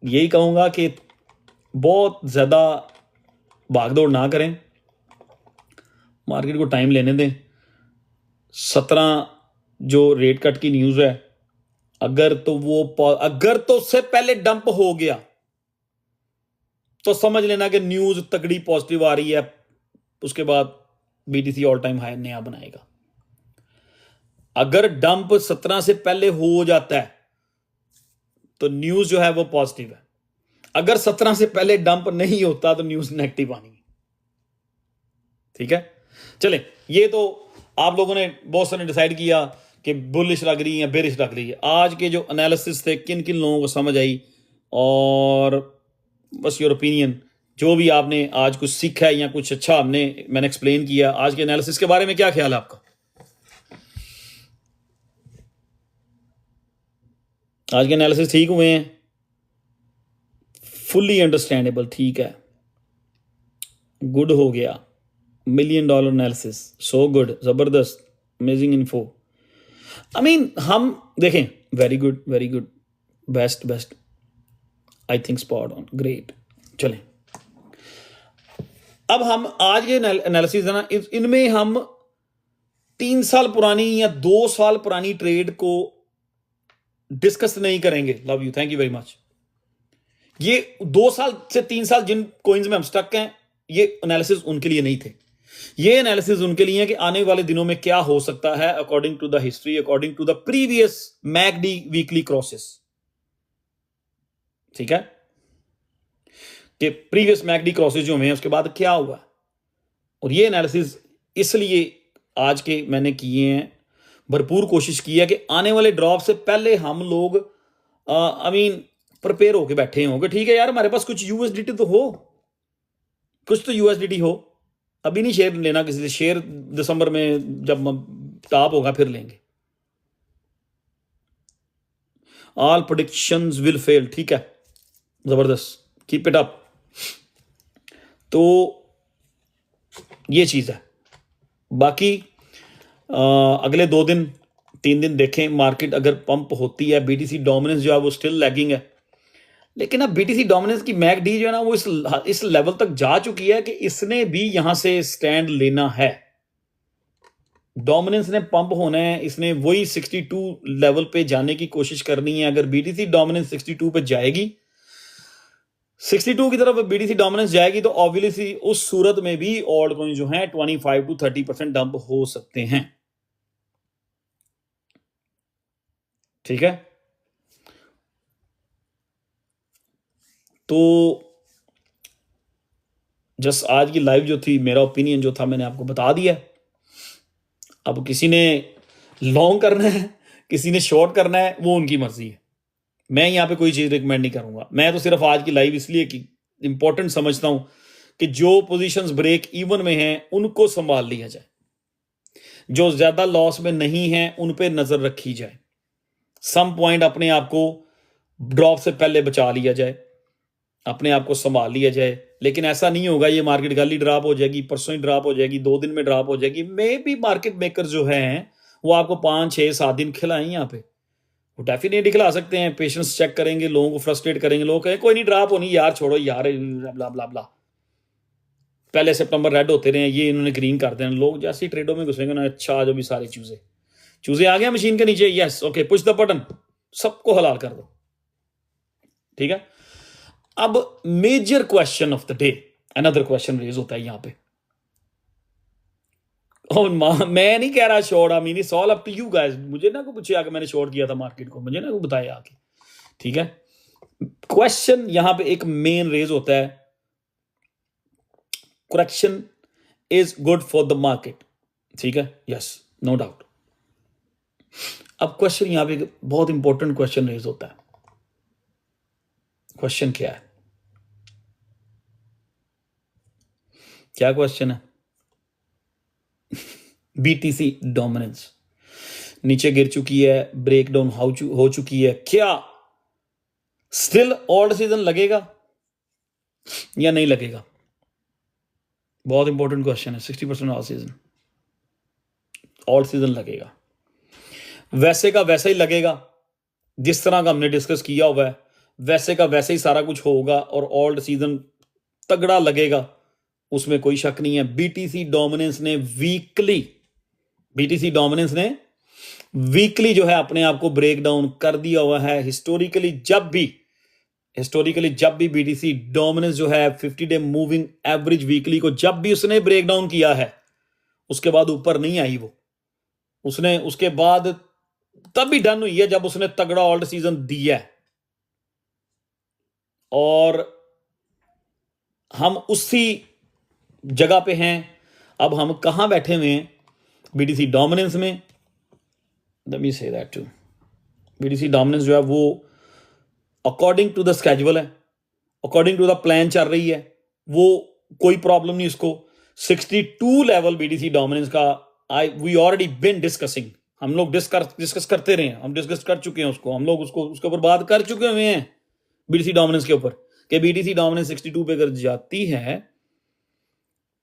यही कहूंगा कि बहुत ज्यादा भागदौड़ ना करें, मार्केट को टाइम लेने दें। 17 जो रेट कट की न्यूज है, अगर तो उससे पहले डंप हो गया तो समझ लेना कि न्यूज तगड़ी पॉजिटिव आ रही है, उसके बाद बीटीसी ऑल टाइम हाई नया बनाएगा। अगर डंप 17 से पहले हो जाता है तो न्यूज जो है वो पॉजिटिव है, अगर 17 से पहले डंप नहीं होता तो न्यूज नेगेटिव आनी है। ठीक है, चले, ये तो आप लोगों ने बहुत सारे डिसाइड किया कि बुलिश लग रही है बेरिश लग रही है। आज के जो एनालिसिस थे किन किन लोगों को समझ आई, और बस योर ओपिनियन, जो भी आपने आज कुछ सीखा है या कुछ अच्छा मैंने एक्सप्लेन किया, आज के एनालिसिस के बारे में क्या ख्याल है आपका? आज के एनालिसिस ठीक हुए हैं? फुल्ली अंडरस्टैंडेबल, ठीक है, गुड हो गया। $1 million एनालिसिस, सो गुड, जबरदस्त, अमेजिंग इन्फो। आई मीन हम देखें, very good, best, I think spot on, great. चलें, अब हम आज के एनालिसिस है ना, इनमें हम 3 साल पुरानी या 2 साल पुरानी ट्रेड को डिस्कस नहीं करेंगे। Love you, thank you very much. ये 2 साल से 3 साल जिन कोइंस में हम स्टक हैं, ये एनालिसिस उनके लिए नहीं थे, ये एनालिसिस उनके लिए है कि आने वाले दिनों में क्या हो सकता है according to the history, according to the previous MACD weekly crosses. ठीक है, कि प्रीवियस मैकडी क्रॉसेस जो हुए हैं उसके बाद क्या हुआ, और ये एनालिसिस इसलिए आज के मैंने किए हैं, भरपूर कोशिश की है कि आने वाले ड्रॉप से पहले हम लोग प्रिपेयर होके बैठे होंगे। ठीक है यार, हमारे पास कुछ यूएसडीटी तो हो, कुछ तो यूएसडीटी हो। अभी नहीं शेयर लेना किसी से, शेयर दिसंबर में जब टॉप होगा फिर लेंगे। ऑल प्रेडिक्शंस विल फेल, ठीक है, जबरदस्त, कीप इट अप। तो ये चीज है। बाकी अगले 2 दिन 3 दिन देखें, मार्केट अगर पंप होती है, बीटीसी डोमिनेंस जो है वो स्टिल लैगिंग है, लेकिन अब बीटीसी डोमिनेंस की मैकडी जो है ना वो इस लेवल तक जा चुकी है कि इसने भी यहां से स्टैंड लेना है। डोमिनेंस ने पंप होना है, इसने वही 62 लेवल पे जाने की कोशिश करनी है। अगर बीटीसी डोमिनेंस 62 पे जाएगी, 62 की तरफ बीटीसी डोमिनेंस जाएगी, तो ऑब्वियसली उस सूरत में भी ऑल्ट कॉइन जो है 25 to 30% डंप हो सकते हैं। ठीक है, तो जस्ट आज की लाइव जो थी, मेरा ओपिनियन जो था मैंने आपको बता दिया। अब किसी ने लॉन्ग करना है, किसी ने शॉर्ट करना है, वो उनकी मर्जी है। मैं यहाँ पे कोई चीज रिकमेंड नहीं करूंगा। मैं तो सिर्फ आज की लाइव इसलिए कि इंपॉर्टेंट समझता हूं कि जो पोजीशंस ब्रेक इवन में हैं उनको संभाल लिया जाए, जो ज्यादा लॉस में नहीं है उन पे नजर रखी जाए, सम पॉइंट अपने आप को ड्रॉप से पहले बचा लिया जाए, अपने आप को संभाल लिया जाए। लेकिन ऐसा नहीं होगा ये मार्केट कल ही ड्रॉप हो जाएगी, परसों ही ड्रॉप हो जाएगी, 2 दिन में ड्रॉप हो जाएगी। मे भी मार्केट मेकर जो हैं वो आपको 5 6 7 दिन खिलाएं, यहाँ पे वो डेफिनेटली खिला सकते हैं। पेशेंस चेक करेंगे, लोगों को फ्रस्ट्रेट करेंगे, लोग कहें कोई नहीं ड्रॉप होनी यार, छोड़ो यार, ब्ला ब्ला ब्ला, पहले सितंबर रेड होते रहे, ये इन्होंने ग्रीन कर देना। लोग जैसे ही ट्रेडों में घुसेंगे ना, अच्छा जो भी सारे चूजे आ गया मशीन के नीचे, yes okay push the button, सबको हलाल कर दो। ठीक है, अब major question of the day, another question raise होता है यहां पे। और मैं नहीं कह रहा short, I mean it's all up to you guys. मुझे ना को पूछे आके मैंने शॉर्ट किया था मार्केट को, मुझे ना को बताया आके। ठीक है, क्वेश्चन यहां पे एक मेन रेज होता है, correction is good for the market. ठीक है, यस नो डाउट। अब क्वेश्चन यहां पे बहुत इंपॉर्टेंट क्वेश्चन रेज होता है। क्वेश्चन क्या है? क्या क्वेश्चन है? बीटीसी डोमिनेंस नीचे गिर चुकी है, ब्रेकडाउन हो चुकी है, क्या स्टिल ऑल्ट सीजन लगेगा या नहीं लगेगा? बहुत इंपॉर्टेंट क्वेश्चन है। 60% ऑल सीजन, ऑल्ट सीजन लगेगा, वैसे का वैसा ही लगेगा जिस तरह का हमने डिस्कस किया हुआ है, वैसे का वैसे ही सारा कुछ होगा और ऑल्ट सीजन तगड़ा लगेगा, उसमें कोई शक नहीं है। बीटीसी डोमिनेंस ने वीकली जो है अपने आप को ब्रेक डाउन कर दिया हुआ है। हिस्टोरिकली जब भी बीटीसी डोमिनेंस जो है 50 डे मूविंग एवरेज वीकली को जब भी उसने ब्रेक डाउन किया है, उसके बाद ऊपर नहीं आई वो, उसने उसके बाद तब भी डन हुई है जब उसने तगड़ा ऑल्ट सीजन दिया है। और हम उसी जगह पे हैं। अब हम कहां बैठे हुए हैं? बीटीसी डोमिनेंस में। Let me say that too, BTC dominance जो है वो अकॉर्डिंग टू द स्केड्यूल है, अकॉर्डिंग टू द प्लान चल रही है, वो कोई प्रॉब्लम नहीं उसको। 62 लेवल बीटीसी डोमिनेंस का वी ऑलरेडी बिन डिस्कसिंग, हम लोग डिस्कस करते रहे हैं, हम डिस्कस कर चुके हैं उसको, हम लोग उसके ऊपर बात कर चुके हुए हैं बीटीसी डोमिनेंस के ऊपर कि बीटीसी डोमिनेंस 62 पे अगर जाती है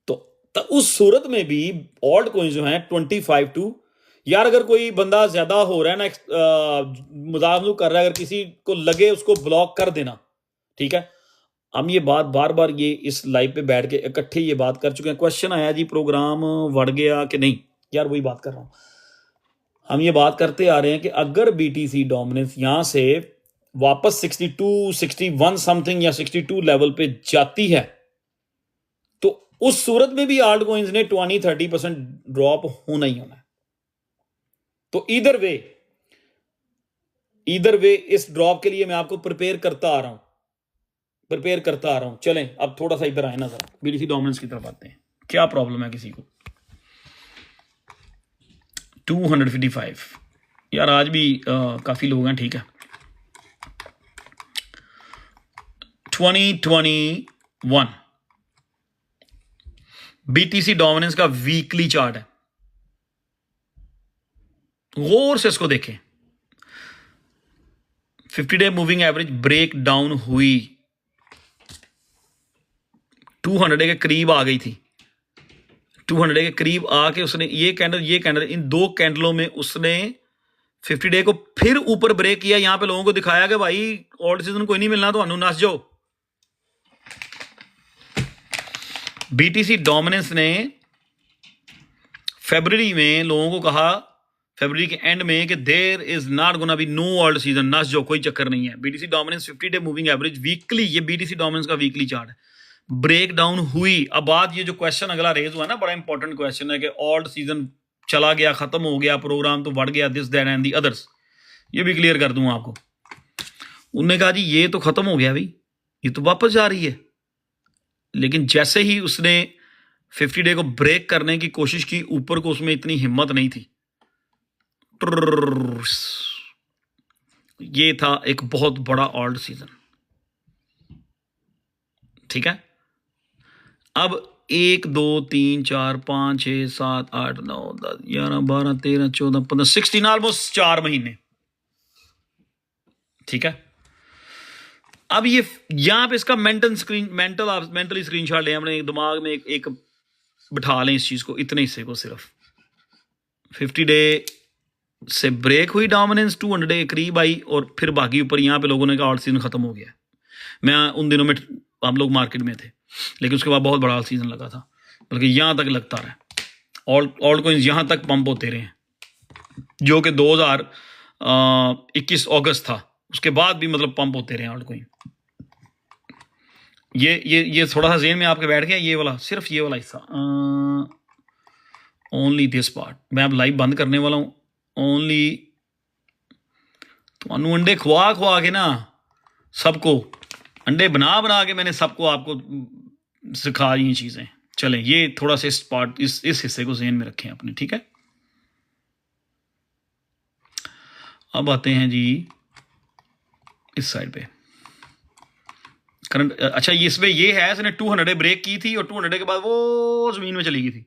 तो उस सूरत में भी ऑल्ट कॉइन जो है 25 टू, यार अगर कोई बंदा ज्यादा हो रहा है ना, मजाक कर रहा है, अगर किसी को लगे उसको ब्लॉक कर देना। ठीक है, हम ये बात बार बार ये इस लाइव पे बैठ के इकट्ठे ये बात कर चुके हैं। क्वेश्चन आया जी प्रोग्राम बढ़ गया कि नहीं, यार वही बात कर रहा हूं। हम ये बात करते आ रहे हैं कि अगर बीटीसी डोमिनेंस यहां से वापस 62 61 समथिंग या 62 लेवल पे जाती है, तो उस सूरत में भी आल्ट कॉइन्स ने 20-30% ड्रॉप होना ही होना है। तो इधर वे इस ड्रॉप के लिए मैं आपको प्रिपेयर करता आ रहा हूं। चलें अब थोड़ा सा इधर आए ना, जरा बीटीसी डोमिनेंस की तरफ आते हैं। क्या प्रॉब्लम है किसी को? 255 यार, आज भी काफ़ी लोग हैं, ठीक है। 2021 बीटीसी डोमिनेंस का वीकली चार्ट है, गौर से इसको देखें। 50 day moving average break down हुई, 200 के करीब आ गई थी, 200 के करीब आके उसने ये कैंडल इन दो कैंडलों में उसने 50 डे को फिर ऊपर ब्रेक किया। यहां पे लोगों को दिखाया कि भाई ओल्ड सीजन कोई नहीं मिलना, तो नस जाओ। बीटीसी डोमिनेंस ने फरवरी में लोगों को कहा, फरवरी के एंड में, कि there is not gonna be no old season, नस जाओ, कोई चक्कर नहीं है। BTC dominance 50 day moving average weekly, ये बीटीसी डोमिनेंस का वीकली चार्ट है, ब्रेक डाउन हुई। अब बात ये जो क्वेश्चन अगला रेज हुआ ना, बड़ा इंपॉर्टेंट क्वेश्चन है कि ओल्ड सीजन चला गया, खत्म हो गया, प्रोग्राम तो बढ़ गया, this that and the others, ये भी क्लियर कर दूं आपको। उन्होंने कहा जी ये तो खत्म हो गया भाई, ये तो वापस जा रही है। लेकिन जैसे ही उसने 50 डे को ब्रेक करने की कोशिश की ऊपर को, उसमें इतनी हिम्मत नहीं थी। ये था एक बहुत बड़ा ओल्ड सीजन, ठीक है। अब 1 2 3 4 5 6 7 8 9 10 11 12 13 14 15 16 ऑलमोस्ट 4 महीने, ठीक है। अब ये यहां पे इसका मेंटली स्क्रीनशॉट लें, अपने दिमाग में एक बिठा लें इस चीज को, इतने हिस्से को सिर्फ। 50 डे से ब्रेक हुई डोमिनेंस, 200 डे करीब आई, और फिर बाकी ऊपर यहां पे लोगों ने कहा ऑल्ड सीजन खत्म हो गया। मैं उन दिनों में हम लोग मार्केट में थे, लेकिन उसके बाद बहुत बड़ा सीजन लगा था, बल्कि यहां तक लगता रहा। ऑल्ड कॉइन्स यहां तक पंप होते रहे, जो कि 2021 अगस्त था, उसके बाद भी मतलब पंप होते रहे ऑल्ड कॉइन। ये थोड़ा सा जेन में आपके बैठ गया, ये वाला, सिर्फ ये वाला हिस्सा, ओनली दिस पार्ट। मैं अब लाइव बंद करने वाला हूं। ओनली तो अंडे खुआ के ना, सबको अंडे बना के मैंने सबको आपको सिखा ये चीजें। चलें, ये थोड़ा सा इस हिस्से को ज़हन में रखें अपने, ठीक है। अब आते हैं जी इस साइड पे करंट। अच्छा, ये इसमें ये है, इसने 200 डे ब्रेक की थी और 200 डे के बाद वो जमीन में चली गई थी।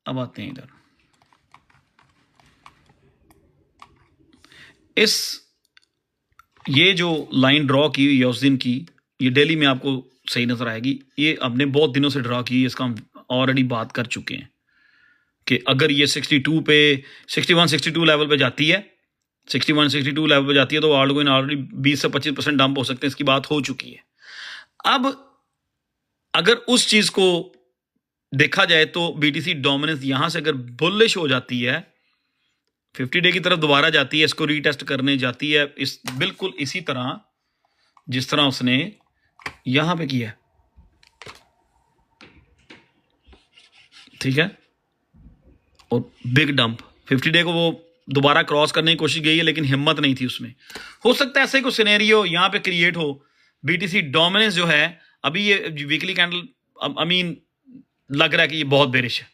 अब आते हैं इधर, ये जो लाइन ड्रॉ की हुई है उस दिन की, ये डेली में आपको सही नजर आएगी। ये हमने बहुत दिनों से ड्रॉ की है, इसका हम ऑलरेडी बात कर चुके हैं कि अगर ये 62 पे 61-62 लेवल पे जाती है, 61-62 लेवल पे जाती है, तो ऑल्ड कॉइन ऑलरेडी 20 से 25% डंप हो सकते हैं, इसकी बात हो चुकी है। अब अगर उस चीज को देखा जाए तो बीटीसी डोमिनेंस यहां से अगर बुलिश हो जाती है, 50 डे की तरफ दोबारा जाती है, इसको रीटेस्ट करने जाती है, इस बिल्कुल इसी तरह जिस तरह उसने यहां पे किया, ठीक है, और बिग डंप 50 डे को वो दोबारा क्रॉस करने की कोशिश की है, लेकिन हिम्मत नहीं थी उसमें। हो सकता है ऐसे कोई सिनेरियो यहां पे क्रिएट हो। बीटीसी डोमिनेंस जो है अभी, ये वीकली कैंडल आई मीन लग रहा है कि ये बहुत बेरिश है,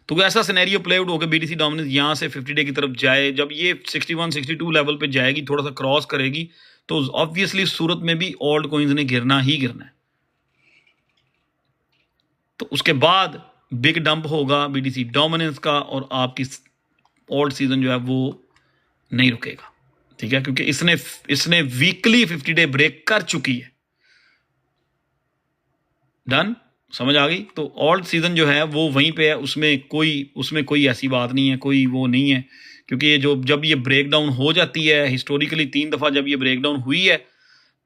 तो ऐसा सिनेरियो प्ले आउट होकर बीटीसी डोमिनेंस यहां से 50 डे की तरफ जाए। जब ये 61-62 लेवल पे जाएगी, थोड़ा सा क्रॉस करेगी, तो ऑब्वियसली सूरत में भी ओल्ड कॉइन्स ने गिरना ही गिरना है। तो उसके बाद बिग डंप होगा बीटीसी डोमिनेंस का, और आपकी ओल्ड सीजन जो है वो नहीं रुकेगा, ठीक है, क्योंकि इसने वीकली 50 डे ब्रेक कर चुकी है। डन, समझ आ गई। तो ओल्ड सीजन जो है वो वहीं पे है, उसमें कोई ऐसी बात नहीं है, कोई वो नहीं है, क्योंकि ये जब ये ब्रेक डाउन हो जाती है, हिस्टोरिकली 3 दफा जब ये ब्रेक डाउन हुई है,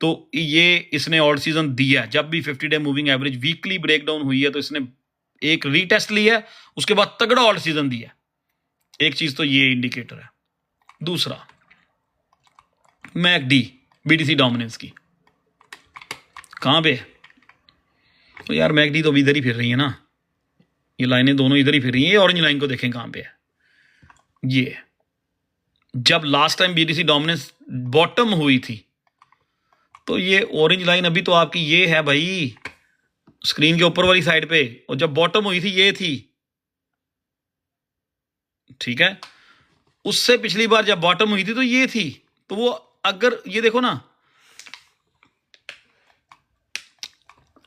तो ये इसने ओल्ड सीजन दिया है। जब भी 50 day moving average weekly break down हुई है, तो इसने एक रीटेस्ट लिया है, उसके बाद तगड़ा ओल्ड सीजन दिया। एक चीज तो ये इंडिकेटर है। दूसरा, मैकडी बीटीसी डोमिनेंस की कहां पे है? तो यार मैकडी तो अभी इधर ही फिर रही है ना, ये लाइनें दोनों इधर ही फिर रही हैं। ये ऑरेंज लाइन को देखें कहां पे है। ये जब last time BTC dominance bottom हुई थी, तो ये ऑरेंज लाइन अभी तो आपकी ये है भाई, स्क्रीन के ऊपर वाली साइड पे, और जब बॉटम हुई थी ये थी, ठीक है, उससे पिछली बार जब बॉटम हुई थी तो ये थी, तो वो अगर ये देखो ना,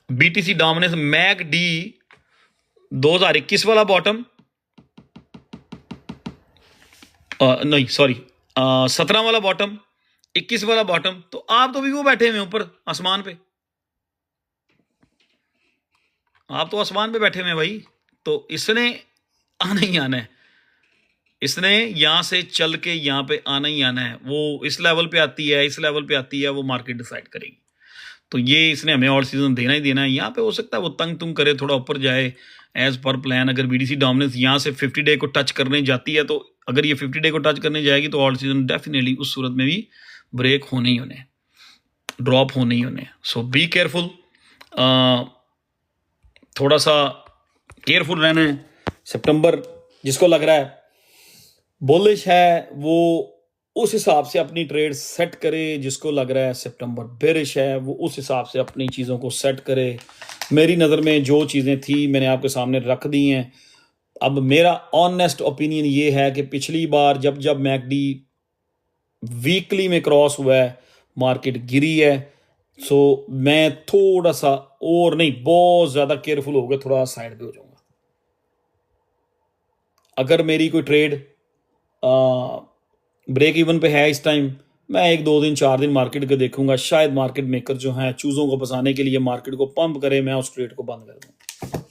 बीटीसी डोमिनेंस मैक डी 2021 वाला बॉटम, नहीं सॉरी 17 वाला बॉटम, 21 वाला बॉटम, तो आप तो भी वो बैठे हुए ऊपर आसमान पे, आप तो आसमान पे बैठे हुए हैं भाई। तो इसने आना ही आना है, इसने यहां से चल के यहां पे आना ही आना है। वो इस लेवल पे आती है, इस लेवल पे आती है, वो मार्केट डिसाइड करेगी। तो ये इसने हमें ऑल सीजन देना ही देना है। यहाँ पे हो सकता है वो तंग तुंग करे, थोड़ा ऊपर जाए एज पर प्लान। अगर बीडीसी डोमिनेंस यहाँ से 50 डे को टच करने जाती है, तो अगर ये 50 डे को टच करने जाएगी तो ऑल सीजन डेफिनेटली उस सूरत में भी ब्रेक होने ही होने, ड्रॉप होने ही होने। सो बी केयरफुल, थोड़ा सा केयरफुल रहना है। सितंबर जिसको लग रहा है बुलिश है वो उस हिसाब से अपनी ट्रेड सेट करे, जिसको लग रहा है सितंबर बेरिश है वो उस हिसाब से अपनी चीज़ों को सेट करे। मेरी नज़र में जो चीज़ें थी मैंने आपके सामने रख दी हैं। अब मेरा ऑनेस्ट ओपिनियन ये है कि पिछली बार जब जब मैकडी वीकली में क्रॉस हुआ है मार्केट गिरी है। सो मैं थोड़ा सा और नहीं, बहुत ज़्यादा केयरफुल हो गया, थोड़ा साइड पे हो जाऊंगा। अगर मेरी कोई ट्रेड ब्रेक इवन पे है इस टाइम, मैं 1 2 दिन 4 दिन मार्केट को देखूंगा। शायद मार्केट मेकर जो हैं चूज़ों को फंसाने के लिए मार्केट को पंप करे, मैं उस ट्रेड को बंद कर दूँ,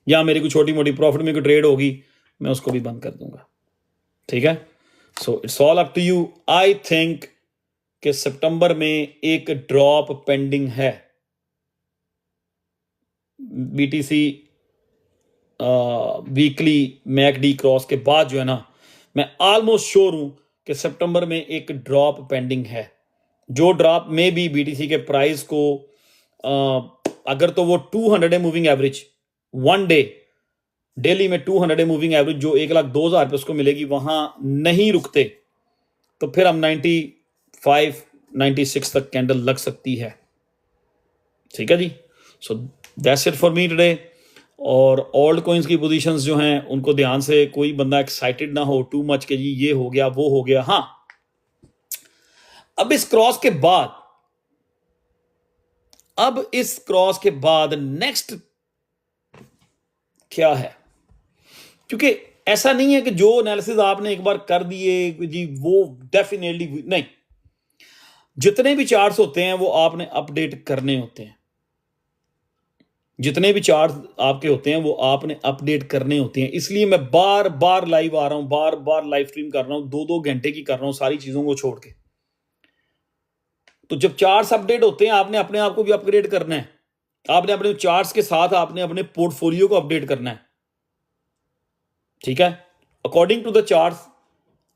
या मेरी कोई छोटी मोटी प्रॉफिट में कोई ट्रेड होगी मैं उसको भी बंद कर दूंगा। ठीक है, so it's all up to you. I think कि सितंबर में एक ड्रॉप पेंडिंग है। बीटीसी वीकली मैकडी क्रॉस के बाद जो है ना, मैं ऑलमोस्ट श्योर हूं कि सितंबर में एक ड्रॉप पेंडिंग है। जो ड्रॉप में भी बीटीसी के प्राइस को अगर तो वो 200 moving average one day daily में 200 मूविंग एवरेज जो 1,02,000 पे उसको मिलेगी, वहां नहीं रुकते तो फिर हम 95 96 तक कैंडल लग सकती है। ठीक है जी, so that's it for me today. और ओल्ड कॉइन्स की पोजीशंस जो हैं उनको ध्यान से, कोई बंदा एक्साइटेड ना हो टू मच के जी ये हो गया वो हो गया। हाँ, अब इस क्रॉस के बाद नेक्स्ट क्या है, क्योंकि ऐसा नहीं है कि जो एनालिसिस आपने एक बार कर दिए जी वो डेफिनेटली नहीं। जितने भी चार्ट्स होते हैं वो आपने अपडेट करने होते हैं, जितने भी चार्ट आपके होते हैं वो आपने अपडेट करने होते हैं। इसलिए मैं बार बार लाइव आ रहा हूं, बार बार लाइव स्ट्रीम कर रहा हूं, 2 घंटे की कर रहा हूं सारी चीजों को छोड़ के। तो जब चार्ट्स अपडेट होते हैं आपने अपने आप को भी अपग्रेड करना है। आपने अपने चार्ट्स के साथ आपने अपने पोर्टफोलियो को अपडेट करना है। ठीक है, अकॉर्डिंग टू द चार्ट्स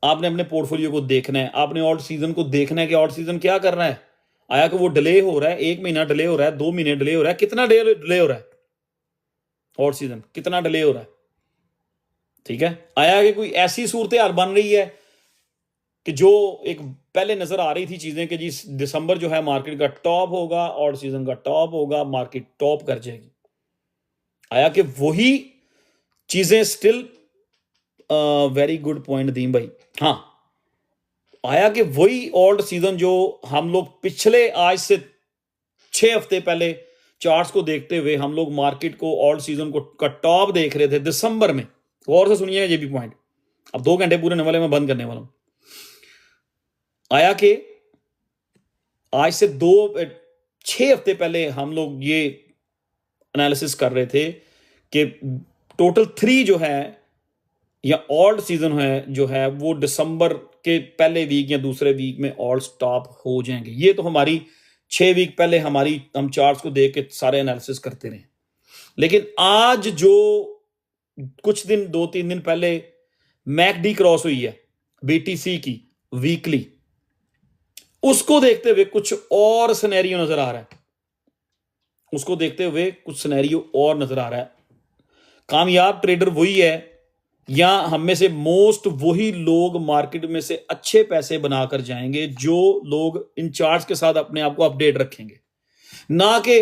आपने अपने पोर्टफोलियो को देखना है। आपने ऑल्ट सीजन को देखना है कि ऑल्ट सीजन क्या कर रहा है। आया कि वो डिले हो रहा है, 1 महीना डिले हो रहा है, 2 महीने डिले हो रहा है, कितना डिले हो रहा है ऑल्ट सीजन, कितना डिले हो रहा है। ठीक है, आया कि कोई ऐसी सूरत हाल बन रही है कि जो एक पहले नजर आ रही थी चीजें कि जी दिसंबर जो है मार्केट का टॉप होगा, ऑल्ट सीजन का टॉप होगा, मार्केट टॉप कर जाएगी। आया कि वही चीजें स्टिल वेरी गुड पॉइंट दीन भाई। हाँ, आया कि वही ओल्ड सीजन जो हम लोग पिछले आज से 6 हफ्ते पहले चार्ट्स को देखते हुए हम लोग मार्केट को ओल्ड सीजन को का टॉप देख रहे थे दिसंबर में। गौर से सुनिएगा ये भी पॉइंट, अब 2 घंटे पूरे होने वाले मैं बंद करने वाला हूं। आया कि आज से 6 हफ्ते पहले हम लोग ये एनालिसिस कर रहे थे कि टोटल 3 जो है या ऑल्ड सीजन है जो है वो दिसंबर के पहले वीक या दूसरे वीक में ऑल स्टॉप हो जाएंगे। ये तो हमारी 6 वीक पहले हम चार्ट्स को देख के सारे एनालिसिस करते रहे। लेकिन आज जो कुछ दिन 2-3 दिन पहले मैकडी क्रॉस हुई है बीटीसी की वीकली, उसको देखते हुए कुछ और सिनेरियो नजर आ रहा है। उसको देखते हुए कुछ सिनेरियो और नजर आ रहा है। कामयाब ट्रेडर वही है या हम में से मोस्ट वही लोग मार्केट में से अच्छे पैसे बनाकर जाएंगे जो लोग इन चार्ट्स के साथ अपने आप को अपडेट रखेंगे, ना कि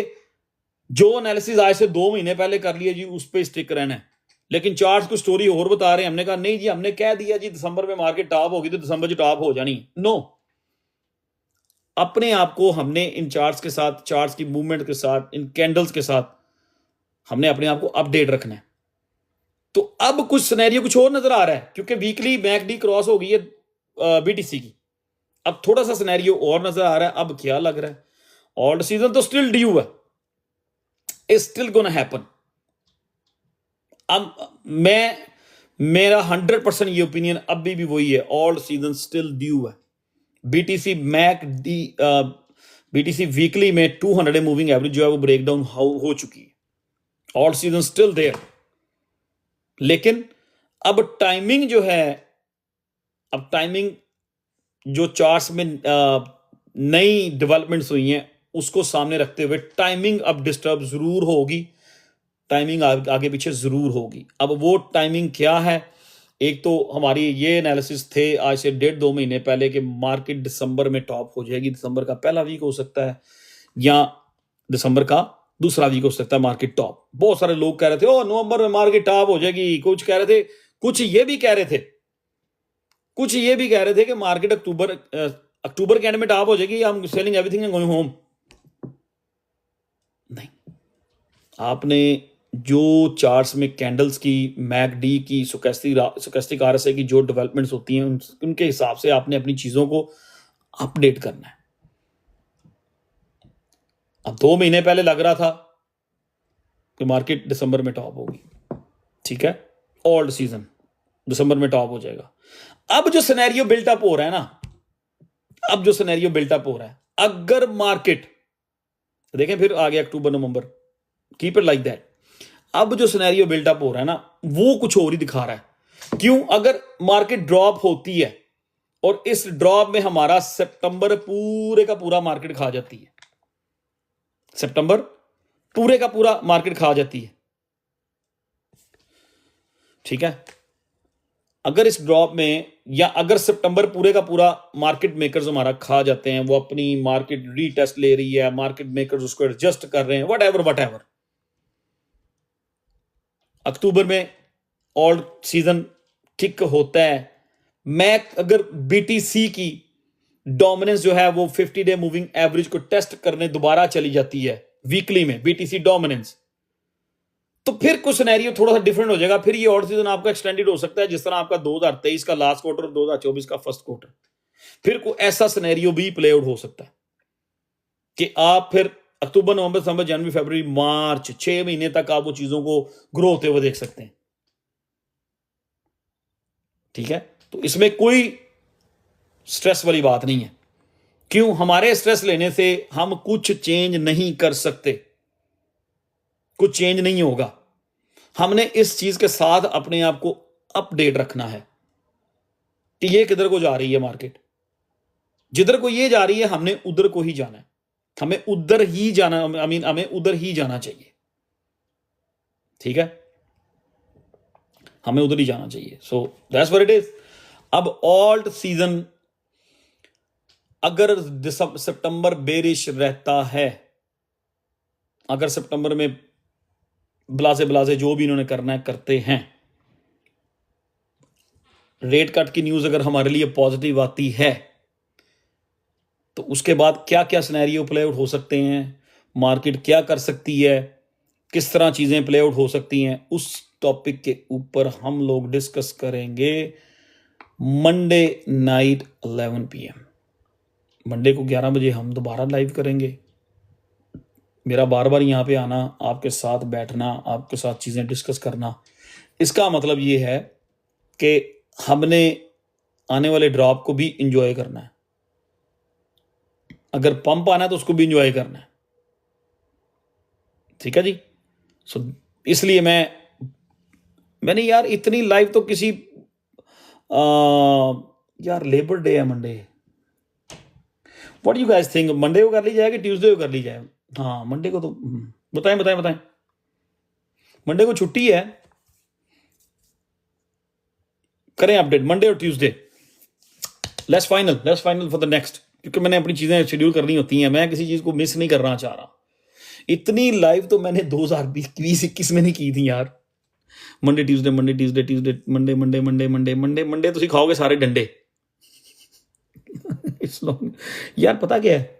जो एनालिसिस आज से 2 महीने पहले कर लिए जी उस पर स्टिक रहना है। लेकिन चार्ट्स को स्टोरी और बता रहे हैं। हमने कहा नहीं जी, हमने कह दिया जी दिसंबर में मार्केट टॉप होगी तो दिसंबर जो टॉप हो जानी। नो, अपने आप को हमने इन चार्ट्स के साथ, चार्ट्स की मूवमेंट के साथ, इन कैंडल्स के साथ हमने अपने आप को अपडेट रखना है। तो अब कुछ सिनेरियो कुछ और नजर आ रहा है, क्योंकि वीकली मैकडी क्रॉस हो गई है बीटीसी की। अब थोड़ा सा सिनेरियो और नजर आ रहा है। अब क्या लग रहा है, ऑल्ट सीजन तो स्टिल ड्यू है, इज स्टिल गोना हैपन। अब मेरा 100% ये ओपिनियन अभी भी वही है, ऑल्ट सीजन स्टिल ड्यू है। बीटीसी बीटीसी वीकली में 200 मूविंग एवरेज जो है वो ब्रेक डाउन हो चुकी है। ऑल्ट सीजन स्टिल देयर, लेकिन अब टाइमिंग जो है, अब टाइमिंग जो चार्ट्स में नई डेवलपमेंट्स हुई हैं उसको सामने रखते हुए टाइमिंग अब डिस्टर्ब जरूर होगी, टाइमिंग आगे पीछे जरूर होगी। अब वो टाइमिंग क्या है, एक तो हमारी ये एनालिसिस थे आज से 1.5-2 महीने पहले कि मार्केट दिसंबर में टॉप हो जाएगी, दिसंबर का पहला वीक हो सकता है या दिसंबर का दूसरा वीक हो सकता है मार्केट टॉप। बहुत सारे लोग कह रहे थे ओ नवंबर में मार्केट टॉप हो जाएगी, कुछ कह रहे थे, कुछ ये भी कह रहे थे कि मार्केट अक्टूबर के एंड में टॉप हो जाएगी, हम selling everything and going home. नहीं, आपने जो चार्ट्स में कैंडल्स की, मैकडी की, स्टोचैस्टिक आरएसआई की जो डेवलपमेंट्स होती हैं उनके हिसाब से आपने अपनी चीजों को अपडेट करना है। अब 2 महीने पहले लग रहा था कि मार्केट दिसंबर में टॉप होगी, ठीक है, ओल्ड सीजन दिसंबर में टॉप हो जाएगा। अब जो सिनेरियो बिल्टअप हो रहा है ना, अगर मार्केट देखें फिर आ गया अक्टूबर नवंबर, कीप इट लाइक दैट। अब जो सिनेरियो बिल्टअप हो रहा है ना वो कुछ और ही दिखा रहा है। क्यों? अगर मार्केट ड्रॉप होती है और इस ड्रॉप में हमारा सितंबर पूरे का पूरा मार्केट खा जाती है, सितंबर पूरे का पूरा मार्केट खा जाती है, ठीक है, अगर इस ड्रॉप में, या अगर सितंबर पूरे का पूरा मार्केट मेकर्स हमारा खा जाते हैं, वो अपनी मार्केट रीटेस्ट ले रही है, मार्केट मेकर्स उसको एडजस्ट कर रहे हैं, वट एवर, अक्टूबर में ऑल्ट सीजन किक होता है, अगर बीटीसी की डोमिनेंस जो है वो 50-डे मूविंग एवरेज को टेस्ट करने दोबारा चली जाती है वीकली में, बीटीसी डोमिनेंस, तो फिर कुछ सिनेरियो थोड़ा सा डिफरेंट हो जाएगा। फिर ये ऑल्ट सीजन आपका एक्सटेंडेड हो सकता है, जिस तरह आपका 2023 का लास्ट क्वार्टर और 2024 का फर्स्ट क्वार्टर, फिर कोई ऐसा सिनेरियो भी प्ले आउट हो सकता है कि आप फिर अक्टूबर, नवंबर, दिसंबर, जनवरी, फरवरी, मार्च 6 महीने तक आप वो चीजों को ग्रो होते हुए देख सकते हैं, ठीक है। तो इसमें कोई स्ट्रेस वाली बात नहीं है। क्यों? हमारे स्ट्रेस लेने से हम कुछ चेंज नहीं कर सकते, कुछ चेंज नहीं होगा। हमने इस चीज के साथ अपने आप को अपडेट रखना है कि ये किधर को जा रही है मार्केट, जिधर को ये जा रही है हमने उधर को ही जाना है, हमें उधर ही जाना, हमें उधर ही जाना चाहिए, ठीक है, हमें उधर ही जाना चाहिए। So that's what it is. अब ऑल्ट सीजन अगर सितंबर बेरिश रहता है, अगर सितंबर में ब्लाजे जो भी इन्होंने करना है करते हैं, रेट कट की न्यूज अगर हमारे लिए पॉजिटिव आती है, तो उसके बाद क्या क्या सिनेरियो प्ले आउट हो सकते हैं, मार्केट क्या कर सकती है, किस तरह चीजें प्ले आउट हो सकती हैं, उस टॉपिक के ऊपर हम लोग डिस्कस करेंगे मंडे नाइट 11 PM। मंडे को 11 बजे हम दोबारा लाइव करेंगे। मेरा बार बार यहाँ पे आना, आपके साथ बैठना, आपके साथ चीज़ें डिस्कस करना, इसका मतलब ये है कि हमने आने वाले ड्रॉप को भी इंजॉय करना है। अगर पंप आना है तो उसको भी इंजॉय करना है, ठीक है जी। सो इसलिए मैंने यार इतनी लाइव तो किसी यार लेबर डे है Monday, what you guys think, Monday को कर ली जाए कि ट्यूसडे को कर ली जाए? हाँ मंडे को तो बताएं। मंडे को छुट्टी है, करें अपडेट मंडे और Tuesday. Let's final for the next, क्योंकि मैंने अपनी चीजें शेड्यूल करनी होती हैं, मैं किसी चीज को मिस नहीं करना चाह रहा। इतनी लाइव तो मैंने 2020-21 में नहीं की थी यार, Monday Tuesday Monday Tuesday Tuesday Monday Monday Monday Monday Monday Monday तुसीं खाओगे सारे डंडे। इट्स लॉन्ग यार, पता क्या है,